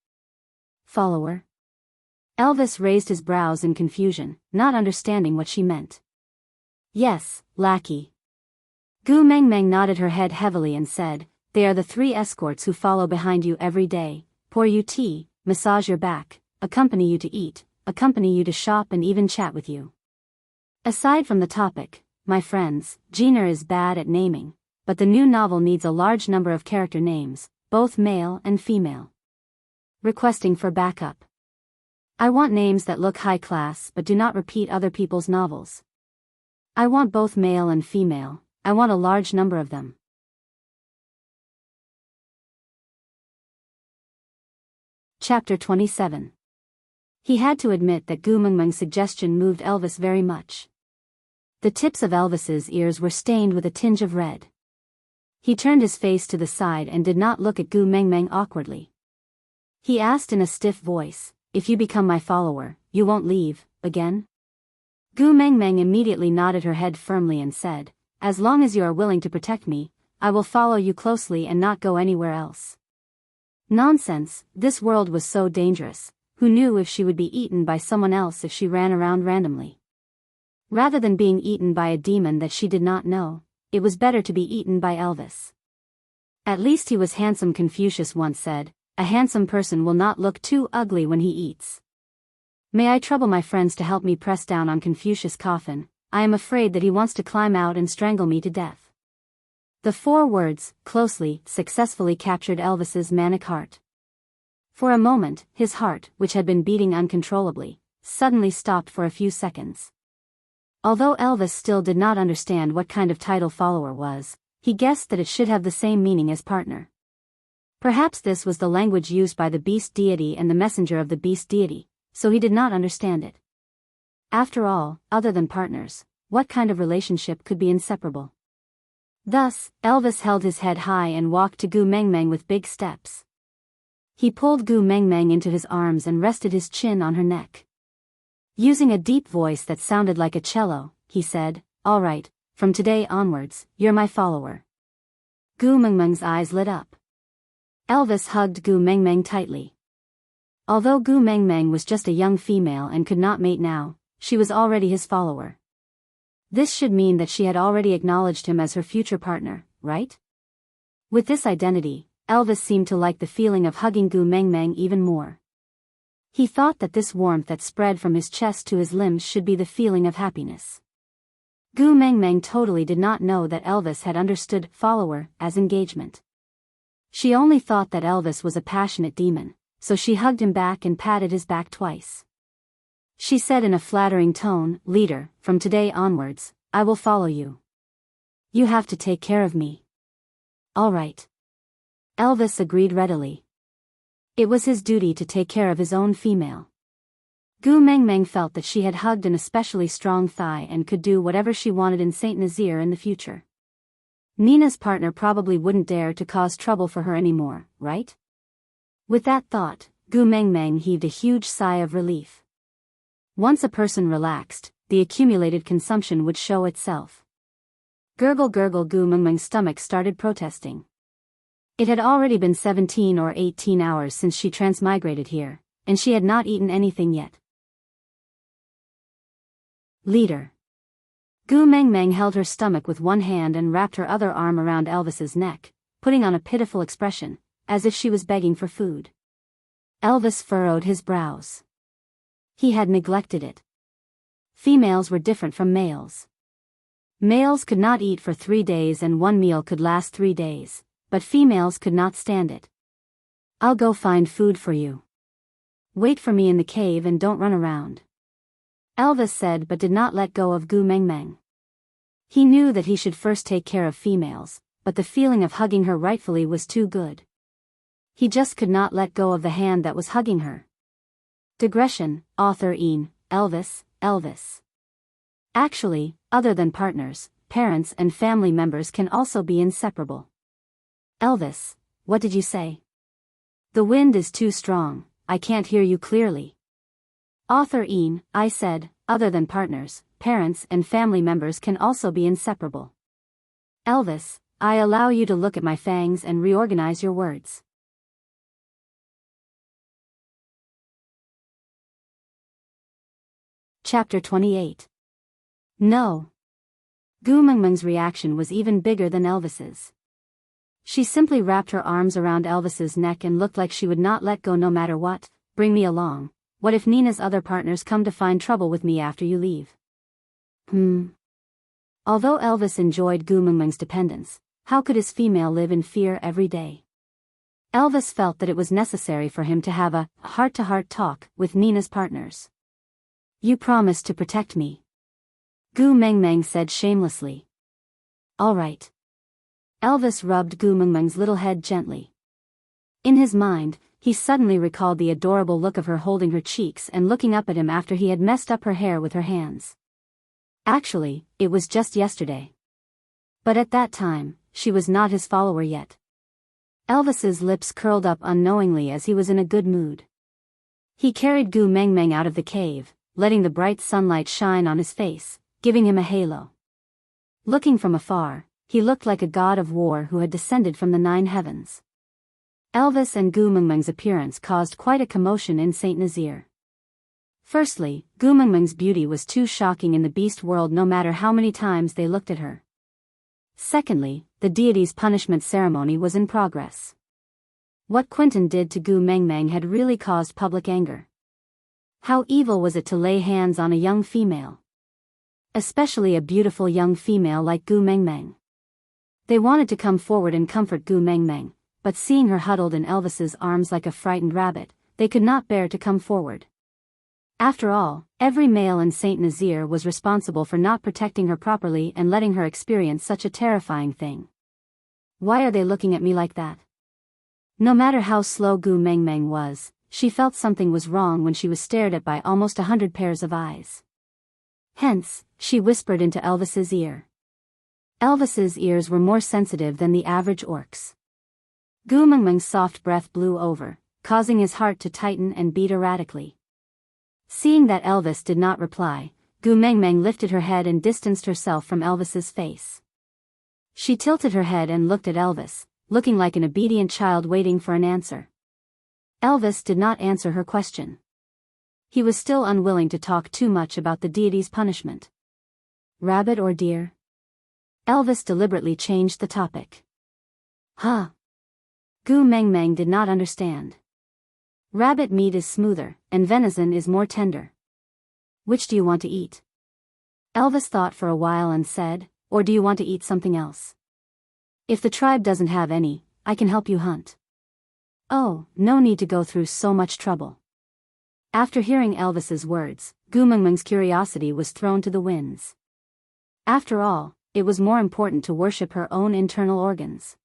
Follower? Elvis raised his brows in confusion, not understanding what she meant. Yes, lackey. Gu Meng Meng nodded her head heavily and said, "They are the 3 escorts who follow behind you every day, pour you tea, massage your back, accompany you to eat, accompany you to shop and even chat with you." Aside from the topic, my friends, Jenner is bad at naming, but the new novel needs a large number of character names, both male and female. Requesting for backup. I want names that look high class but do not repeat other people's novels. I want both male and female. I want a large number of them. Chapter 27. He had to admit that Gu Meng Meng's suggestion moved Elvis very much. The tips of Elvis's ears were stained with a tinge of red. He turned his face to the side and did not look at Gu Meng Meng awkwardly. He asked in a stiff voice, "If you become my follower, you won't leave, again?" Gu Meng Meng immediately nodded her head firmly and said, "As long as you are willing to protect me, I will follow you closely and not go anywhere else." Nonsense, this world was so dangerous. Who knew if she would be eaten by someone else if she ran around randomly? Rather than being eaten by a demon that she did not know, it was better to be eaten by Elvis. At least he was handsome. Confucius once said, "A handsome person will not look too ugly when he eats." May I trouble my friends to help me press down on Confucius' coffin? I am afraid that he wants to climb out and strangle me to death. The 4 words, closely, successfully captured Elvis's manic heart. For a moment, his heart, which had been beating uncontrollably, suddenly stopped for a few seconds. Although Elvis still did not understand what kind of title follower was, he guessed that it should have the same meaning as partner. Perhaps this was the language used by the beast deity and the messenger of the beast deity, so he did not understand it. After all, other than partners, what kind of relationship could be inseparable? Thus, Elvis held his head high and walked to Gu Meng Meng with big steps. He pulled Gu Meng Meng into his arms and rested his chin on her neck. Using a deep voice that sounded like a cello, he said, "All right, from today onwards, you're my follower." Gu Meng Meng's eyes lit up. Elvis hugged Gu Meng Meng tightly. Although Gu Meng Meng was just a young female and could not mate now, she was already his follower. This should mean that she had already acknowledged him as her future partner, right? With this identity, Elvis seemed to like the feeling of hugging Gu Meng Meng even more. He thought that this warmth that spread from his chest to his limbs should be the feeling of happiness. Gu Meng Meng totally did not know that Elvis had understood follower as engagement. She only thought that Elvis was a passionate demon, so she hugged him back and patted his back twice. She said in a flattering tone, "Leader, from today onwards, I will follow you. You have to take care of me." "All right." Elvis agreed readily. It was his duty to take care of his own female. Gu Mengmeng felt that she had hugged an especially strong thigh and could do whatever she wanted in Saint Nazaire in the future. Nina's partner probably wouldn't dare to cause trouble for her anymore, right? With that thought, Gu Mengmeng heaved a huge sigh of relief. Once a person relaxed, the accumulated consumption would show itself. Gurgle gurgle, Gu Mengmeng's stomach started protesting. It had already been 17 or 18 hours since she transmigrated here, and she had not eaten anything yet. "Leader." Gu Mengmeng held her stomach with one hand and wrapped her other arm around Elvis's neck, putting on a pitiful expression, as if she was begging for food. Elvis furrowed his brows. He had neglected it. Females were different from males. Males could not eat for 3 days and one meal could last 3 days, but females could not stand it. "I'll go find food for you. Wait for me in the cave and don't run around," Elvis said, but did not let go of Gu Mengmeng. He knew that he should first take care of females, but the feeling of hugging her rightfully was too good. He just could not let go of the hand that was hugging her. Digression, author Ian, Elvis. Actually, other than partners, parents and family members can also be inseparable. "Elvis, what did you say?" "The wind is too strong, I can't hear you clearly." Author Ian, I said, other than partners, parents and family members can also be inseparable. Elvis, I allow you to look at my fangs and reorganize your words. Chapter 28. No. Gu Mengmeng's reaction was even bigger than Elvis's. She simply wrapped her arms around Elvis's neck and looked like she would not let go no matter what. "Bring me along. What if Nina's other partners come to find trouble with me after you leave?" Although Elvis enjoyed Gu Mengmeng's dependence, how could his female live in fear every day? Elvis felt that it was necessary for him to have a heart-to-heart talk with Nina's partners. "You promised to protect me," Gu Mengmeng said shamelessly. "All right." Elvis rubbed Gu Mengmeng's little head gently. In his mind, he suddenly recalled the adorable look of her holding her cheeks and looking up at him after he had messed up her hair with her hands. Actually, it was just yesterday. But at that time, she was not his follower yet. Elvis's lips curled up unknowingly as he was in a good mood. He carried Gu Mengmeng out of the cave, letting the bright sunlight shine on his face, giving him a halo. Looking from afar, he looked like a god of war who had descended from the 9 heavens. Elvis and Gu Mengmeng's appearance caused quite a commotion in Saint Nazaire. Firstly, Gu Mengmeng's beauty was too shocking in the beast world no matter how many times they looked at her. Secondly, the deity's punishment ceremony was in progress. What Quentin did to Gu Mengmeng had really caused public anger. How evil was it to lay hands on a young female? Especially a beautiful young female like Gu Mengmeng. They wanted to come forward and comfort Gu Mengmeng, but seeing her huddled in Elvis's arms like a frightened rabbit, they could not bear to come forward. After all, every male in Saint Nazaire was responsible for not protecting her properly and letting her experience such a terrifying thing. Why are they looking at me like that? No matter how slow Gu Mengmeng was, she felt something was wrong when she was stared at by almost 100 pairs of eyes. Hence, she whispered into Elvis's ear. Elvis's ears were more sensitive than the average orc's. Gu Mengmeng's soft breath blew over, causing his heart to tighten and beat erratically. Seeing that Elvis did not reply, Gu Mengmeng lifted her head and distanced herself from Elvis's face. She tilted her head and looked at Elvis, looking like an obedient child waiting for an answer. Elvis did not answer her question. He was still unwilling to talk too much about the deity's punishment. Rabbit or deer? Elvis deliberately changed the topic. Huh? Gu Mengmeng did not understand. Rabbit meat is smoother, and venison is more tender. Which do you want to eat? Elvis thought for a while and said, or do you want to eat something else? If the tribe doesn't have any, I can help you hunt. Oh, no need to go through so much trouble. After hearing Elvis's words, Gu Mengmeng's curiosity was thrown to the winds. After all, it was more important to worship her own internal organs.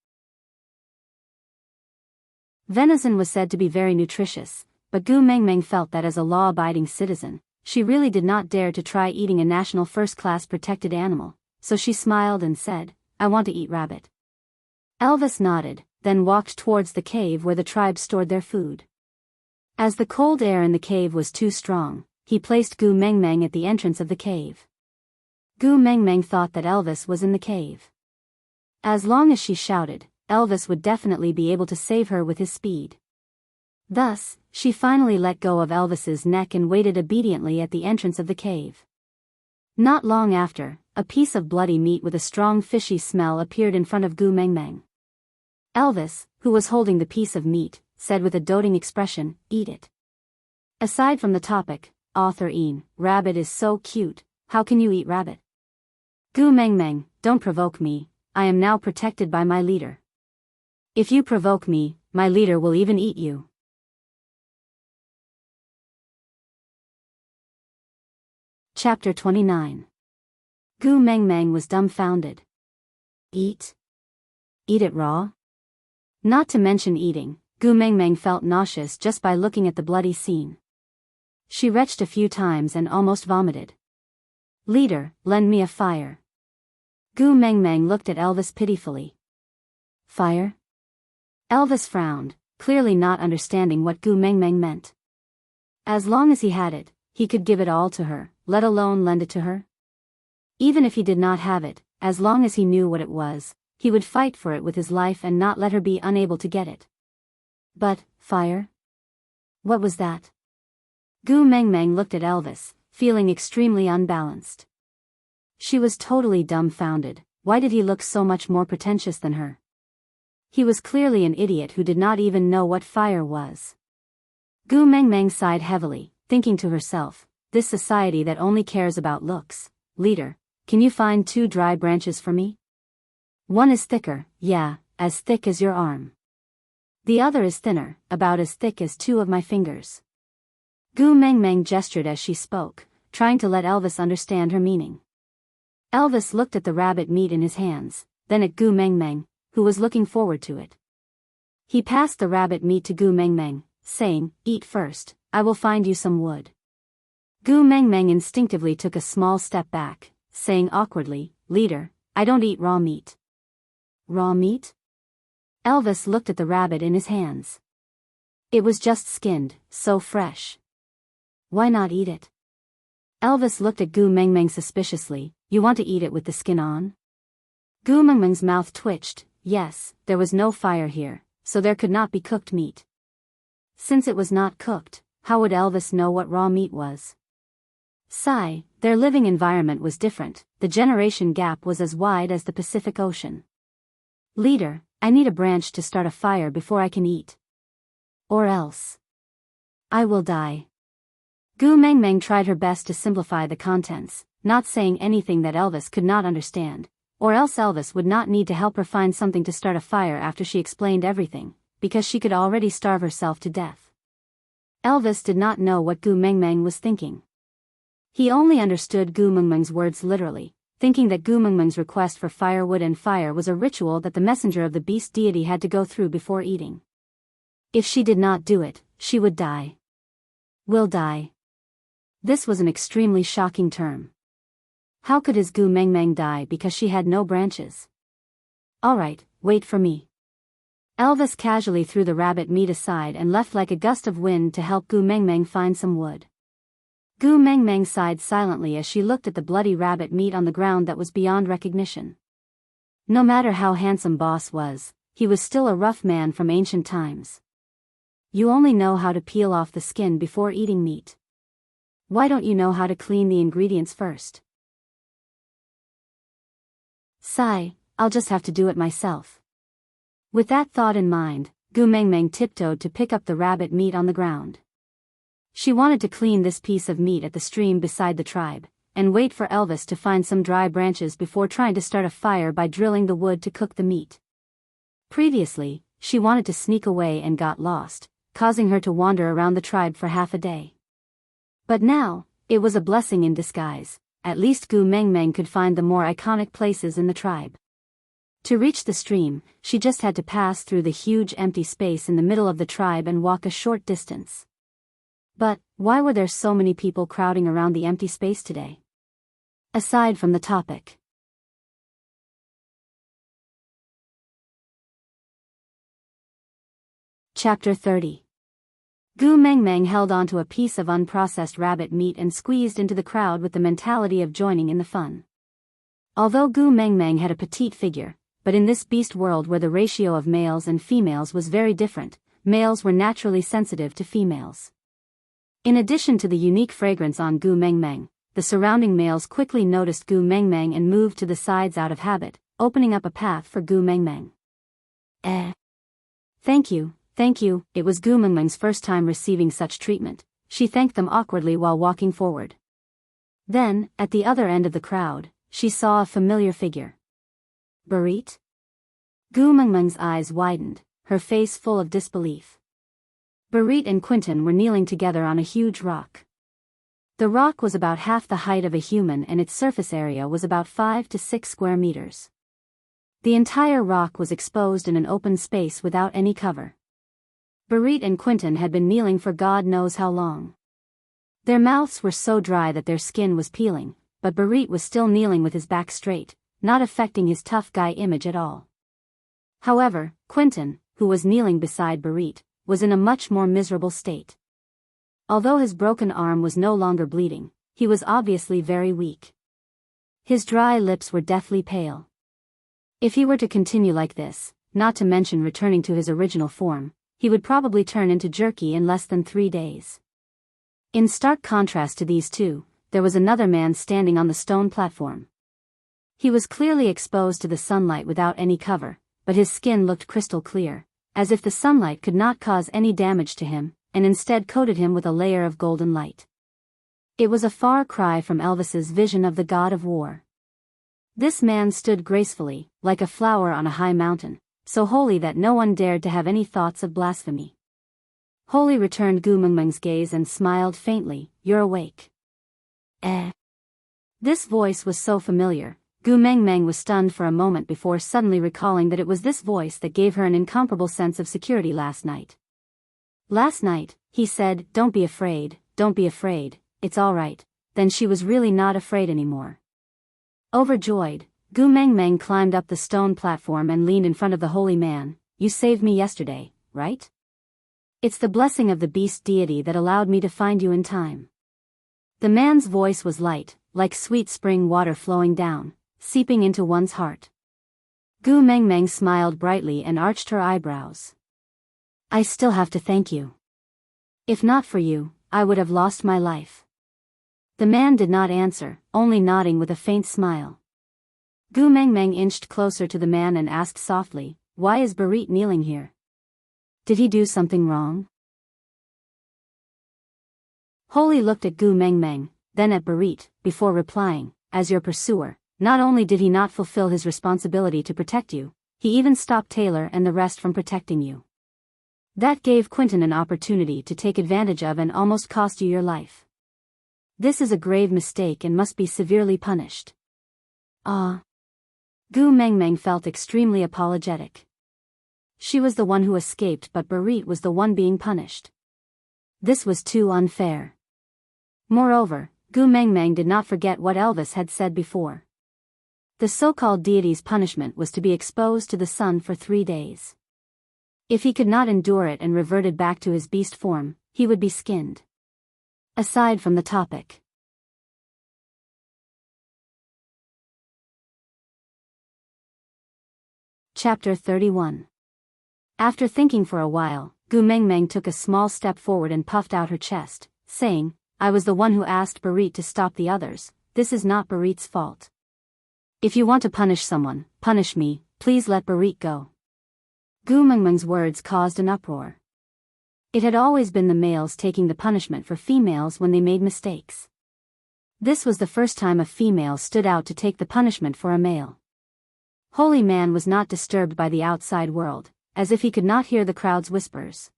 Venison was said to be very nutritious, but Gu Mengmeng felt that as a law-abiding citizen, she really did not dare to try eating a national first-class protected animal, so she smiled and said, I want to eat rabbit. Elvis nodded, then walked towards the cave where the tribe stored their food. As the cold air in the cave was too strong, he placed Gu Mengmeng at the entrance of the cave. Gu Mengmeng thought that Elvis was in the cave. As long as she shouted, Elvis would definitely be able to save her with his speed. Thus, she finally let go of Elvis's neck and waited obediently at the entrance of the cave. Not long after, a piece of bloody meat with a strong fishy smell appeared in front of Gu Mengmeng. Elvis, who was holding the piece of meat, said with a doting expression, eat it. Aside from the topic, author Ian, rabbit is so cute, how can you eat rabbit? Gu Mengmeng, don't provoke me, I am now protected by my leader. If you provoke me, my leader will even eat you. Chapter 29. Gu Mengmeng was dumbfounded. Eat? Eat it raw? Not to mention eating, Gu Mengmeng felt nauseous just by looking at the bloody scene. She retched a few times and almost vomited. Leader, lend me a fire. Gu Mengmeng looked at Elvis pitifully. Fire? Elvis frowned, clearly not understanding what Gu Mengmeng meant. As long as he had it, he could give it all to her, let alone lend it to her. Even if he did not have it, as long as he knew what it was, he would fight for it with his life and not let her be unable to get it. But, fire? What was that? Gu Mengmeng looked at Elvis, feeling extremely unbalanced. She was totally dumbfounded. Why did he look so much more pretentious than her? He was clearly an idiot who did not even know what fire was. Gu Mengmeng sighed heavily, thinking to herself, this society that only cares about looks. Leader, can you find 2 dry branches for me? One is thicker, yeah, as thick as your arm. The other is thinner, about as thick as 2 of my fingers. Gu Mengmeng gestured as she spoke, trying to let Elvis understand her meaning. Elvis looked at the rabbit meat in his hands, then at Gu Mengmeng, who was looking forward to it. He passed the rabbit meat to Gu Mengmeng, saying, eat first, I will find you some wood. Gu Mengmeng instinctively took a small step back, saying awkwardly, Leader, I don't eat raw meat. Raw meat? Elvis looked at the rabbit in his hands. It was just skinned, so fresh. Why not eat it? Elvis looked at Gu Mengmeng suspiciously, you want to eat it with the skin on? Gu Mengmeng's mouth twitched, yes, there was no fire here, so there could not be cooked meat. Since it was not cooked, how would Elvis know what raw meat was? Sigh, their living environment was different, the generation gap was as wide as the Pacific Ocean. Leader, I need a branch to start a fire before I can eat. Or else I will die. Gu Mengmeng tried her best to simplify the contents, not saying anything that Elvis could not understand, or else Elvis would not need to help her find something to start a fire after she explained everything, because she could already starve herself to death. Elvis did not know what Gu Mengmeng was thinking. He only understood Gu Mengmeng's words literally, thinking that Gu Mengmeng's request for firewood and fire was a ritual that the messenger of the beast deity had to go through before eating. If she did not do it, she would die. Will die. This was an extremely shocking term. How could his Gu Mengmeng die because she had no branches? Alright, wait for me. Elvis casually threw the rabbit meat aside and left like a gust of wind to help Gu Mengmeng find some wood. Gu Mengmeng sighed silently as she looked at the bloody rabbit meat on the ground that was beyond recognition. No matter how handsome Boss was, he was still a rough man from ancient times. You only know how to peel off the skin before eating meat. Why don't you know how to clean the ingredients first? Sigh, I'll just have to do it myself. With that thought in mind, Gu Mengmeng tiptoed to pick up the rabbit meat on the ground. She wanted to clean this piece of meat at the stream beside the tribe, and wait for Elvis to find some dry branches before trying to start a fire by drilling the wood to cook the meat. Previously, she wanted to sneak away and got lost, causing her to wander around the tribe for half a day. But now, it was a blessing in disguise. At least Gu Mengmeng could find the more iconic places in the tribe. To reach the stream, she just had to pass through the huge empty space in the middle of the tribe and walk a short distance. But, why were there so many people crowding around the empty space today? Aside from the topic. Chapter 30. Gu Mengmeng held onto a piece of unprocessed rabbit meat and squeezed into the crowd with the mentality of joining in the fun. Although Gu Mengmeng had a petite figure, but in this beast world where the ratio of males and females was very different, males were naturally sensitive to females. In addition to the unique fragrance on Gu Mengmeng, the surrounding males quickly noticed Gu Mengmeng and moved to the sides out of habit, opening up a path for Gu Mengmeng. Thank you. Thank you. It was Gu Mengmeng's first time receiving such treatment. She thanked them awkwardly while walking forward. Then, at the other end of the crowd, she saw a familiar figure. Barit? Gu Mengmeng's eyes widened, her face full of disbelief. Barit and Quentin were kneeling together on a huge rock. The rock was about half the height of a human and its surface area was about 5 to 6 square meters. The entire rock was exposed in an open space without any cover. Barit and Quentin had been kneeling for God knows how long. Their mouths were so dry that their skin was peeling, but Barit was still kneeling with his back straight, not affecting his tough guy image at all. However, Quentin, who was kneeling beside Barit, was in a much more miserable state. Although his broken arm was no longer bleeding, he was obviously very weak. His dry lips were deathly pale. If he were to continue like this, not to mention returning to his original form, he would probably turn into jerky in less than 3 days. In stark contrast to these two, there was another man standing on the stone platform. He was clearly exposed to the sunlight without any cover, but his skin looked crystal clear, as if the sunlight could not cause any damage to him, and instead coated him with a layer of golden light. It was a far cry from Elvis's vision of the god of war. This man stood gracefully, like a flower on a high mountain, so holy that no one dared to have any thoughts of blasphemy. Holy returned Gu Mengmeng's gaze and smiled faintly. You're awake. This voice was so familiar, Gu Mengmeng was stunned for a moment before suddenly recalling that it was this voice that gave her an incomparable sense of security last night. Last night, he said, don't be afraid, it's all right. Then she was really not afraid anymore. Overjoyed, Gu Mengmeng climbed up the stone platform and leaned in front of the holy man. You saved me yesterday, right? It's the blessing of the beast deity that allowed me to find you in time. The man's voice was light, like sweet spring water flowing down, seeping into one's heart. Gu Mengmeng smiled brightly and arched her eyebrows. I still have to thank you. If not for you, I would have lost my life. The man did not answer, only nodding with a faint smile. Gu Mengmeng inched closer to the man and asked softly, why is Barit kneeling here? Did he do something wrong? Holy looked at Gu Mengmeng, then at Barit, before replying, as your pursuer, not only did he not fulfill his responsibility to protect you, he even stopped Taylor and the rest from protecting you. That gave Quentin an opportunity to take advantage of and almost cost you your life. This is a grave mistake and must be severely punished. Gu Mengmeng felt extremely apologetic. She was the one who escaped, but Barit was the one being punished. This was too unfair. Moreover, Gu Mengmeng did not forget what Elvis had said before. The so-called deity's punishment was to be exposed to the sun for 3 days. If he could not endure it and reverted back to his beast form, he would be skinned. Aside from the topic. Chapter 31. After thinking for a while, Gu Mengmeng took a small step forward and puffed out her chest, saying, I was the one who asked Barit to stop the others. This is not Barit's fault. If you want to punish someone, punish me, please let Barit go. Gu Mengmeng's words caused an uproar. It had always been the males taking the punishment for females when they made mistakes. This was the first time a female stood out to take the punishment for a male. Holy Man was not disturbed by the outside world, as if he could not hear the crowd's whispers.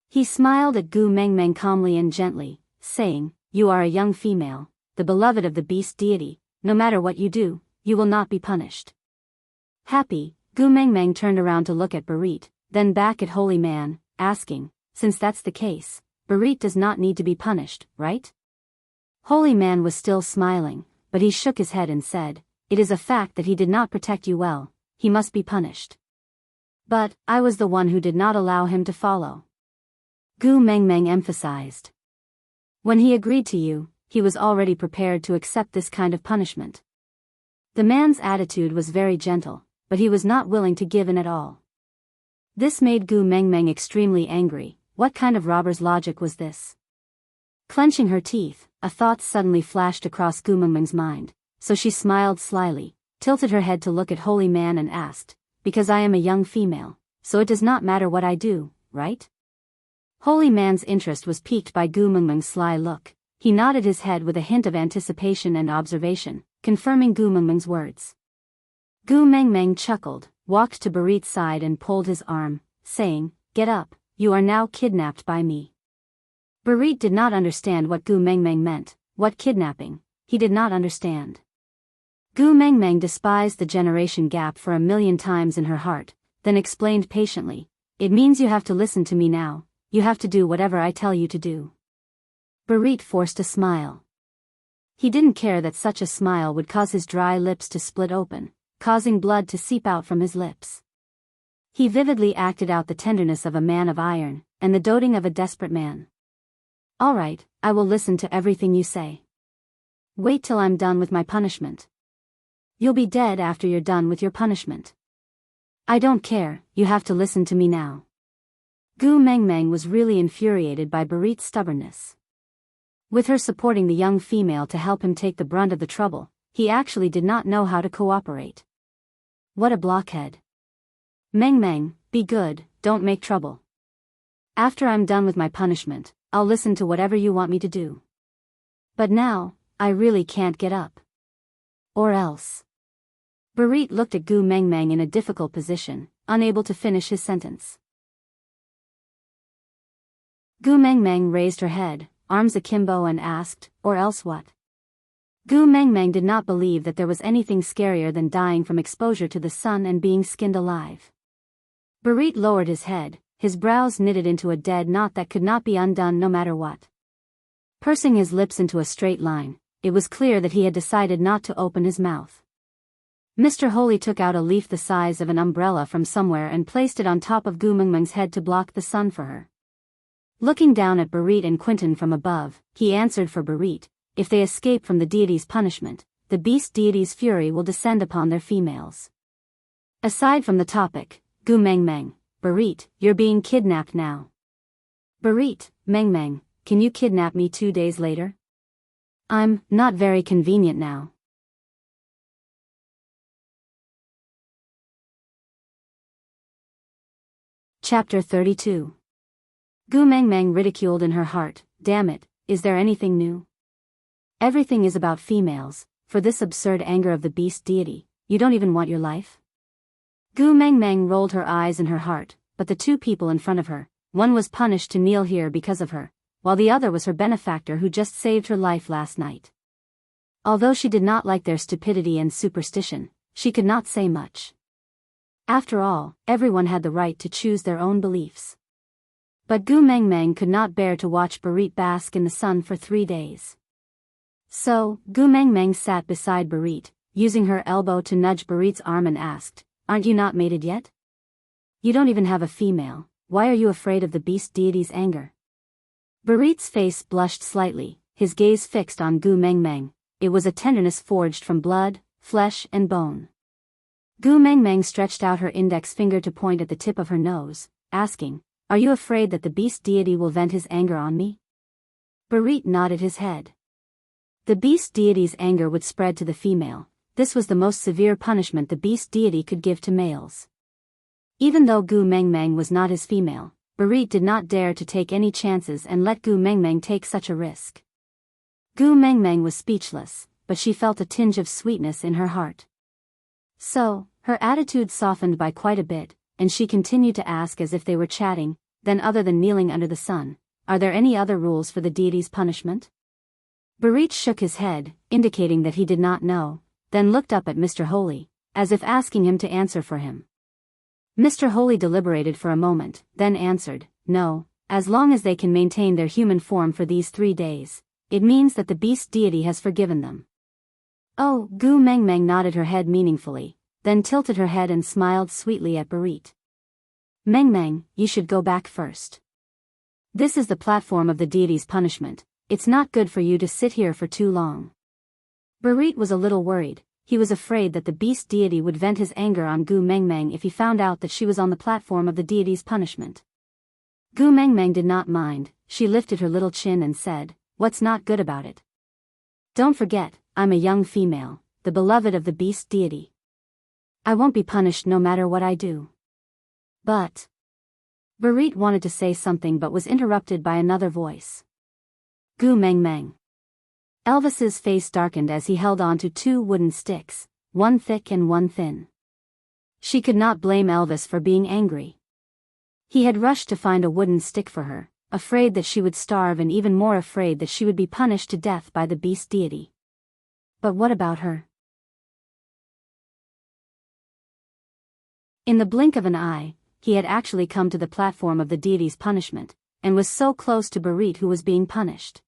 He smiled at Gu Mengmeng calmly and gently, saying, "You are a young female, the beloved of the beast deity. No matter what you do, you will not be punished." Happy, Gu Mengmeng turned around to look at Barit, then back at Holy Man, asking, "Since that's the case, Barit does not need to be punished, right?" Holy Man was still smiling, but he shook his head and said, "It is a fact that he did not protect you well, he must be punished. But, I was the one who did not allow him to follow." Gu Mengmeng emphasized. When he agreed to you, he was already prepared to accept this kind of punishment. The man's attitude was very gentle, but he was not willing to give in at all. This made Gu Mengmeng extremely angry. What kind of robber's logic was this? Clenching her teeth, a thought suddenly flashed across Gu Mengmeng's mind, so she smiled slyly, tilted her head to look at Holy Man and asked, "Because I am a young female, so it does not matter what I do, right?" Holy Man's interest was piqued by Gu Mengmeng's sly look. He nodded his head with a hint of anticipation and observation, confirming Gu Mengmeng's words. Gu Mengmeng chuckled, walked to Barit's side and pulled his arm, saying, "Get up, you are now kidnapped by me." Barit did not understand what Gu Mengmeng meant. What kidnapping? He did not understand. Gu Mengmeng despised the generation gap for a million times in her heart, then explained patiently, "It means you have to listen to me now, you have to do whatever I tell you to do." Barit forced a smile. He didn't care that such a smile would cause his dry lips to split open, causing blood to seep out from his lips. He vividly acted out the tenderness of a man of iron, and the doting of a desperate man. "All right, I will listen to everything you say. Wait till I'm done with my punishment. You'll be dead after you're done with your punishment. I don't care, you have to listen to me now." Gu Mengmeng was really infuriated by Barit's stubbornness. With her supporting the young female to help him take the brunt of the trouble, he actually did not know how to cooperate. What a blockhead. "Mengmeng, be good, don't make trouble. After I'm done with my punishment, I'll listen to whatever you want me to do. But now, I really can't get up. Or else." Barit looked at Gu Mengmeng in a difficult position, unable to finish his sentence. Gu Mengmeng raised her head, arms akimbo and asked, "Or else what?" Gu Mengmeng did not believe that there was anything scarier than dying from exposure to the sun and being skinned alive. Barit lowered his head, his brows knitted into a dead knot that could not be undone no matter what. Pursing his lips into a straight line, it was clear that he had decided not to open his mouth. Mr. Holy took out a leaf the size of an umbrella from somewhere and placed it on top of Gu Mengmeng's head to block the sun for her. Looking down at Barit and Quinton from above, he answered for Barit, "If they escape from the deity's punishment, the beast deity's fury will descend upon their females." Aside from the topic, Gu Mengmeng, "Barit, you're being kidnapped now." "Barit, Mengmeng, can you kidnap me 2 days later? I'm not very convenient now." Chapter 32. Gu Mengmeng ridiculed in her heart, "Damn it, is there anything new? Everything is about females, for this absurd anger of the beast deity, you don't even want your life?" Gu Mengmeng rolled her eyes in her heart, but the two people in front of her, one was punished to kneel here because of her, while the other was her benefactor who just saved her life last night. Although she did not like their stupidity and superstition, she could not say much. After all, everyone had the right to choose their own beliefs. But Gu Mengmeng could not bear to watch Barit bask in the sun for 3 days. So, Gu Mengmeng sat beside Barit, using her elbow to nudge Barit's arm and asked, "Aren't you not mated yet? You don't even have a female, why are you afraid of the beast deity's anger?" Barit's face blushed slightly, his gaze fixed on Gu Mengmeng. It was a tenderness forged from blood, flesh and bone. Gu Mengmeng stretched out her index finger to point at the tip of her nose, asking, "Are you afraid that the beast deity will vent his anger on me?" Barit nodded his head. The beast deity's anger would spread to the female. This was the most severe punishment the beast deity could give to males. Even though Gu Mengmeng was not his female, Barit did not dare to take any chances and let Gu Mengmeng take such a risk. Gu Mengmeng was speechless, but she felt a tinge of sweetness in her heart. So, her attitude softened by quite a bit, and she continued to ask as if they were chatting, then other than kneeling under the sun, are there any other rules for the deity's punishment? Barit shook his head, indicating that he did not know, then looked up at Mr. Holy, as if asking him to answer for him. Mr. Holy deliberated for a moment, then answered, no, as long as they can maintain their human form for these 3 days, it means that the beast deity has forgiven them. Oh, Gu Mengmeng nodded her head meaningfully, then tilted her head and smiled sweetly at Barit. Mengmeng, you should go back first. This is the platform of the deity's punishment, it's not good for you to sit here for too long. Barit was a little worried, he was afraid that the beast deity would vent his anger on Gu Mengmeng if he found out that she was on the platform of the deity's punishment. Gu Mengmeng did not mind, she lifted her little chin and said, what's not good about it? Don't forget, I'm a young female, the beloved of the beast deity. I won't be punished no matter what I do. But... Barit wanted to say something but was interrupted by another voice. Gu Mengmeng. Elvis's face darkened as he held on to 2 wooden sticks, one thick and one thin. She could not blame Elvis for being angry. He had rushed to find a wooden stick for her, afraid that she would starve and even more afraid that she would be punished to death by the beast deity. But what about her? In the blink of an eye, he had actually come to the platform of the deity's punishment, and was so close to Barit who was being punished.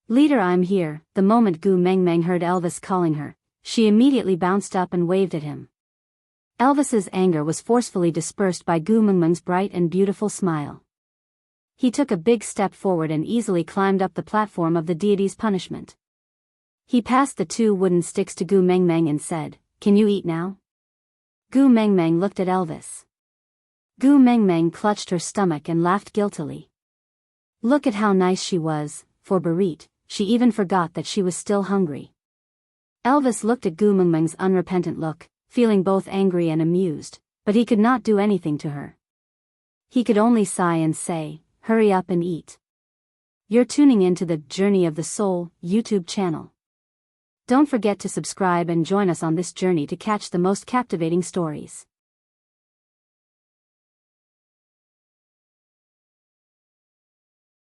Leader, I'm here. The moment Gu Mengmeng heard Elvis calling her, she immediately bounced up and waved at him. Elvis's anger was forcefully dispersed by Gu Mengmeng's bright and beautiful smile. He took a big step forward and easily climbed up the platform of the deity's punishment. He passed the 2 wooden sticks to Gu Mengmeng and said, can you eat now? Gu Mengmeng looked at Elvis. Gu Mengmeng clutched her stomach and laughed guiltily. Look at how nice she was, for Barit, she even forgot that she was still hungry. Elvis looked at Gu Mengmeng's unrepentant look, feeling both angry and amused, but he could not do anything to her. He could only sigh and say, hurry up and eat. You're tuning in to the Journey of the Soul YouTube channel. Don't forget to subscribe and join us on this journey to catch the most captivating stories.